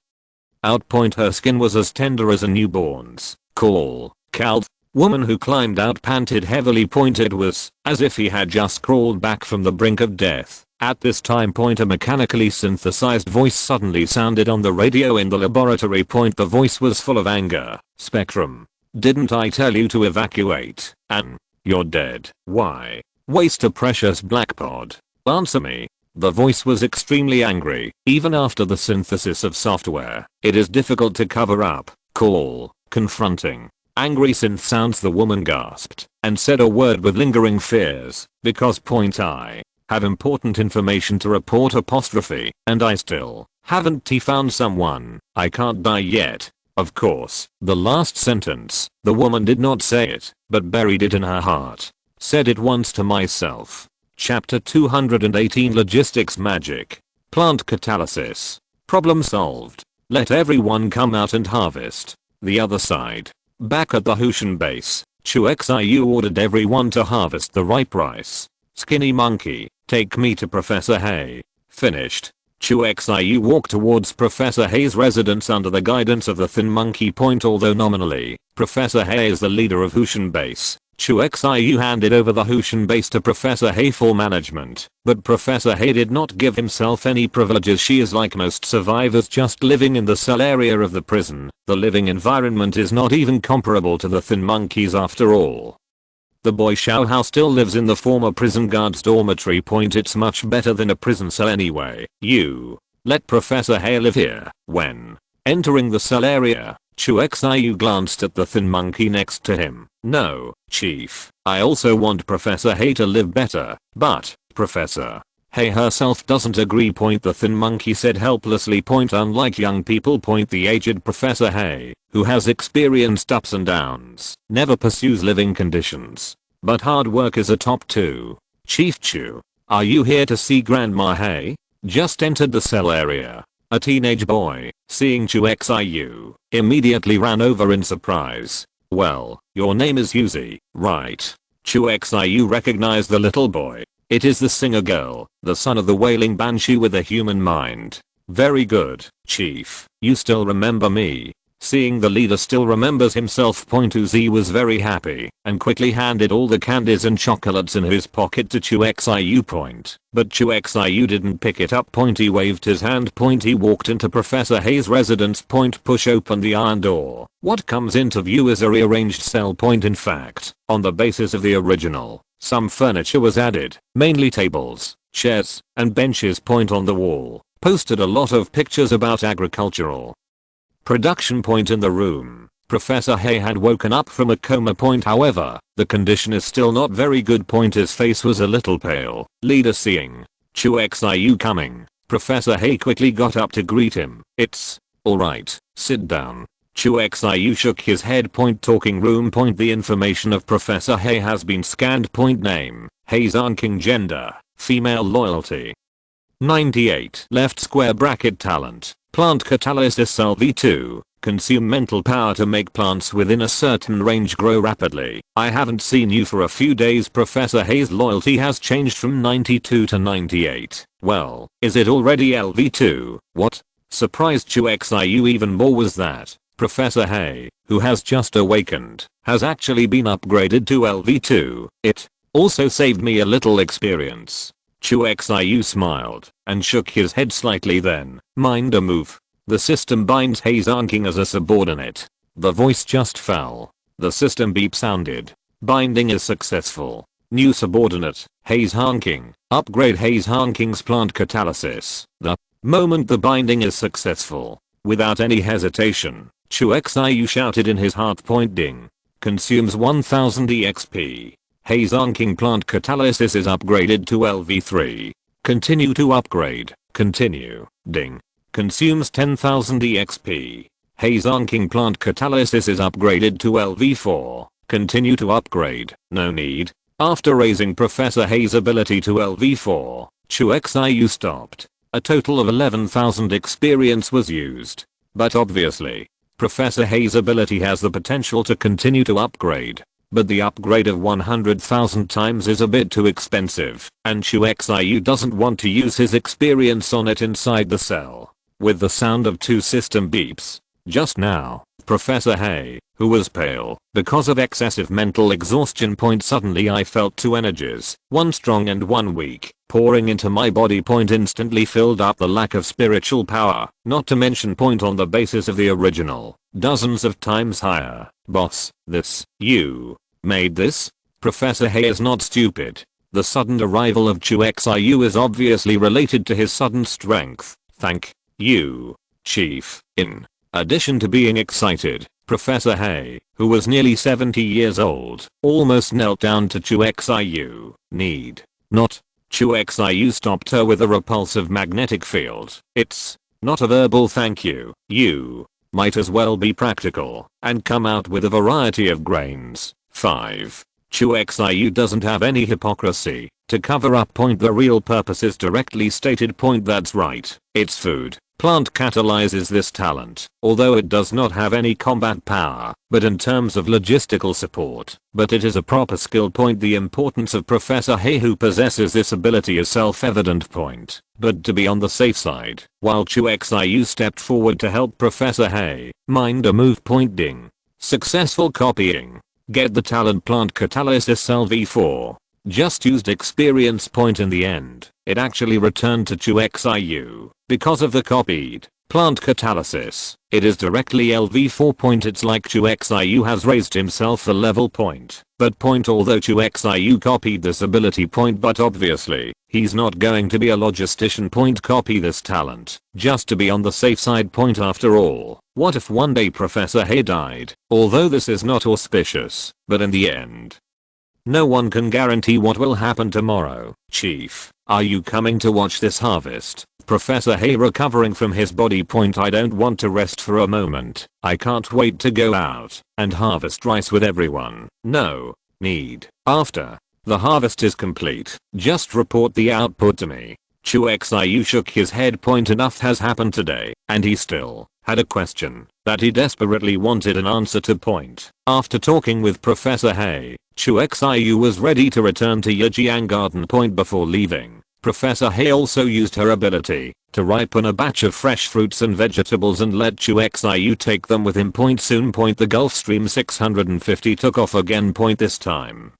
out. Her skin was as tender as a newborn's. Cool. Calv. Woman who climbed out panted heavily. It was as if he had just crawled back from the brink of death. At this time, a mechanically synthesized voice suddenly sounded on the radio in the laboratory. The voice was full of anger. Spectrum. Didn't I tell you to evacuate? And you're dead. Why waste a precious black pod? Answer me. The voice was extremely angry. Even after the synthesis of software, it is difficult to cover up. Cool. Confronting. Angry synth sounds. The woman gasped and said a word with lingering fears, because I have important information to report apostrophe, and I still haven't found someone. I can't die yet. Of course, the last sentence, the woman did not say it, but buried it in her heart. Said it once to myself. Chapter 218 Logistics Magic. Plant catalysis. Problem solved. Let everyone come out and harvest. The other side. Back at the Hushan base, Chu Xiu ordered everyone to harvest the ripe rice. Skinny monkey, take me to Professor Hay. Finished. Chu Xiu walked towards Professor Hay's residence under the guidance of the thin monkey. Although nominally, Professor Hay is the leader of Hushan base, Chu Xiu handed over the Hushan base to Professor Hay for management, but Professor Hay did not give himself any privileges. She is like most survivors, just living in the cell area of the prison. The living environment is not even comparable to the thin monkeys after all. The boy Xiao Hao still lives in the former prison guard's dormitory. It's much better than a prison cell anyway. You let Professor Hay live here. When entering the cell area, Chu Xiu glanced at the thin monkey next to him. No, Chief. I also want Professor Hay to live better, but Professor Hay herself doesn't agree. The thin monkey said helplessly. Unlike young people. The aged Professor Hay, who has experienced ups and downs, never pursues living conditions. But hard work is a top 2. Chief Chu, are you here to see Grandma Hay? Just entered the cell area. A teenage boy, seeing Chu Xiu, immediately ran over in surprise. Well, your name is Yuzi, right? Chu Xiu recognized the little boy. It is the singer girl, the son of the wailing banshee with a human mind. Very good, Chief. You still remember me. Seeing the leader still remembers himself, Uzi was very happy and quickly handed all the candies and chocolates in his pocket to Chu Xiu. But Chu Xiu didn't pick it up. He waved his hand. He walked into Professor Hay's residence. Push open the iron door. What comes into view is a rearranged cell. In fact, on the basis of the original, some furniture was added, mainly tables, chairs, and benches. On the wall, posted a lot of pictures about agricultural production. In the room, Professor Hay had woken up from a coma. However, the condition is still not very good. His face was a little pale. Leader seeing Chu Xiu coming, Professor Hay quickly got up to greet him. It's alright, sit down. Chu Xiu shook his head. Talking room. The information of Professor Hay has been scanned. Name, Hay's King. Gender, female. Loyalty 98. Left square bracket. Talent, plant catalysis. LV2, consume mental power to make plants within a certain range grow rapidly. I haven't seen you for a few days. Professor Hay's loyalty has changed from 92 to 98. Well, is it already LV2? What surprised Chu Xiu even more was that Professor Hay, who has just awakened, has actually been upgraded to LV2. It also saved me a little experience. Chu Xiu smiled and shook his head slightly. Then, mind a move. The system binds Hay's King as a subordinate. The voice just fell. The system beep sounded. Binding is successful. New subordinate, Hay's King. Upgrade Hay's King's plant catalysis. The moment the binding is successful, without any hesitation, Chu Xiu shouted in his heart. Ding. Consumes 1000 EXP. Hay's King plant catalysis is upgraded to LV3. Continue to upgrade. Continue. Ding. Consumes 10,000 EXP. Hay's King plant catalysis is upgraded to LV4. Continue to upgrade. No need. After raising Professor Hay's ability to LV4, Chu Xiu stopped. A total of 11,000 experience was used. But obviously, Professor Hay's ability has the potential to continue to upgrade. But the upgrade of 100,000 times is a bit too expensive, and Chu Xiu doesn't want to use his experience on it inside the cell. With the sound of 2 system beeps, just now, Professor Hay, who was pale because of excessive mental exhaustion. Suddenly I felt 2 energies, one strong and one weak, pouring into my body. Instantly filled up the lack of spiritual power, not to mention on the basis of the original, dozens of times higher. Boss, you made this? Professor Hay is not stupid. The sudden arrival of Chu Xiu is obviously related to his sudden strength. Thank you, Chief. In addition to being excited, Professor Hay, who was nearly 70 years old, almost knelt down to Chu Xiu. Need not. Chu Xiu stopped her with a repulsive magnetic field. It's not a verbal thank you. You might as well be practical and come out with a variety of grains. 5. Chu Xiu doesn't have any hypocrisy to cover up. The real purpose is directly stated. That's right. It's food. Plant catalyzes this talent, although it does not have any combat power, but in terms of logistical support, but it is a proper skill. The importance of Professor Hay, who possesses this ability, is self-evident. But to be on the safe side, while Chu Xiu stepped forward to help Professor Hay, mind a move. Ding. Successful copying. Get the talent plant catalysis LV4. Just used experience. In the end, it actually returned to Chu Xiu. Because of the copied plant catalysis, it is directly LV4. It's like Chu Xiu has raised himself a level. But although Chu Xiu copied this ability. But obviously, he's not going to be a logistician. Copy this talent, just to be on the safe side. After all, what if one day Professor Hay died? Although this is not auspicious, but in the end, no one can guarantee what will happen tomorrow. Chief, are you coming to watch this harvest? Professor Hay recovering from his body. I don't want to rest for a moment. I can't wait to go out and harvest rice with everyone. No need. After the harvest is complete, just report the output to me. Chu Xiu shook his head. Enough has happened today, and he still had a question that he desperately wanted an answer to. After talking with Professor Hay, Chu Xiu was ready to return to Yijiang Garden. Before leaving, Professor Hay also used her ability to ripen a batch of fresh fruits and vegetables and let Chu Xiu take them with him. Soon. The Gulf Stream 650 took off again. This time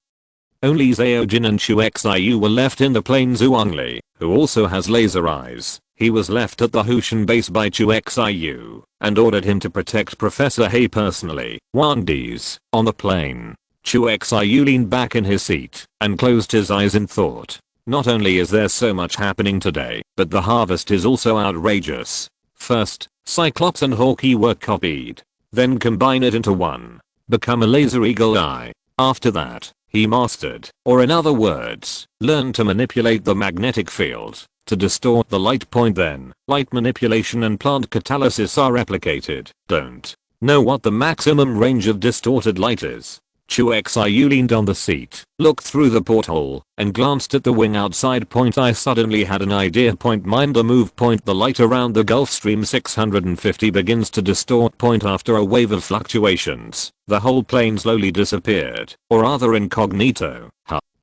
only Xiaojin and Chu Xiu were left in the plane. Zhuangli, who also has laser eyes, he was left at the Hushan base by Chu Xiu and ordered him to protect Professor He personally. Wang Di's on the plane. Chu Xiu leaned back in his seat and closed his eyes in thought. Not only is there so much happening today, but the harvest is also outrageous. First, Cyclops and Hawkeye were copied. Then combine it into one. Become a laser eagle eye. After that, he mastered, or in other words, learned to manipulate the magnetic field to distort the light. Then, light manipulation and plant catalysis are replicated. Don't know what the maximum range of distorted light is. Chu Xiu leaned on the seat, looked through the porthole, and glanced at the wing outside. I suddenly had an idea. Mind the move. The light around the Gulf Stream 650 begins to distort. After a wave of fluctuations, the whole plane slowly disappeared, or rather incognito.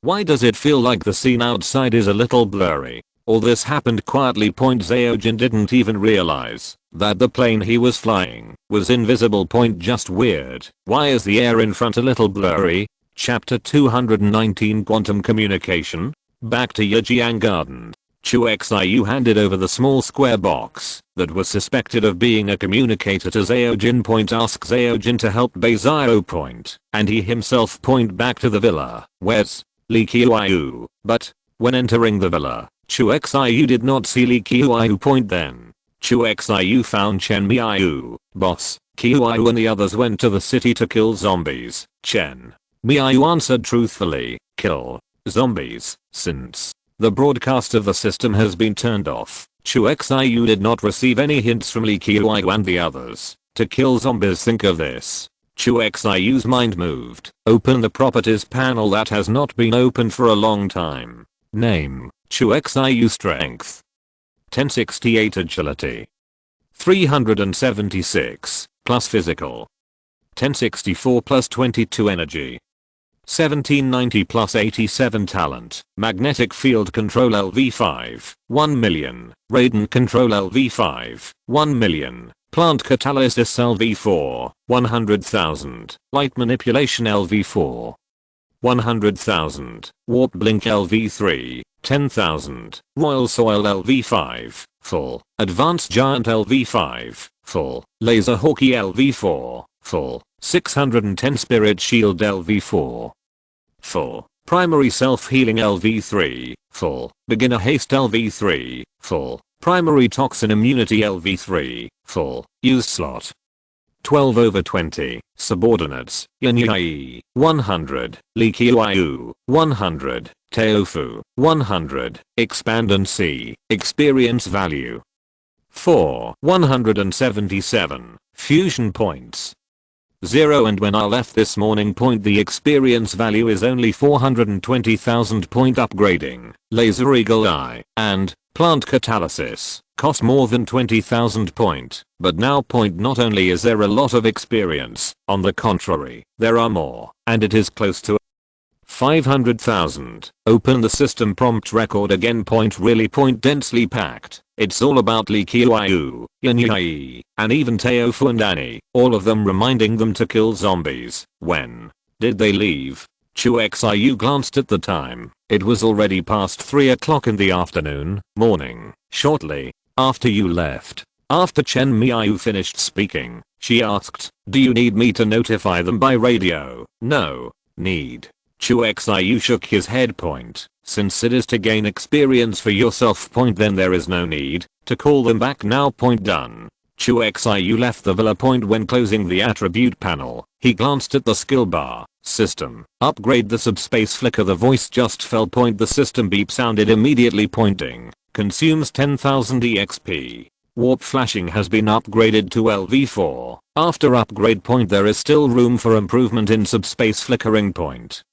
Why does it feel like the scene outside is a little blurry? All this happened quietly. Xiaojin didn't even realize that the plane he was flying was invisible. Just weird. Why is the air in front a little blurry? Chapter 219 Quantum Communication. Back to Yijiang Garden. Chu Xiu handed over the small square box that was suspected of being a communicator to Xiaojin. Ask Xiaojin to help Beizao. And he himself back to the villa. Where's Li Qiuyu? But when entering the villa, Chu Xiu did not see Li Qiuyu. Then Chu Xiu found Chen Miayu, boss. Qiuyu and the others went to the city to kill zombies. Chen Miayu answered truthfully, kill zombies, since the broadcast of the system has been turned off. Chu Xiu did not receive any hints from Li Qiuyu and the others to kill zombies. Think of this. Chu Xiu's mind moved. Open the properties panel that has not been opened for a long time. Name, Chu Xiu. Strength 1068, agility 376 plus physical 1064 plus 22 energy 1790 plus 87 talent. Magnetic field control LV5 1 million. Radon control LV5 1 million. Plant catalysis LV4 100,000. Light manipulation LV4 100,000. Warp blink LV3 10,000. Royal soil LV5 full. Advanced giant LV5 full. Laser Hawkeye LV4 full. 610 spirit shield LV4 full. Primary self-healing LV3 full. Beginner haste LV3 full. Primary toxin immunity LV3 full. Used slot 12/20. Subordinates: Yin Yi 100, Li Qiuyu 100, Teofu 100. Expand and see. Experience value 177. Fusion points 0. And when I left this morning, the experience value is only 420,000. Upgrading Laser Eagle Eye and plant catalysis cost more than 20,000. But now not only is there a lot of experience, on the contrary, there are more, and it is close to 500,000. Open the system prompt record again. Really densely packed. It's all about Li Qiuyu, Yin Yi, and even Teofu and Annie, all of them reminding them to kill zombies. When did they leave? Chu Xiu glanced at the time. It was already past 3 o'clock in the afternoon, morning, shortly after you left. After Chen Miayu finished speaking, she asked, do you need me to notify them by radio? No need. Chu Xiu shook his head. Since it is to gain experience for yourself, then there is no need to call them back now. Done. Chu Xiu left the villa. When closing the attribute panel, he glanced at the skill bar. System. Upgrade the subspace flicker. The voice just fell. The system beep sounded immediately. Consumes 10,000 EXP. Warp flashing has been upgraded to LV4. After upgrade there is still room for improvement in subspace flickering.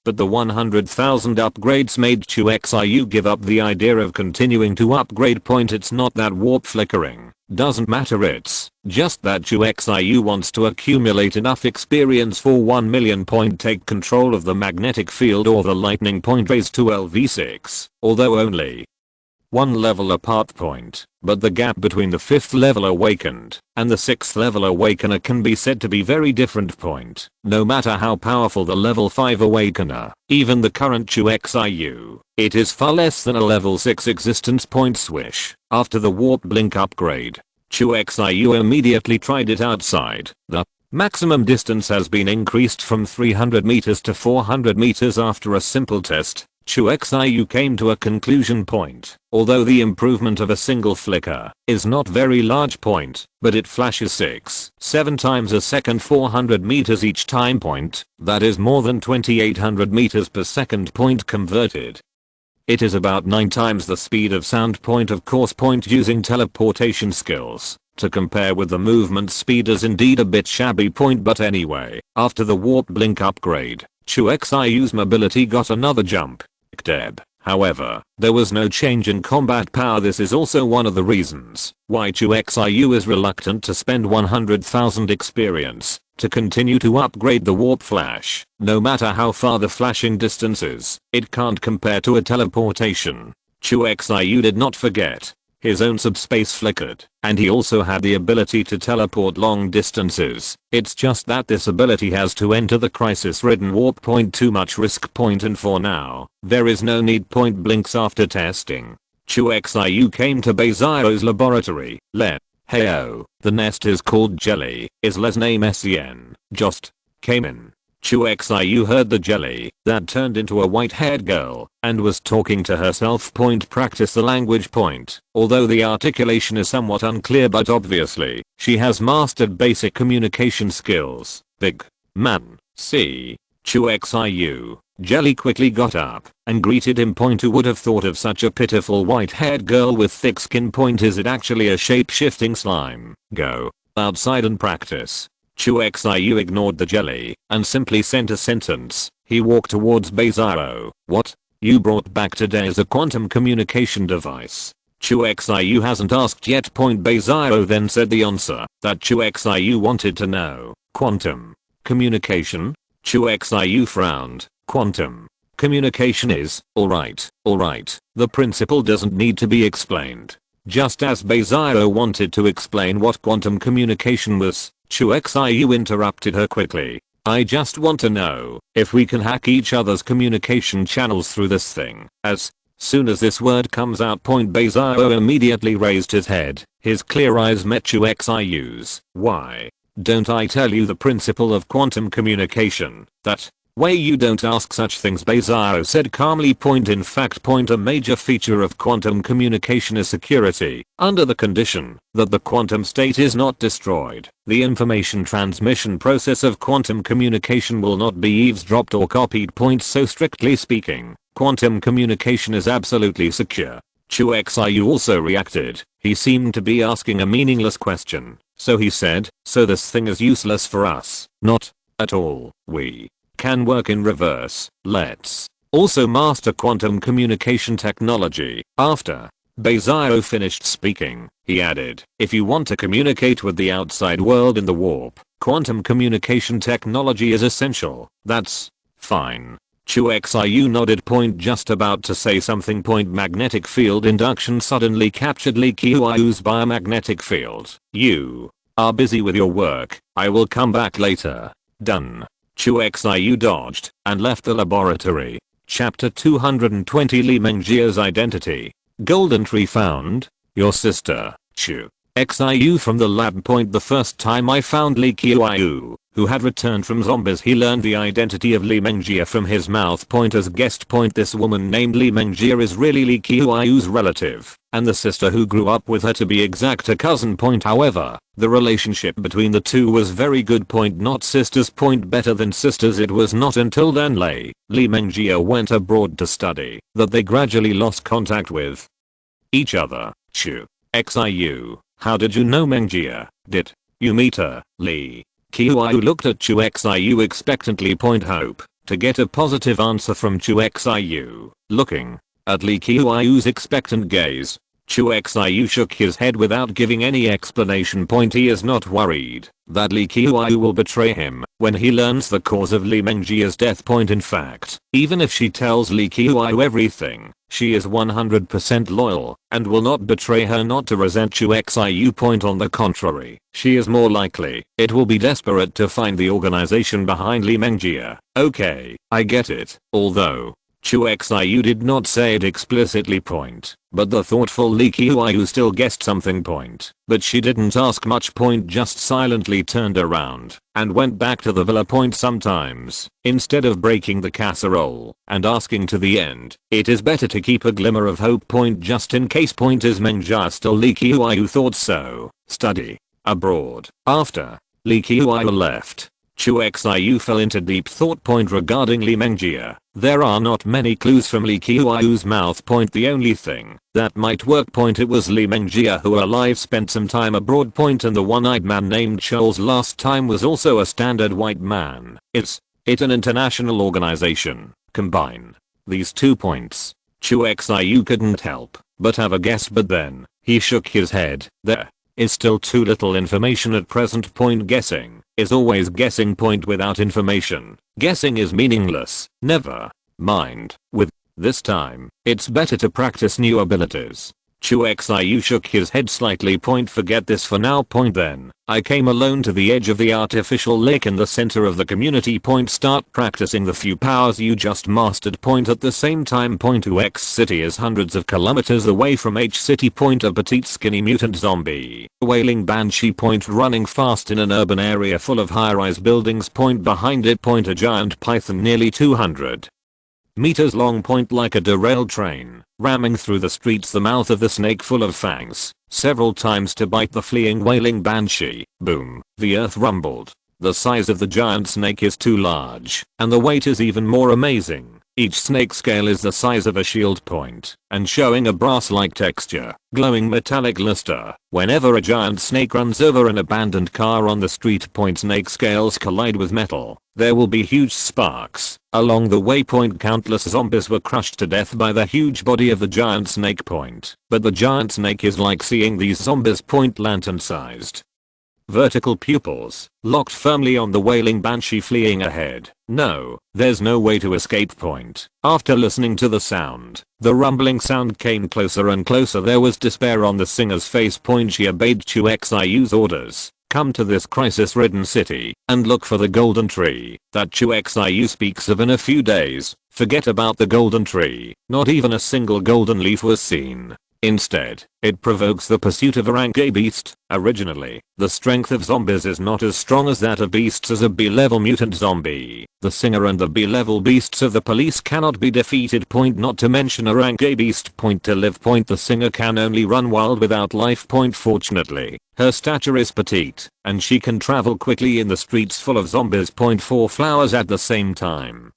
But the 100,000 upgrades made Chu Xiu give up the idea of continuing to upgrade. It's not that warp flickering doesn't matter, it's just that Chu Xiu wants to accumulate enough experience for 1 million. Take control of the magnetic field or the lightning. Raise to LV6, although only one level apart point, but the gap between the 5th level awakened and the 6th level awakener can be said to be very different point. No matter how powerful the level 5 awakener, even the current Chu Xiu, it is far less than a level 6 existence point swish. After the warp blink upgrade, Chu Xiu immediately tried it outside. The maximum distance has been increased from 300 meters to 400 meters after a simple test. Chu Xiu came to a conclusion point. Although the improvement of a single flicker is not very large point, but it flashes 6-7 times a second 400 meters each time point, that is more than 2800 meters per second point converted. It is about 9 times the speed of sound point of course point using teleportation skills. To compare with the movement speed is indeed a bit shabby point, but anyway, after the warp blink upgrade, Chu Xiu's mobility got another jump. However, there was no change in combat power. This is also one of the reasons why Chu Xiu is reluctant to spend 100,000 experience to continue to upgrade the warp flash. No matter how far the flashing distance is, it can't compare to a teleportation. Chu Xiu did not forget. His own subspace flickered, and he also had the ability to teleport long distances. It's just that this ability has to enter the crisis-ridden warp point, too much risk point, and for now, there is no need point blinks after testing. Chu Xiu came to Beziro's laboratory. Heyo, the nest is called Jelly, is Les name Sen, just came in. Chu Xiu heard the jelly that turned into a white-haired girl and was talking to herself. Point practice the language point. Although the articulation is somewhat unclear, but obviously she has mastered basic communication skills. Big man, see. Chu Xiu. Jelly quickly got up and greeted him. Point who would have thought of such a pitiful white-haired girl with thick skin. Point is it actually a shape-shifting slime? Go outside and practice. Chu Xiu ignored the jelly and simply sent a sentence. He walked towards Beziro. What? You brought back today as a quantum communication device? Chu Xiu hasn't asked yet. Point Beziro then said the answer that Chu Xiu wanted to know. Quantum communication? Chu Xiu frowned. Quantum communication is, alright. The principle doesn't need to be explained. Just as Beziro wanted to explain what quantum communication was, Chu Xiu interrupted her quickly. I just want to know if we can hack each other's communication channels through this thing. As soon as this word comes out, Point Beziro immediately raised his head. His clear eyes met Chu Xiu's. Why don't I tell you the principle of quantum communication? That way you don't ask such things, Beziro said calmly. Point in fact, Point a major feature of quantum communication is security. Under the condition that the quantum state is not destroyed, the information transmission process of quantum communication will not be eavesdropped or copied. Point so strictly speaking, quantum communication is absolutely secure. Chu Xiu also reacted. He seemed to be asking a meaningless question, so he said, so this thing is useless for us? Not at all. We can work in reverse. Let's also master quantum communication technology. After Beziro finished speaking, he added, if you want to communicate with the outside world in the warp, quantum communication technology is essential. That's fine. Chu Xiu nodded. Point just about to say something. Point magnetic field induction suddenly captured Li Qiu's biomagnetic field. You are busy with your work. I will come back later. Done. Chu Xiu dodged and left the laboratory. Chapter 220 Li Mengjia's identity. Golden tree found. Your sister, Chu Xiu from the lab. Point the first time I found Li Qiu, who had returned from zombies, he learned the identity of Li Mengjia from his mouth. Point as guest. Point this woman named Li Mengjia is really Li Qiu's relative, and the sister who grew up with her, to be exact a cousin. Point however, the relationship between the two was very good. Point not sisters. Point better than sisters. It was not until then Li Mengjia went abroad to study that they gradually lost contact with each other. Chu Xiu, how did you know Mengjia? Did you meet her? Li Qiu looked at Chu Xiu expectantly. Point hope to get a positive answer from Chu Xiu. Looking at Li Qiu's expectant gaze, Chu Xiu shook his head without giving any explanation. Point he is not worried that Li Qiu will betray him when he learns the cause of Li Mengjia's death. Point in fact, even if she tells Li Qiu everything, She is 100% loyal and will not betray her not to resent Chu Xiu. Point on the contrary, she is more likely it will be desperate to find the organization behind Li Mengjia. Okay, I get it, although Chu Xiu did not say it explicitly. Point, but the thoughtful Li Qiuyu still guessed something. Point, but she didn't ask much. Point, just silently turned around and went back to the villa. Point, sometimes, instead of breaking the casserole and asking to the end, it is better to keep a glimmer of hope. Point, just in case. Point, is Mengjia still? Li Qiuyu thought so. Study abroad. After Li Qiuyu left, Chu Xiu fell into deep thought. Point, regarding Li Mengjia, there are not many clues from Li Qiuyu's mouth. Point, the only thing that might work. Point, it was Li Mengjia who alive spent some time abroad. Point, and the one-eyed man named Charles last time was also a standard white man. Is it an international organization? Combine these 2 points. Chu Xiu couldn't help but have a guess, but then he shook his head. There is still too little information at present. Point, guessing is always guessing. Point, without information, guessing is meaningless. Never mind. With this time, it's better to practice new abilities. Chu Xiu shook his head slightly. Point, forget this for now. Point, then I came alone to the edge of the artificial lake in the center of the community. Point, start practicing the few powers you just mastered. Point, at the same time. Point, X city is hundreds of kilometers away from H city. Point, a petite skinny mutant zombie wailing banshee. Point, running fast in an urban area full of high-rise buildings. Point, behind it. Point, a giant python nearly 200 meters long. Point, like a derailed train ramming through the streets. The mouth of the snake full of fangs several times to bite the fleeing wailing banshee. Boom, the earth rumbled. The size of the giant snake is too large, and the weight is even more amazing. Each snake scale is the size of a shield. Point, and showing a brass-like texture, glowing metallic luster. Whenever a giant snake runs over an abandoned car on the street. Point, snake scales collide with metal, there will be huge sparks along the way. Point, countless zombies were crushed to death by the huge body of the giant snake. Point, but the giant snake is like seeing these zombies. Point, lantern-sized vertical pupils locked firmly on the wailing banshee fleeing ahead. No, there's no way to escape. Point, after listening to the sound, the rumbling sound came closer and closer. There was despair on the singer's face. Point, she obeyed Chu Xiu's orders. Come to this crisis-ridden city and look for the golden tree that Chu Xiu speaks of in a few days. Forget about the golden tree. Not even a single golden leaf was seen. Instead, it provokes the pursuit of a rank A beast. Originally, the strength of zombies is not as strong as that of beasts. As a B-level mutant zombie, the singer and the B-level beasts of the police cannot be defeated. Point, not to mention a rank A beast. Point, to live. Point, the singer can only run wild without life. Point, fortunately, her stature is petite, and she can travel quickly in the streets full of zombies. Point, 4 flowers at the same time.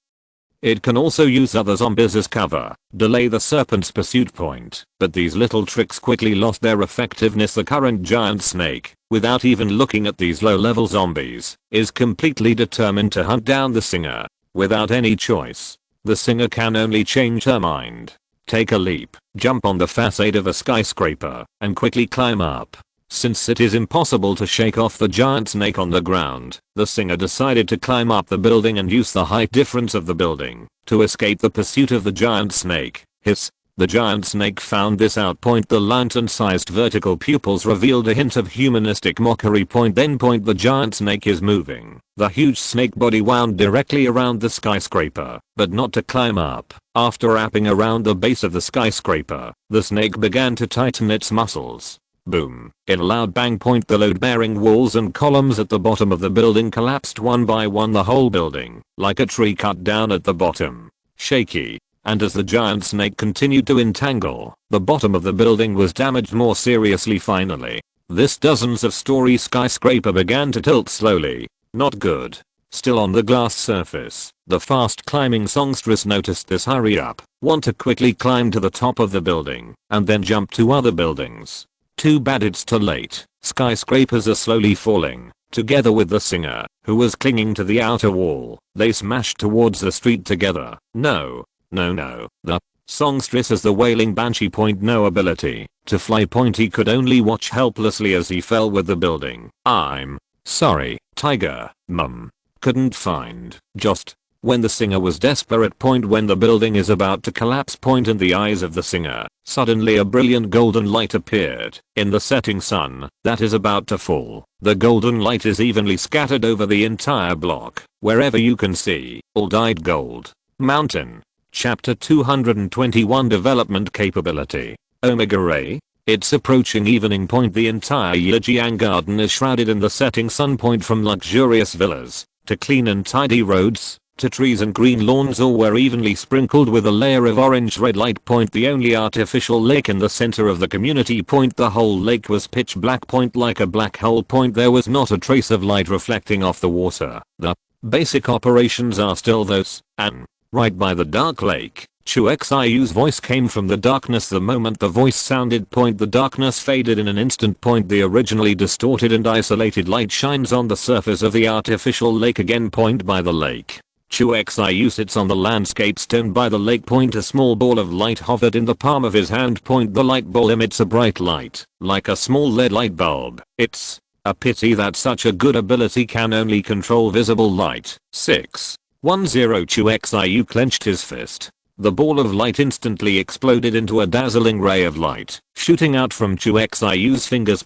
It can also use other zombies as cover, delay the serpent's pursuit. Point, but these little tricks quickly lost their effectiveness. The current giant snake, without even looking at these low-level zombies, is completely determined to hunt down the singer. Without any choice, the singer can only change her mind, take a leap, jump on the facade of a skyscraper, and quickly climb up. Since it is impossible to shake off the giant snake on the ground, the singer decided to climb up the building and use the height difference of the building to escape the pursuit of the giant snake. Hiss. The giant snake found this out. Point, the lantern-sized vertical pupils revealed a hint of humanistic mockery. Point, then. Point, the giant snake is moving. The huge snake body wound directly around the skyscraper, but not to climb up. After wrapping around the base of the skyscraper, the snake began to tighten its muscles. Boom. In a loud bang. Point, the load-bearing walls and columns at the bottom of the building collapsed one by one. The whole building, like a tree cut down at the bottom. Shaky. And as the giant snake continued to entangle, the bottom of the building was damaged more seriously. Finally, this dozens of story skyscraper began to tilt slowly. Not good. Still on the glass surface, the fast climbing songstress noticed this. Hurry up. Want to quickly climb to the top of the building, and then jump to other buildings. Too bad it's too late. Skyscrapers are slowly falling. Together with the singer, who was clinging to the outer wall, they smashed towards the street together. No. The songstress has the wailing banshee. Point, no ability to fly. Point, he could only watch helplessly as he fell with the building. I'm sorry, Tiger, Mum. Couldn't find just When the singer was desperate. When the building is about to collapse. In the eyes of the singer, suddenly a brilliant golden light appeared in the setting sun that is about to fall. The golden light is evenly scattered over the entire block. Wherever you can see, all dyed gold. Mountain. Chapter 221 Development Capability. Omega Ray. It's approaching evening. The entire Yijiang garden is shrouded in the setting sun. From luxurious villas, to clean and tidy roads, to trees and green lawns, all were evenly sprinkled with a layer of orange-red light. The only artificial lake in the center of the community. The whole lake was pitch black. Like a black hole. There was not a trace of light reflecting off the water. The basic operations are still those, and right by the dark lake. Chu Xiu's voice came from the darkness. The moment the voice sounded, the darkness faded in an instant. The originally distorted and isolated light shines on the surface of the artificial lake again. By the lake. Chu Xiu sits on the landscape stone by the lake. A small ball of light hovered in the palm of his hand. The light ball emits a bright light, like a small LED light bulb. It's a pity that such a good ability can only control visible light. 610 Chu Xiu clenched his fist. The ball of light instantly exploded into a dazzling ray of light, shooting out from Chu Xiu's fingers.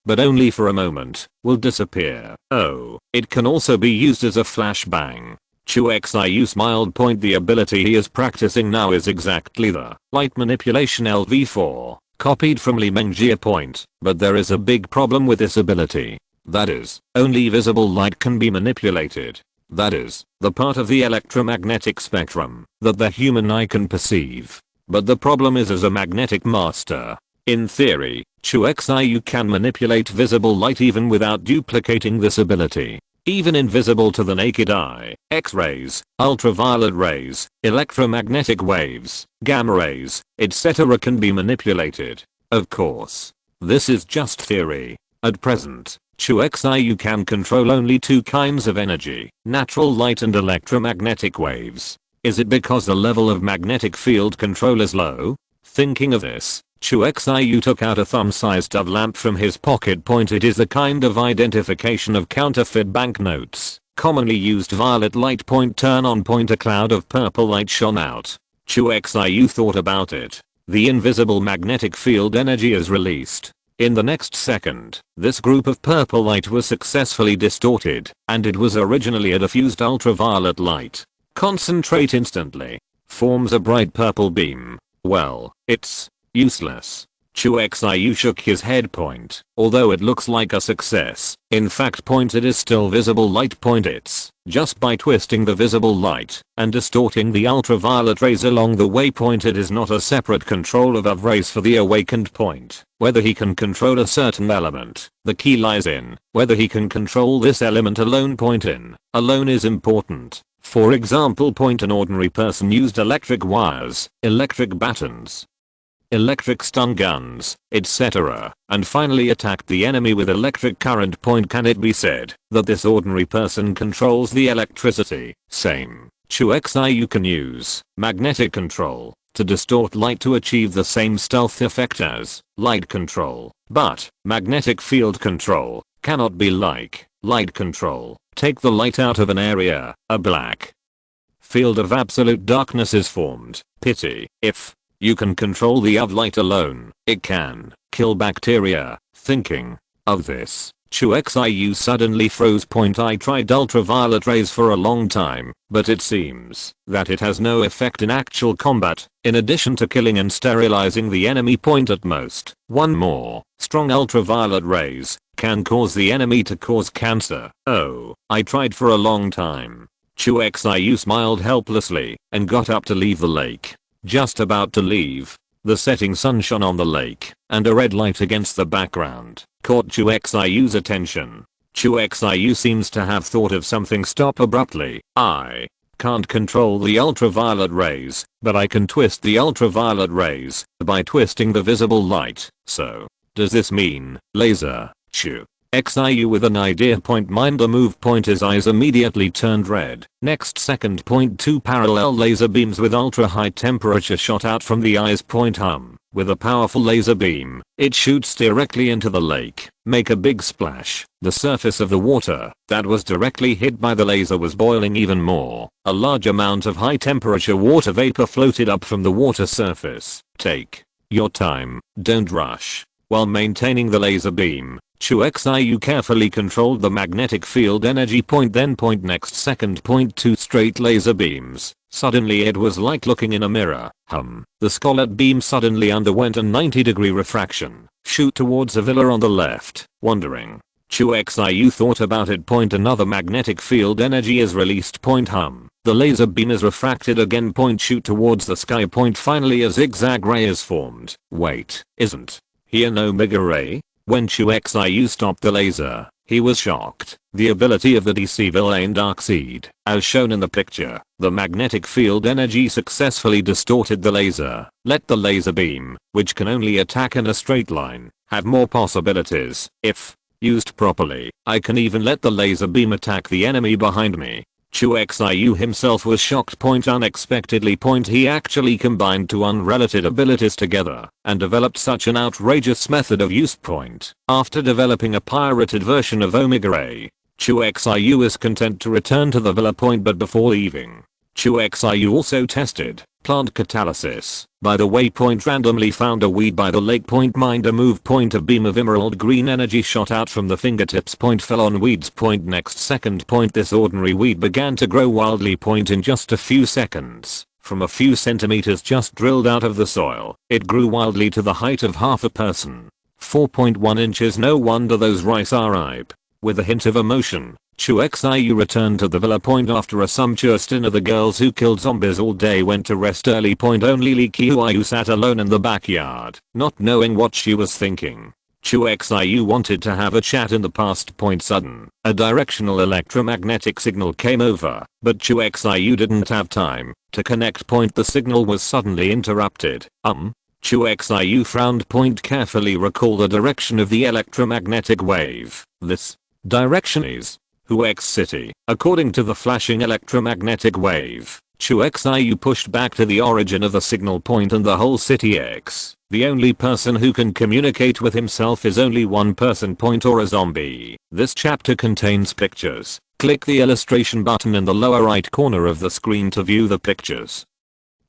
But only for a moment, will disappear. Oh, it can also be used as a flashbang. Chu Xiu smiled. The ability he is practicing now is exactly the light manipulation LV4, copied from Li Mengjie. But there is a big problem with this ability. That is, only visible light can be manipulated. That is, the part of the electromagnetic spectrum that the human eye can perceive. But the problem is, as a magnetic master, in theory, Chu Xiu can manipulate visible light even without duplicating this ability. Even invisible to the naked eye, X-rays, ultraviolet rays, electromagnetic waves, gamma rays, etc. can be manipulated. Of course, this is just theory. At present, Chu Xiu can control only two kinds of energy, natural light and electromagnetic waves. Is it because the level of magnetic field control is low? Thinking of this, Chu Xiu took out a thumb-sized dove lamp from his pocket. It is the kind of identification of counterfeit banknotes, commonly used violet light. Turn on. A cloud of purple light shone out. Chu Xiu thought about it. The invisible magnetic field energy is released. In the next second, this group of purple light was successfully distorted, and it was originally a diffused ultraviolet light. Concentrate instantly. Forms a bright purple beam. Well, it's useless. Chu Xiu shook his head. Although it looks like a success, in fact it is still visible light. It's just by twisting the visible light and distorting the ultraviolet rays along the way. It is not a separate control of rays for the awakened. Whether he can control a certain element, the key lies in whether he can control this element alone. Alone is important. For example, an ordinary person used electric wires, electric batons, electric stun guns, etc., and finally attacked the enemy with electric current. Can it be said that this ordinary person controls the electricity? Same. Chu Xiu can use magnetic control to distort light to achieve the same stealth effect as light control. But magnetic field control cannot be like light control. Take the light out of an area, a black field of absolute darkness is formed. Pity. If you can control the UV light alone, it can kill bacteria. Thinking of this, Chu Xiu suddenly froze. I tried ultraviolet rays for a long time, but it seems that it has no effect in actual combat, in addition to killing and sterilizing the enemy. At most, one more strong ultraviolet rays can cause the enemy to cause cancer. Oh, I tried for a long time. Chu Xiu smiled helplessly and got up to leave the lake. Just about to leave, the setting sun shone on the lake, and a red light against the background caught Chu Xiu's attention. Chu Xiu seems to have thought of something. Stop abruptly. I can't control the ultraviolet rays, but I can twist the ultraviolet rays by twisting the visible light. So, does this mean laser? Chu Xiu with an idea. Mind the move. His eyes immediately turned red. Next second. Two parallel laser beams with ultra high temperature shot out from the eyes. With a powerful laser beam, it shoots directly into the lake, make a big splash. The surface of the water that was directly hit by the laser was boiling even more. A large amount of high temperature water vapor floated up from the water surface. Take your time, don't rush. While maintaining the laser beam, Chu Xiu carefully controlled the magnetic field energy point, then point next second point two straight laser beams. Suddenly it was like looking in a mirror. The scarlet beam suddenly underwent a 90-degree refraction. Shoot towards a villa on the left. Wondering, Chu Xiu thought about it. Point another magnetic field energy is released. Point the laser beam is refracted again. Point shoot towards the sky. Point finally a zigzag ray is formed. Wait, isn't here an omega ray? When Chu Xiu stopped the laser, he was shocked. The ability of the DC villain Darkseid, as shown in the picture, the magnetic field energy successfully distorted the laser. Let the laser beam, which can only attack in a straight line, have more possibilities. If used properly, I can even let the laser beam attack the enemy behind me. Chu Xiu himself was shocked. Point unexpectedly. Point he actually combined two unrelated abilities together and developed such an outrageous method of use. Point. After developing a pirated version of Omega Ray, Chu Xiu is content to return to the villa. Point but before leaving, Chu Xiu also tested plant catalysis. By the way, Point randomly found a weed by the lake. Point mind a move. Point a beam of emerald green energy shot out from the fingertips. Point fell on weeds. Point next second. Point this ordinary weed began to grow wildly. Point in just a few seconds, from a few centimeters just drilled out of the soil, it grew wildly to the height of half a person. 4.1 inches. No wonder those rice are ripe. With a hint of emotion, Chu Xiu returned to the villa. Point after a sumptuous dinner, the girls who killed zombies all day went to rest early. Point only Li Qiu sat alone in the backyard, not knowing what she was thinking. Chu Xiu wanted to have a chat in the past. Point sudden, a directional electromagnetic signal came over, but Chu Xiu didn't have time to connect. Point the signal was suddenly interrupted. Chu Xiu frowned. Point carefully recall the direction of the electromagnetic wave. This direction is Huex City. According to the flashing electromagnetic wave, Chu Xiu pushed back to the origin of the signal point and the whole city X. The only person who can communicate with himself is only one person. Point or a zombie. This chapter contains pictures. Click the illustration button in the lower right corner of the screen to view the pictures.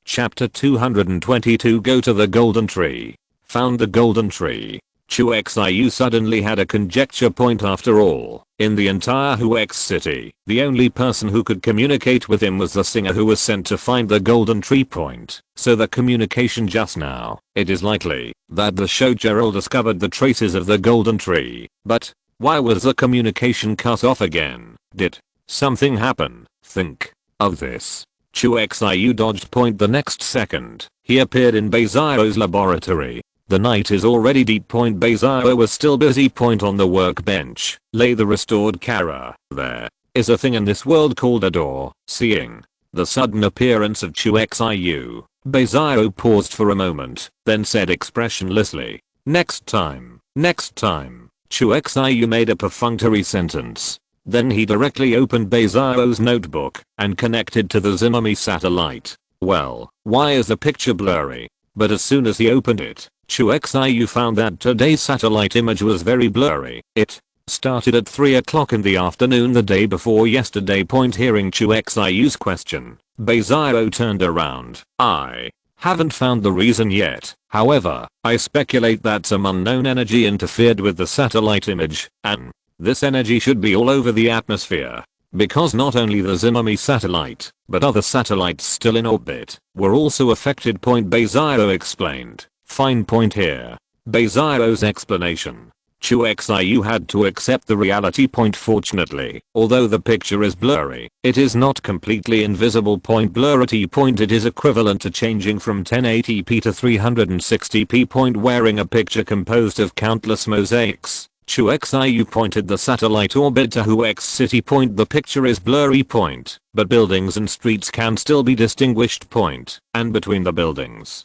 Chapter 222. Go to the golden tree. Found the golden tree. Chu Xiu suddenly had a conjecture. Point after all, in the entire Huex City, the only person who could communicate with him was the singer who was sent to find the golden tree. Point. So the communication just now, it is likely that the showgirl discovered the traces of the golden tree. But why was the communication cut off again? Did something happen? Think of this. Chu Xiu dodged. Point the next second, he appeared in Beizio's laboratory. The night is already deep. Point Beizio was still busy. Point on the workbench lay the restored Kara. There is a thing in this world called a door. Seeing the sudden appearance of Chu Xiu, Beizio paused for a moment, then said expressionlessly, "Next time, next time." Chu Xiu made a perfunctory sentence. Then he directly opened Beizio's notebook and connected to the Zinami satellite. Well, why is the picture blurry? But as soon as he opened it, Chu Xiu found that today's satellite image was very blurry. It started at 3 o'clock in the afternoon the day before yesterday. Point hearing Chu Xiu's question, Beizio turned around. "I haven't found the reason yet. However, I speculate that some unknown energy interfered with the satellite image, and this energy should be all over the atmosphere. Because not only the Zinami satellite, but other satellites still in orbit were also affected." Point Beizio explained. Fine. Point here. Beizio's explanation. Chu Xiu had to accept the reality. Point fortunately, although the picture is blurry, it is not completely invisible. Point blurrity. Point it is equivalent to changing from 1080p to 360p. Point wearing a picture composed of countless mosaics. Chu Xiu pointed the satellite orbit to Huex City. Point the picture is blurry. Point but buildings and streets can still be distinguished. Point and between the buildings,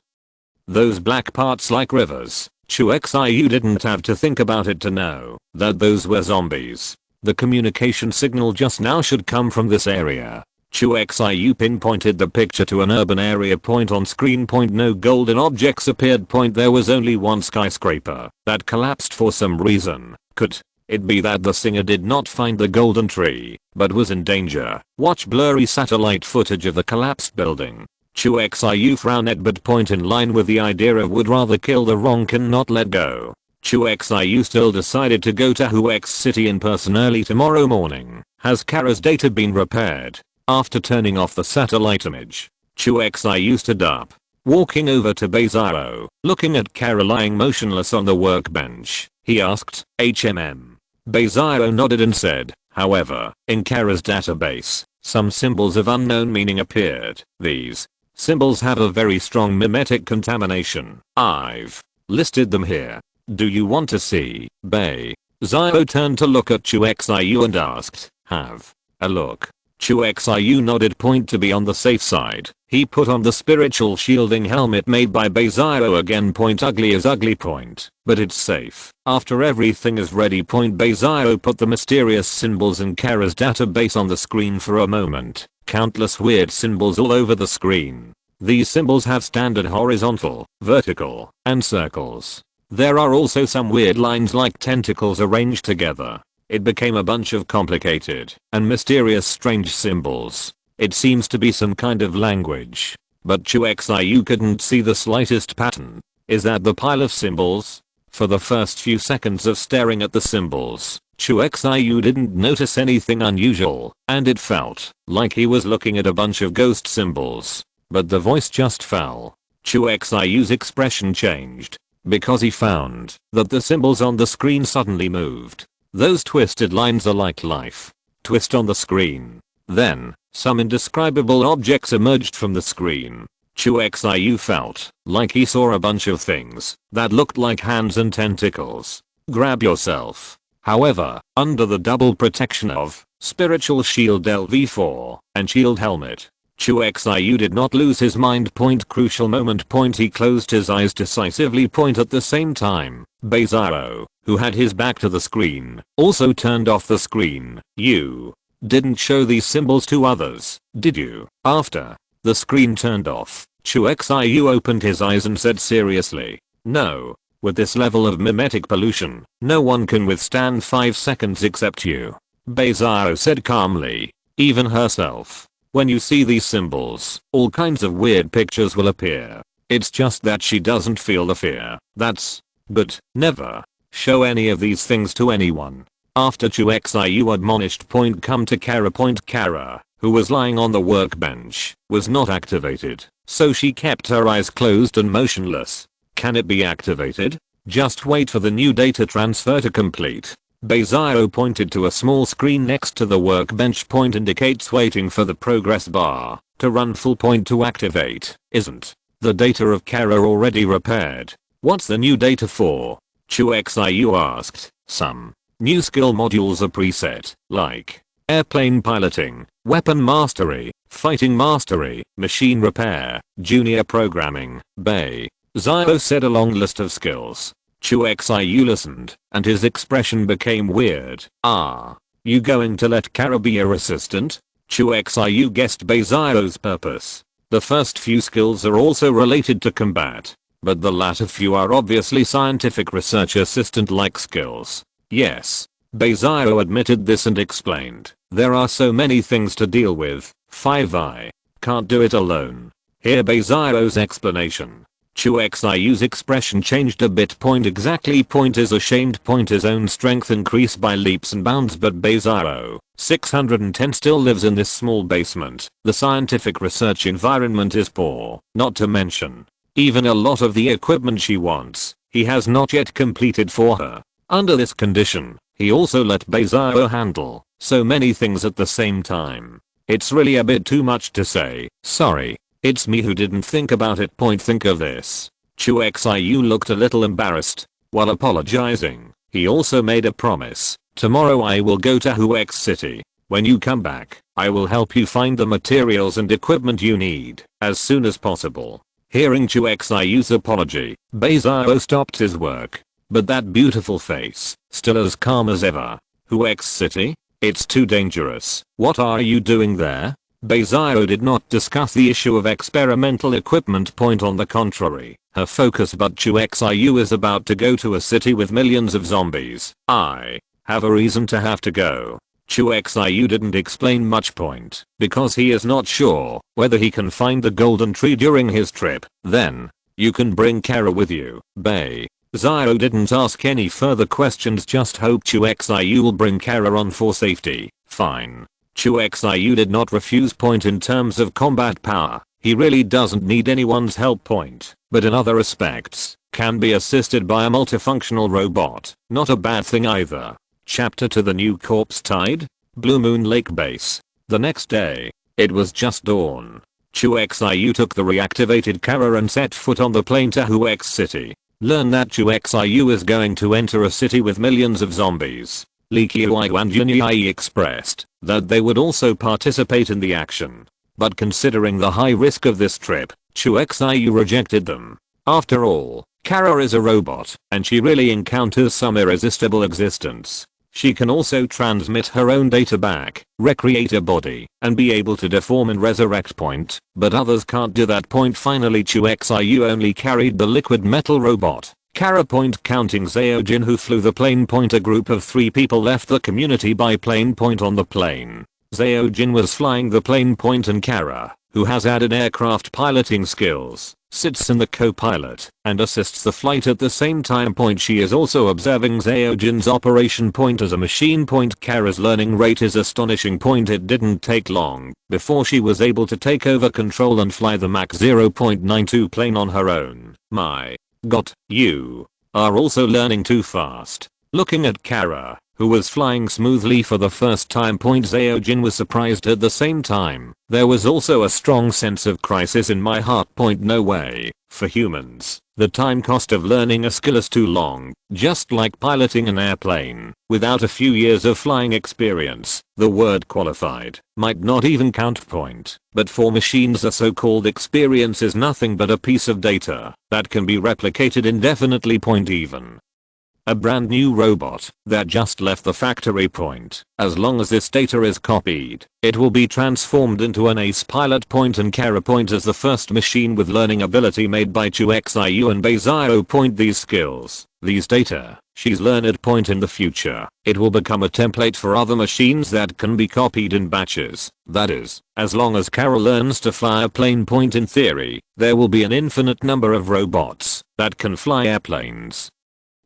those black parts like rivers. Chu Xiu didn't have to think about it to know that those were zombies. The communication signal just now should come from this area. Chu Xiu pinpointed the picture to an urban area. On screen. No golden objects appeared. There was only one skyscraper that collapsed for some reason. Could it be that the singer did not find the golden tree, but was in danger? Watch blurry satellite footage of the collapsed building. Chu Xiu frowned but in line with the idea of would rather kill the wrong can not let go. Chu Xiu still decided to go to Huex City in person early tomorrow morning. Has Kara's data been repaired? After turning off the satellite image, Chu Xiu stood up, walking over to Beizaro, looking at Kara lying motionless on the workbench. He asked, HMM. Beizaro nodded and said, however, in Kara's database, some symbols of unknown meaning appeared. These symbols have a very strong mimetic contamination. I've listed them here. Do you want to see? Beizaro turned to look at Chu Xiu and asked, have a look. Chu Xiu nodded. To be on the safe side, he put on the spiritual shielding helmet made by Beizaro again. Ugly as ugly. But it's safe. After everything is ready. Beizaro put the mysterious symbols in Kara's database on the screen for a moment. Countless weird symbols all over the screen. These symbols have standard horizontal, vertical, and circles. There are also some weird lines like tentacles arranged together. It became a bunch of complicated and mysterious strange symbols. It seems to be some kind of language. But Chu Xiu couldn't see the slightest pattern. Is that the pile of symbols? For the first few seconds of staring at the symbols, Chu Xiu didn't notice anything unusual, and it felt like he was looking at a bunch of ghost symbols. But the voice just fell. Chu Xiu's expression changed, because he found that the symbols on the screen suddenly moved. Those twisted lines are like life. Twist on the screen. Then, some indescribable objects emerged from the screen. Chu Xiu felt like he saw a bunch of things that looked like hands and tentacles. Grab yourself. However, under the double protection of Spiritual Shield LV4 and Shield Helmet, Chu Xiu did not lose his mind. Crucial moment. He closed his eyes decisively. At the same time, Beizaro, who had his back to the screen, also turned off the screen. You didn't show these symbols to others, did you? After the screen turned off, Chu Xiu opened his eyes and said seriously, no. With this level of mimetic pollution, no one can withstand 5 seconds except you. Beizaro said calmly. Even herself. When you see these symbols, all kinds of weird pictures will appear. It's just that she doesn't feel the fear. But never show any of these things to anyone. After Chu Xiu admonished. Come to Kara. Kara, who was lying on the workbench, was not activated, so she kept her eyes closed and motionless. Can it be activated? Just wait for the new data transfer to complete. Beizaro pointed to a small screen next to the workbench. Indicates waiting for the progress bar to run full. To activate. Isn't the data of Kara already repaired? What's the new data for? Chu Xiu asked. Some new skill modules are preset, like airplane piloting, weapon mastery, fighting mastery, machine repair, junior programming. Beizaro said a long list of skills. Chu Xiu listened, and his expression became weird. Are you going to let Kara be your assistant? Chu Xiu guessed Beizaro's purpose. The first few skills are also related to combat, but the latter few are obviously scientific research assistant-like skills. Yes. Beizaro admitted this and explained, there are so many things to deal with. 5I can't do it alone. Hear Beizaro's explanation. Chu Xiu's expression changed a bit. Exactly. Is ashamed. His own strength increased by leaps and bounds, but Beizaro, 610, still lives in this small basement. The scientific research environment is poor, not to mention even a lot of the equipment she wants, he has not yet completed for her. Under this condition, he also let Beizaro handle so many things at the same time. It's really a bit too much to say. Sorry. It's me who didn't think about it. Think of this. Chu Xiu looked a little embarrassed. While apologizing, he also made a promise. Tomorrow I will go to Huex City. When you come back, I will help you find the materials and equipment you need as soon as possible. Hearing Chu Xiu's apology, Beizaro stopped his work. But that beautiful face, still as calm as ever. Huex City? It's too dangerous. What are you doing there? Beizao did not discuss the issue of experimental equipment. On the contrary, her focus but Chu Xiu is about to go to a city with millions of zombies. I have a reason to have to go. Chu Xiu didn't explain much because he is not sure whether he can find the golden tree during his trip. Then, you can bring Kara with you. Beizao didn't ask any further questions, just hope Chu Xiu will bring Kara on for safety. Fine. Chu Xiu did not refuse. In terms of combat power, he really doesn't need anyone's help. But in other respects, can be assisted by a multifunctional robot. Not a bad thing either. Chapter 2: The New Corpse Tide? Blue Moon Lake Base. The next day, it was just dawn. Chu Xiu took the reactivated Kara and set foot on the plane to Huex City. Learn that Chu Xiu is going to enter a city with millions of zombies. Li Qiuyu and Yunyi expressed that they would also participate in the action. But considering the high risk of this trip, Chu Xiu rejected them. After all, Kara is a robot, and she really encounters some irresistible existence. She can also transmit her own data back, recreate a body, and be able to deform and resurrect. But others can't do that. Finally, Chu Xiu only carried the liquid metal robot. Kara. Counting Zhao Jin, who flew the plane. A group of 3 people left the community by plane. On the plane, Zhao Jin was flying the plane. And Kara, who has added aircraft piloting skills, sits in the co-pilot and assists the flight at the same time. She is also observing Zhao Jin's operation. As a machine. Kara's learning rate is astonishing. It didn't take long before she was able to take over control and fly the Mach 0.92 plane on her own. My God, you are also learning too fast. Looking at Kara, who was flying smoothly for the first time. Zhao Jin was surprised at the same time. There was also a strong sense of crisis in my heart. No way. For humans, the time cost of learning a skill is too long. Just like piloting an airplane. Without a few years of flying experience, the word qualified might not even count. But for machines, the so-called experience is nothing but a piece of data that can be replicated indefinitely. Even a brand new robot that just left the factory. As long as this data is copied, it will be transformed into an ace pilot. And Kara. As the first machine with learning ability made by Chu Xiu and Beizao. These skills, these data, she's learned. In the future, it will become a template for other machines that can be copied in batches. That is, as long as Kara learns to fly a plane. In theory, there will be an infinite number of robots that can fly airplanes.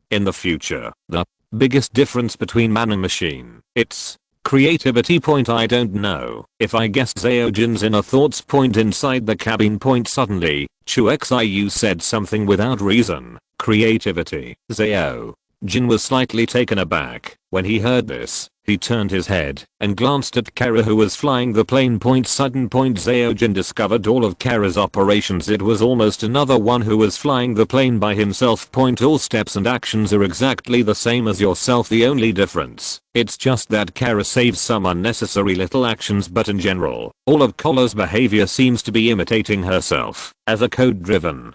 In the future, the biggest difference between man and machine, it's creativity. I don't know if I guessed Zhao Jin's inner thoughts. Inside the cabin. Suddenly, Chu Xiu said something without reason. Creativity. Zhao Jin was slightly taken aback when he heard this. He turned his head and glanced at Kara, who was flying the plane. Sudden. Zhao Jin discovered all of Kara's operations. It was almost another one who was flying the plane by himself. All steps and actions are exactly the same as yourself. The only difference, it's just that Kara saves some unnecessary little actions. But in general, all of Kara's behavior seems to be imitating herself as a code-driven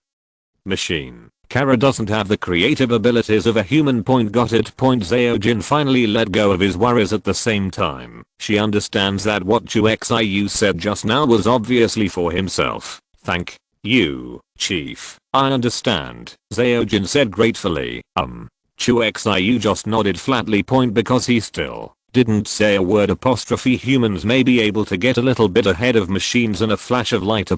machine. Kara doesn't have the creative abilities of a human. Got it. Zhao Jin finally let go of his worries. At the same time, she understands that what Chu Xiu said just now was obviously for himself. Thank you, Chief. I understand, Zhao Jin said gratefully. Chu Xiu just nodded flatly. Because he still didn't say a word. Humans may be able to get a little bit ahead of machines in a flash of light.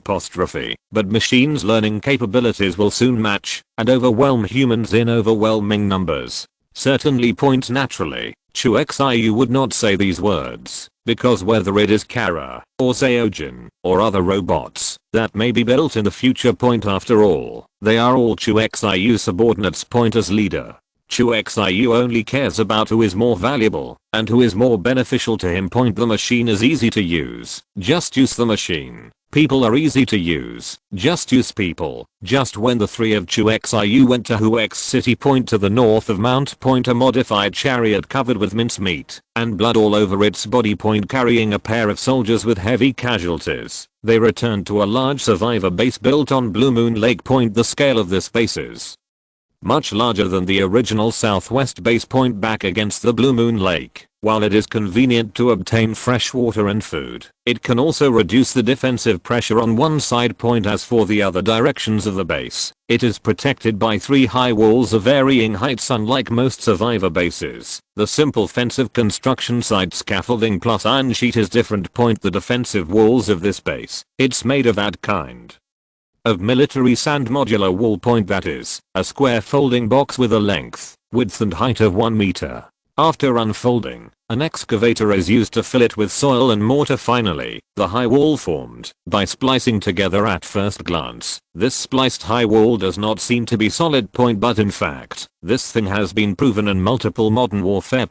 But machines' learning capabilities will soon match and overwhelm humans in overwhelming numbers. Certainly. Naturally, Chu Xiu would not say these words, because whether it is Kara, or Zhao Jin, or other robots that may be built in the future. After all, they are all Chu Xiu subordinates. As leader, Chu Xiu only cares about who is more valuable and who is more beneficial to him. The machine is easy to use. Just use the machine. People are easy to use. Just use people. Just when the 3 of Chu Xiu went to Huex City. To the north of Mount. A modified chariot covered with mincemeat and blood all over its body. Carrying a pair of soldiers with heavy casualties. They returned to a large survivor base built on Blue Moon Lake. The scale of this base is much larger than the original Southwest base. Back against the Blue Moon Lake, While it is convenient to obtain fresh water and food, it can also reduce the defensive pressure on one side. As for the other directions of the base, it is protected by 3 high walls of varying heights. Unlike most survivor bases, the simple fence of construction site scaffolding plus iron sheet is different. The defensive walls of this base, it's made of that kind of military sand modular wall. That is, a square folding box with a length, width and height of 1 meter. After unfolding, an excavator is used to fill it with soil and mortar. Finally, the high wall formed by splicing together. At first glance, this spliced high wall does not seem to be solid. But in fact, this thing has been proven in multiple modern warfare.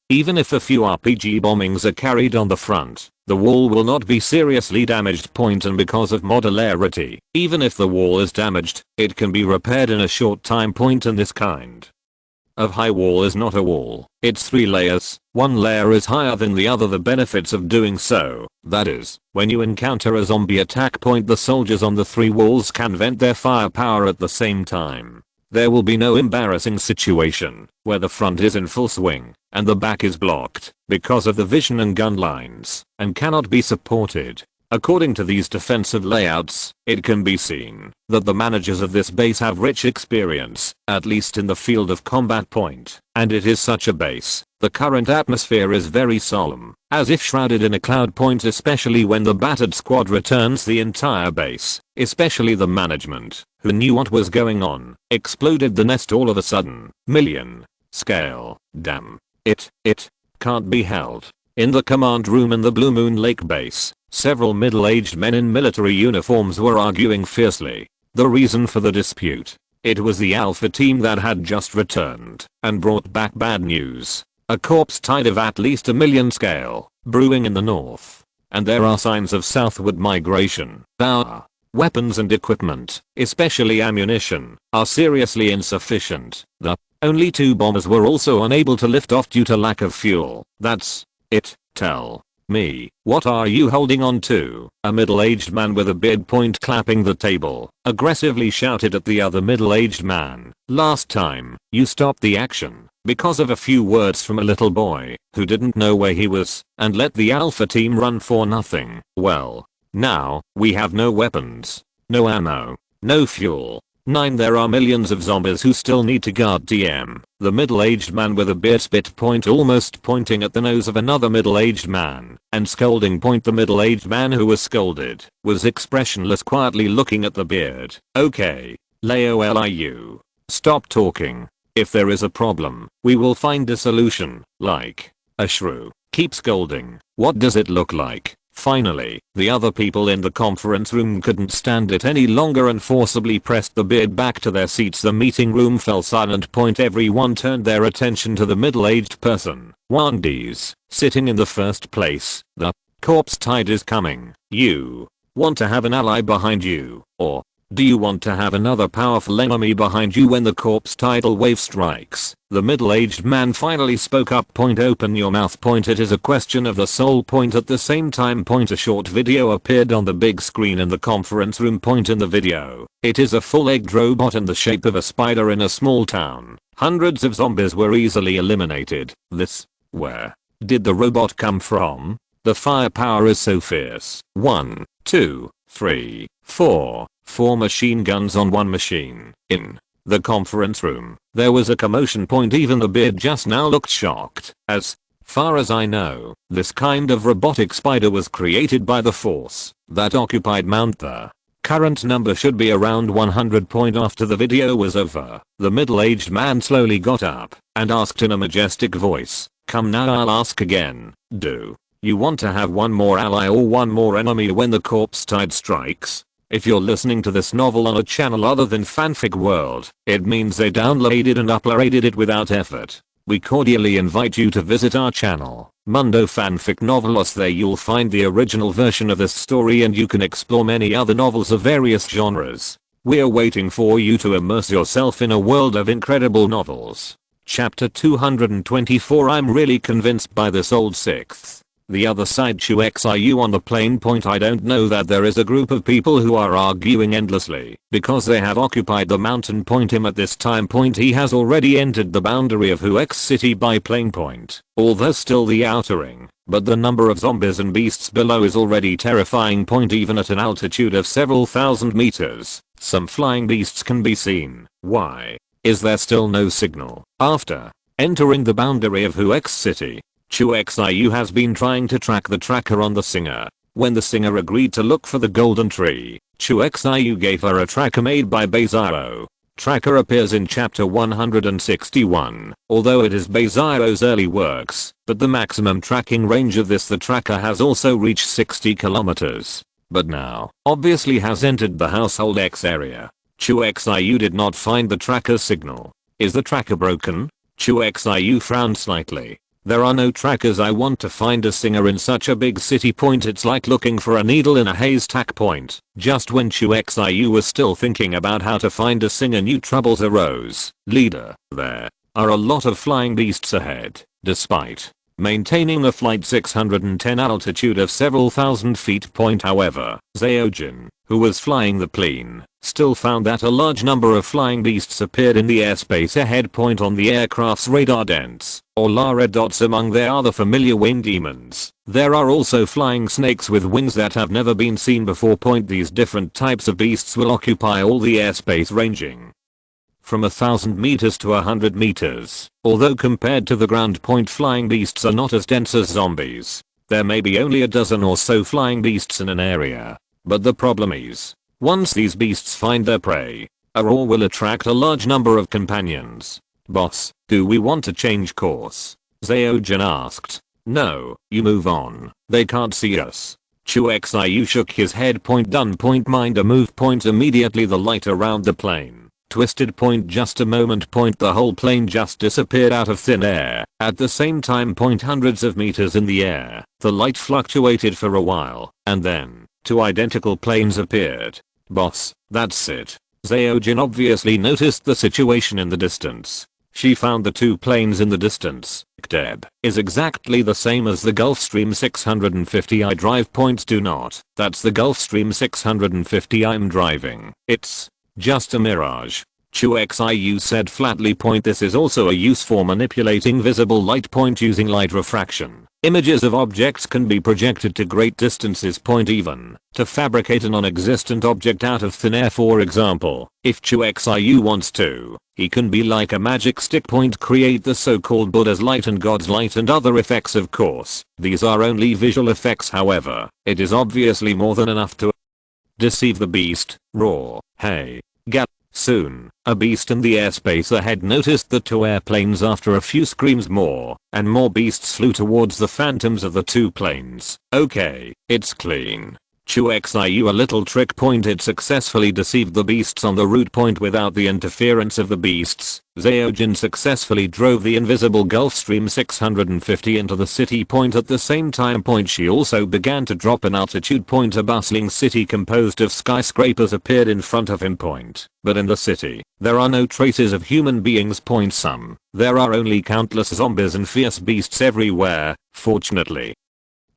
Even if a few RPG bombings are carried on the front, the wall will not be seriously damaged. And because of modularity, even if the wall is damaged, it can be repaired in a short time. And this kind of high wall is not a wall, it's 3 layers. One layer is higher than the other. The benefits of doing so, that is, when you encounter a zombie attack. The soldiers on the 3 walls can vent their firepower at the same time. There will be no embarrassing situation where the front is in full swing and the back is blocked because of the vision and gun lines and cannot be supported. According to these defensive layouts, it can be seen that the managers of this base have rich experience, at least in the field of combat. And it is such a base. The current atmosphere is very solemn, as if shrouded in a cloud. Especially when the battered squad returns. The entire base, especially the management, who knew what was going on, exploded the nest all of a sudden. Million scale. Damn. It can't be held. In the command room in the Blue Moon Lake base, several middle-aged men in military uniforms were arguing fiercely. The reason for the dispute? It was the Alpha team that had just returned and brought back bad news. A corpse tide of at least 1 million scale brewing in the north. And there are signs of southward migration. Our weapons and equipment, especially ammunition, are seriously insufficient. The only 2 bombers were also unable to lift off due to lack of fuel. That's it. Tell me, what are you holding on to? A middle-aged man with a beard clapping the table, aggressively shouted at the other middle-aged man. Last time, you stopped the action because of a few words from a little boy who didn't know where he was and let the Alpha team run for nothing. Well, now, we have no weapons, no ammo, no fuel. 9. There are millions of zombies who still need to guard TM. The middle-aged man with a beard spit almost pointing at the nose of another middle-aged man and scolding. The middle-aged man who was scolded was expressionless, quietly looking at the beard. Okay, Laoliu. Stop talking. If there is a problem, we will find a solution, like a shrew. Keep scolding. What does it look like? Finally, the other people in the conference room couldn't stand it any longer and forcibly pressed the beard back to their seats. The meeting room fell silent. Everyone turned their attention to the middle-aged person, Wandies, sitting in the first place. The corpse tide is coming. You want to have an ally behind you, or do you want to have another powerful enemy behind you when the corpse tidal wave strikes? The middle-aged man finally spoke up. Open your mouth. It is a question of the soul. At the same time. A short video appeared on the big screen in the conference room. In the video, it is a full-egged robot in the shape of a spider in a small town. Hundreds of zombies were easily eliminated. Where did the robot come from? The firepower is so fierce. 1, 2, 3, 4. 4 machine guns on one machine. In the conference room, there was a commotion. Even the beard just now looked shocked. As far as I know, this kind of robotic spider was created by the force that occupied Mount. The current number should be around 100. After the video was over, the middle-aged man slowly got up and asked in a majestic voice, "Come now, I'll ask again. Do you want to have one more ally or one more enemy when the corpse tide strikes?" If you're listening to this novel on a channel other than Fanfic World, it means they downloaded and uploaded it without effort. We cordially invite you to visit our channel, Mundo Fanfic Novelos. There you'll find the original version of this story and you can explore many other novels of various genres. We're waiting for you to immerse yourself in a world of incredible novels. Chapter 224. I'm really convinced by this old 6th The other side Chu Xiu on the plane point. I don't know that there is a group of people who are arguing endlessly because they have occupied the mountain point. Him at this time point he has already entered the boundary of Huex city by plane point, although still the outer ring, but the number of zombies and beasts below is already terrifying point even at an altitude of several thousand meters. Some flying beasts can be seen. Why is there still no signal? After entering the boundary of Huex city, Chu Xiu has been trying to track the tracker on the singer. When the singer agreed to look for the golden tree, Chu Xiu gave her a tracker made by Beizaro. Tracker appears in chapter 161, although it is Beizaro's early works, but the maximum tracking range of the tracker has also reached 60 kilometers. But now, obviously has entered the household X area. Chu Xiu did not find the tracker signal. Is the tracker broken? Chu Xiu frowned slightly. There are no trackers. I want to find a singer in such a big city point. It's like looking for a needle in a haystack point. Just when Chu Xiu was still thinking about how to find a singer, new troubles arose. Leader, there are a lot of flying beasts ahead. Despite maintaining the flight 610 altitude of several thousand feet point, however, Zaojin, who was flying the plane, still found that a large number of flying beasts appeared in the airspace ahead point on the aircraft's radar dents, or red dots. Among there are the familiar winged demons. There are also flying snakes with wings that have never been seen before point. These different types of beasts will occupy all the airspace ranging from 1000 meters to 100 meters. Although compared to the ground point, flying beasts are not as dense as zombies. There may be only a dozen or so flying beasts in an area. But the problem is, once these beasts find their prey, a roar will attract a large number of companions. Boss, do we want to change course? Zaojin asked. No, you move on. They can't see us. Chu Xiu shook his head. Point done. Point mind a move. Point immediately. The light around the plane twisted. Point just a moment. Point the whole plane just disappeared out of thin air. At the same time point hundreds of meters in the air. The light fluctuated for a while, and then two identical planes appeared. Boss, that's it. Zaojin obviously noticed the situation in the distance. She found the two planes in the distance. Deb is exactly the same as the Gulfstream 650 I drive. Point do not. That's the Gulfstream 650 I'm driving. It's just a mirage. Chu Xiu said flatly. Point this is also a use for manipulating visible light. Point using light refraction. Images of objects can be projected to great distances. Point even to fabricate a non-existent object out of thin air. For example, if Chu Xiu wants to, he can be like a magic stick. Point create the so-called Buddha's light and God's light and other effects. Of course, these are only visual effects. However, it is obviously more than enough to deceive the beast. Roar, hey, gal. Soon, a beast in the airspace ahead noticed the two airplanes. After a few screams, more and more beasts flew towards the phantoms of the two planes. Okay, it's clean. Chu Xiu a little trick. Point it successfully deceived the beasts on the route. Point without the interference of the beasts, Zaojin successfully drove the invisible Gulfstream 650 into the city. Point at the same time point she also began to drop in altitude. Point a bustling city composed of skyscrapers appeared in front of him. Point but in the city there are no traces of human beings. Point there are only countless zombies and fierce beasts everywhere. Fortunately,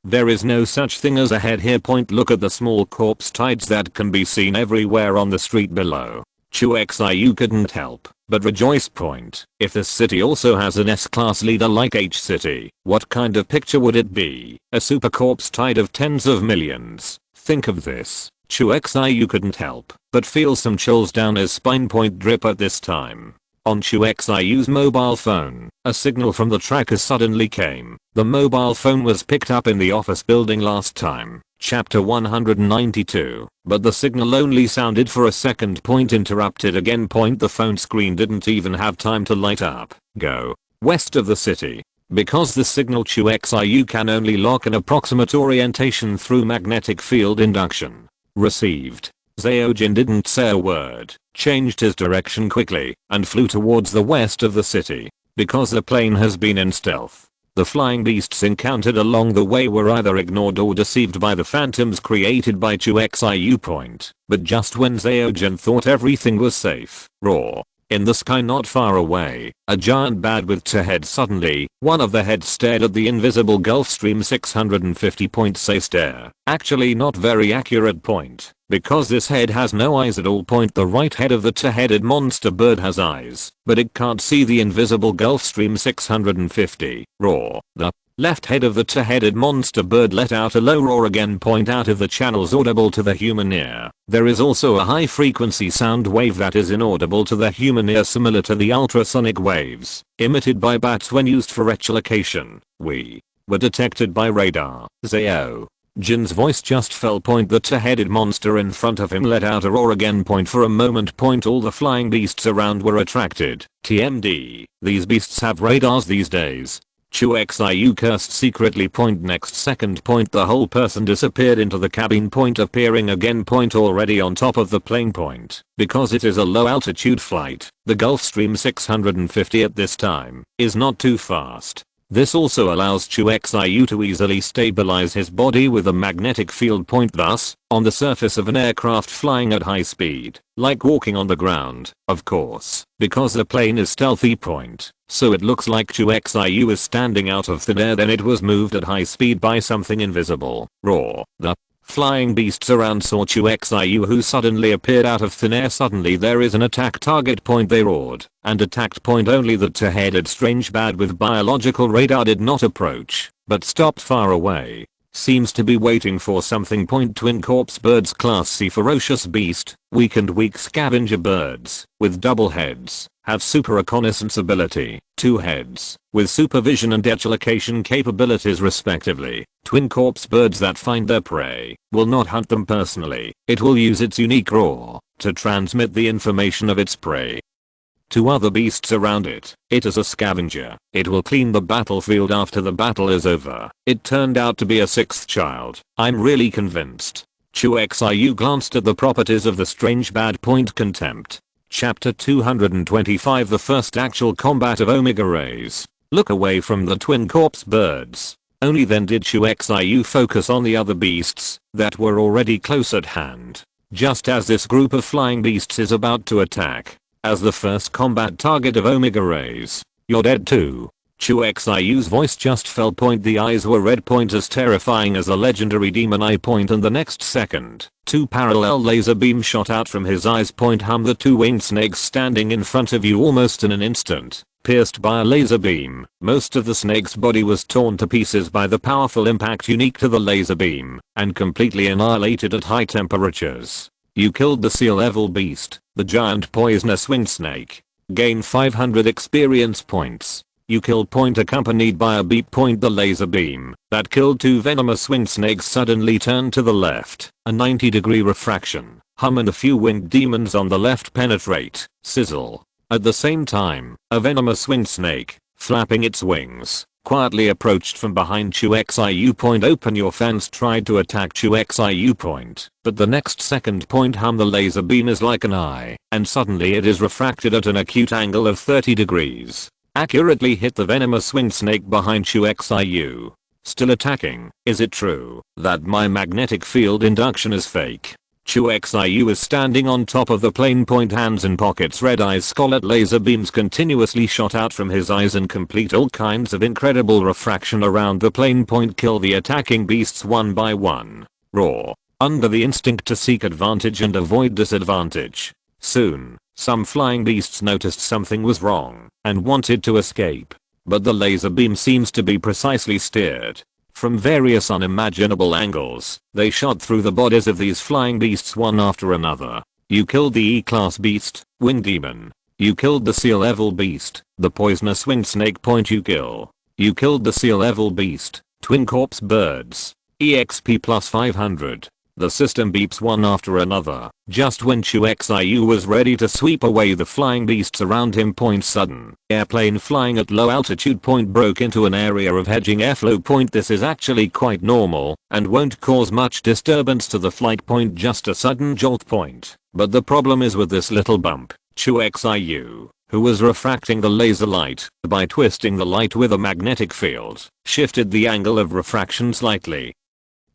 there is no such thing as a head here. Point look at the small corpse tides that can be seen everywhere on the street below. Chu Xiu couldn't help but rejoice. Point if this city also has an S-class leader like H city, what kind of picture would it be? A super corpse tide of tens of millions. Think of this. Chu Xiu couldn't help but feel some chills down his spine. Point drip at this time. On Chu Xiu's mobile phone, a signal from the tracker suddenly came. The mobile phone was picked up in the office building last time, chapter 192, but the signal only sounded for a second. Point interrupted again. Point the phone screen didn't even have time to light up. Go west of the city. Because the signal Chu Xiu can only lock an approximate orientation through magnetic field induction. Received. Zaojin didn't say a word, changed his direction quickly, and flew towards the west of the city. Because the plane has been in stealth, the flying beasts encountered along the way were either ignored or deceived by the phantoms created by Chu Xiu. Point but just when Zaojin thought everything was safe, roar, In the sky not far away, a giant bat with two heads suddenly, one of the heads stared at the invisible Gulfstream 650 point say stare. Actually not very accurate point, because this head has no eyes at all. Point the right head of the two-headed monster bird has eyes, but it can't see the invisible Gulfstream 650. Roar. The left head of the two-headed monster bird let out a low roar again. Point out of the channels audible to the human ear. There is also a high frequency sound wave that is inaudible to the human ear, similar to the ultrasonic waves emitted by bats when used for echolocation. We were detected by radar. Zao. Jin's voice just fell. Point the two-headed monster in front of him let out a roar again. Point for a moment. Point all the flying beasts around were attracted. TMD. These beasts have radars these days. Chu Xiu cursed secretly. Point next second. Point the whole person disappeared into the cabin. Point appearing again. Point already on top of the plane. Point because it is a low altitude flight, the Gulfstream 650 at this time is not too fast. This also allows Chu Xiu to easily stabilize his body with a magnetic field. Point thus, on the surface of an aircraft flying at high speed, like walking on the ground, of course, because the plane is stealthy. Point, so it looks like Chu Xiu is standing out of thin air. Then it was moved at high speed by something invisible. Roar. The flying beasts around saw Chu Xiu, who suddenly appeared out of thin air. Suddenly there is an attack target. Point they roared and attacked. Point only the two-headed strange bat with biological radar did not approach, but stopped far away. Seems to be waiting for something. Point twin corpse birds class C ferocious beast, weak scavenger birds, with double heads, have super reconnaissance ability, two heads, with supervision and echolocation capabilities respectively. Twin corpse birds that find their prey will not hunt them personally. It will use its unique roar to transmit the information of its prey to other beasts around it. It is a scavenger. It will clean the battlefield after the battle is over. It turned out to be a sixth child. I'm really convinced. Chu Xiu glanced at the properties of the strange bad. Point contempt. Chapter 225. The first actual combat of Omega rays. Look away from the twin corpse birds. Only then did Chu Xiu focus on the other beasts that were already close at hand. Just as this group of flying beasts is about to attack, as the first combat target of Omega rays, you're dead too. Chu Xiu's voice just fell. Point the eyes were red. Point as terrifying as a legendary demon eye. Point and the next second, two parallel laser beams shot out from his eyes. Point the two winged snakes standing in front of you almost in an instant, pierced by a laser beam. Most of the snake's body was torn to pieces by the powerful impact unique to the laser beam, and completely annihilated at high temperatures. You killed the SSSS-level beast, the giant poisonous winged snake. Gain 500 experience points. You killed. Point accompanied by a beep. Point the laser beam that killed two venomous winged snakes suddenly turned to the left. A 90-degree refraction. Hum and a few winged demons on the left penetrate. Sizzle. At the same time, a venomous winged snake, flapping its wings, quietly approached from behind Chu Xiu. Point open your fans tried to attack Chu Xiu. Point, but the next second. Point the laser beam is like an eye, and suddenly it is refracted at an acute angle of 30 degrees. Accurately hit the venomous winged snake behind Chu Xiu. Still attacking. Is it true that my magnetic field induction is fake? Chu Xiu is standing on top of the plane. Point hands in pockets. Red eyes scarlet laser beams continuously shot out from his eyes and complete all kinds of incredible refraction around the plane. Point kill the attacking beasts one by one. Roar. Under the instinct to seek advantage and avoid disadvantage. Soon, some flying beasts noticed something was wrong and wanted to escape, but the laser beam seems to be precisely steered from various unimaginable angles. They shot through the bodies of these flying beasts one after another. You killed the E-class beast, winged demon. You killed the SSSS-level beast, the poisonous winged snake. Point you kill. You killed the SSSS-level beast, twin corpse birds. EXP plus 500. The system beeps one after another. Just when Chu Xiu was ready to sweep away the flying beasts around him. Point sudden airplane flying at low altitude. Point broke into an area of hedging airflow. Point this is actually quite normal and won't cause much disturbance to the flight. Point just a sudden jolt. Point, but the problem is with this little bump. Chu Xiu, who was refracting the laser light by twisting the light with a magnetic field, shifted the angle of refraction slightly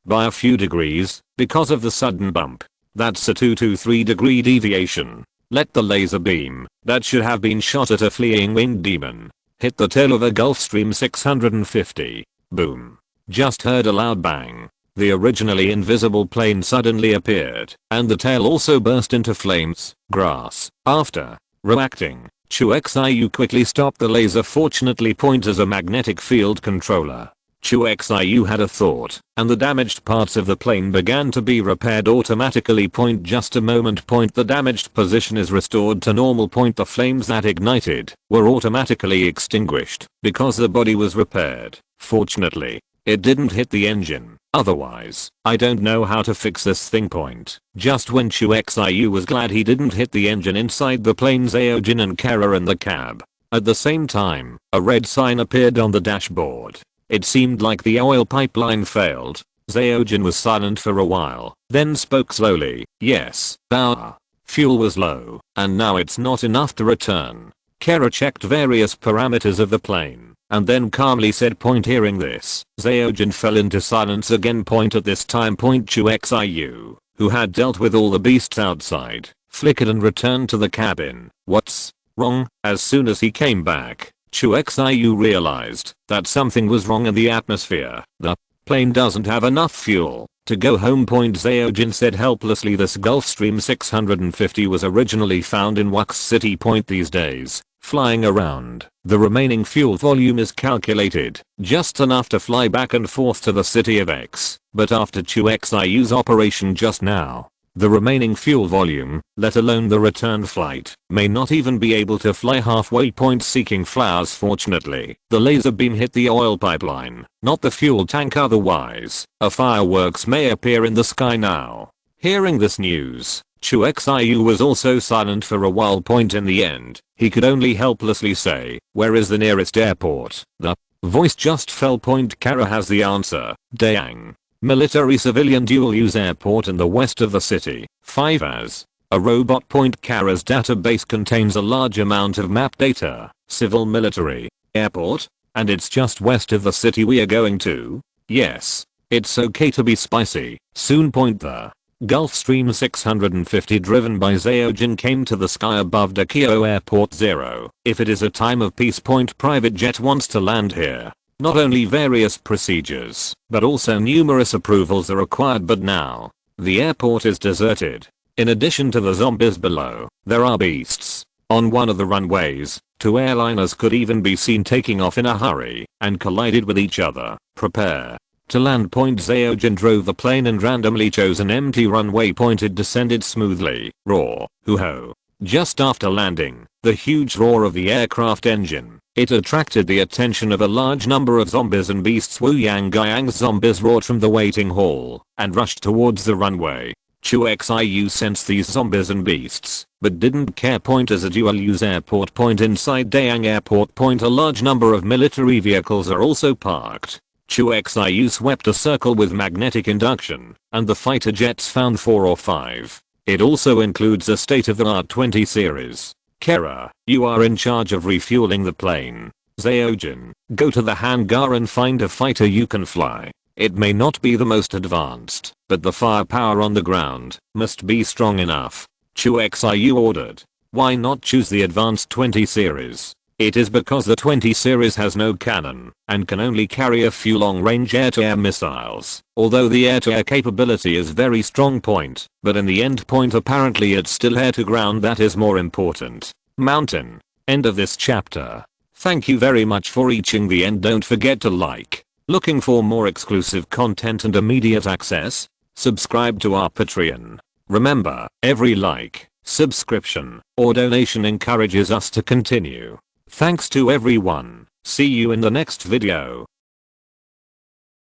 by a few degrees because of the sudden bump. That's a 2 to 3 degree deviation. let the laser beam, that should have been shot at a fleeing winged demon, hit the tail of a Gulfstream 650. Boom. Just heard a loud bang. The originally invisible plane suddenly appeared, and the tail also burst into flames. Grass. After reacting, Chu Xiu quickly stopped the laser. Fortunately, point as a magnetic field controller. Chu Xiu had a thought, and the damaged parts of the plane began to be repaired automatically. Point just a moment. Point the damaged position is restored to normal. Point the flames that ignited were automatically extinguished because the body was repaired. Fortunately, it didn't hit the engine. Otherwise, I don't know how to fix this thing. Point. Just when Chu Xiu was glad he didn't hit the engine inside the plane, Zaojin and Kara in the cab. At the same time, a red sign appeared on the dashboard. It seemed like the oil pipeline failed. Zaojin was silent for a while, then spoke slowly. Yes, our fuel was low, and now it's not enough to return. Kara checked various parameters of the plane, and then calmly said. Point. Hearing this, Zaojin fell into silence again. Point. At this time, Point Chu Xiu, who had dealt with all the beasts outside, flickered and returned to the cabin. What's wrong? As soon as he came back, Chu Xiu realized that something was wrong in the atmosphere. The plane doesn't have enough fuel to go home. Point. Zaojin said helplessly. This Gulfstream 650 was originally found in Wax City. Point. These days, flying around, the remaining fuel volume is calculated just enough to fly back and forth to the city of X. But after Chu Xiu's operation just now, the remaining fuel volume, let alone the return flight, may not even be able to fly halfway. Point. Seeking flowers. Fortunately, the laser beam hit the oil pipeline, not the fuel tank. Otherwise, a fireworks may appear in the sky now. Hearing this news, Chu Xiu was also silent for a while. Point. In the end, he could only helplessly say, where is the nearest airport? The voice just fell. Point. Kara has the answer. Dayang. Military civilian dual use airport in the west of the city. 5 as a robot. Point. Kara's database contains a large amount of map data. Civil military airport, and it's just west of the city we are going to. Yes, it's okay to be spicy. Soon. Point. The Gulfstream 650 driven by Zaojin came to the sky above Dakio Airport 0. If it is a time of peace. Point. Private jet wants to land here. Not only various procedures, but also numerous approvals are required. But now, the airport is deserted. In addition to the zombies below, there are beasts. On one of the runways, 2 airliners could even be seen taking off in a hurry and collided with each other. Prepare to land. Point. Zaojin drove the plane and randomly chose an empty runway. Point. It descended smoothly. Roar. Hoo-ho. Just after landing, the huge roar of the aircraft engine, it attracted the attention of a large number of zombies and beasts. Wu Yang Guyang's zombies roared from the waiting hall and rushed towards the runway. Chu Xiu sensed these zombies and beasts, but didn't care. Point. As a dual-use airport. Point. Inside Dayang Airport. Point. A large number of military vehicles are also parked. Chu Xiu swept a circle with magnetic induction, and the fighter jets found 4 or 5. It also includes a state-of-the-art 20 series. Kara, you are in charge of refueling the plane. Zaojin, go to the hangar and find a fighter you can fly. It may not be the most advanced, but the firepower on the ground must be strong enough. Chu Xiu ordered. Why not choose the advanced 20 series? It is because the 20 series has no cannon and can only carry a few long-range air-to-air missiles. Although the air-to-air capability is very strong. Point, but in the end. Point. Apparently it's still air-to-ground that is more important. Mountain. End of this chapter. Thank you very much for reaching the end. Don't forget to like. Looking for more exclusive content and immediate access? Subscribe to our Patreon. Remember, every like, subscription, or donation encourages us to continue. Thanks to everyone. See you in the next video.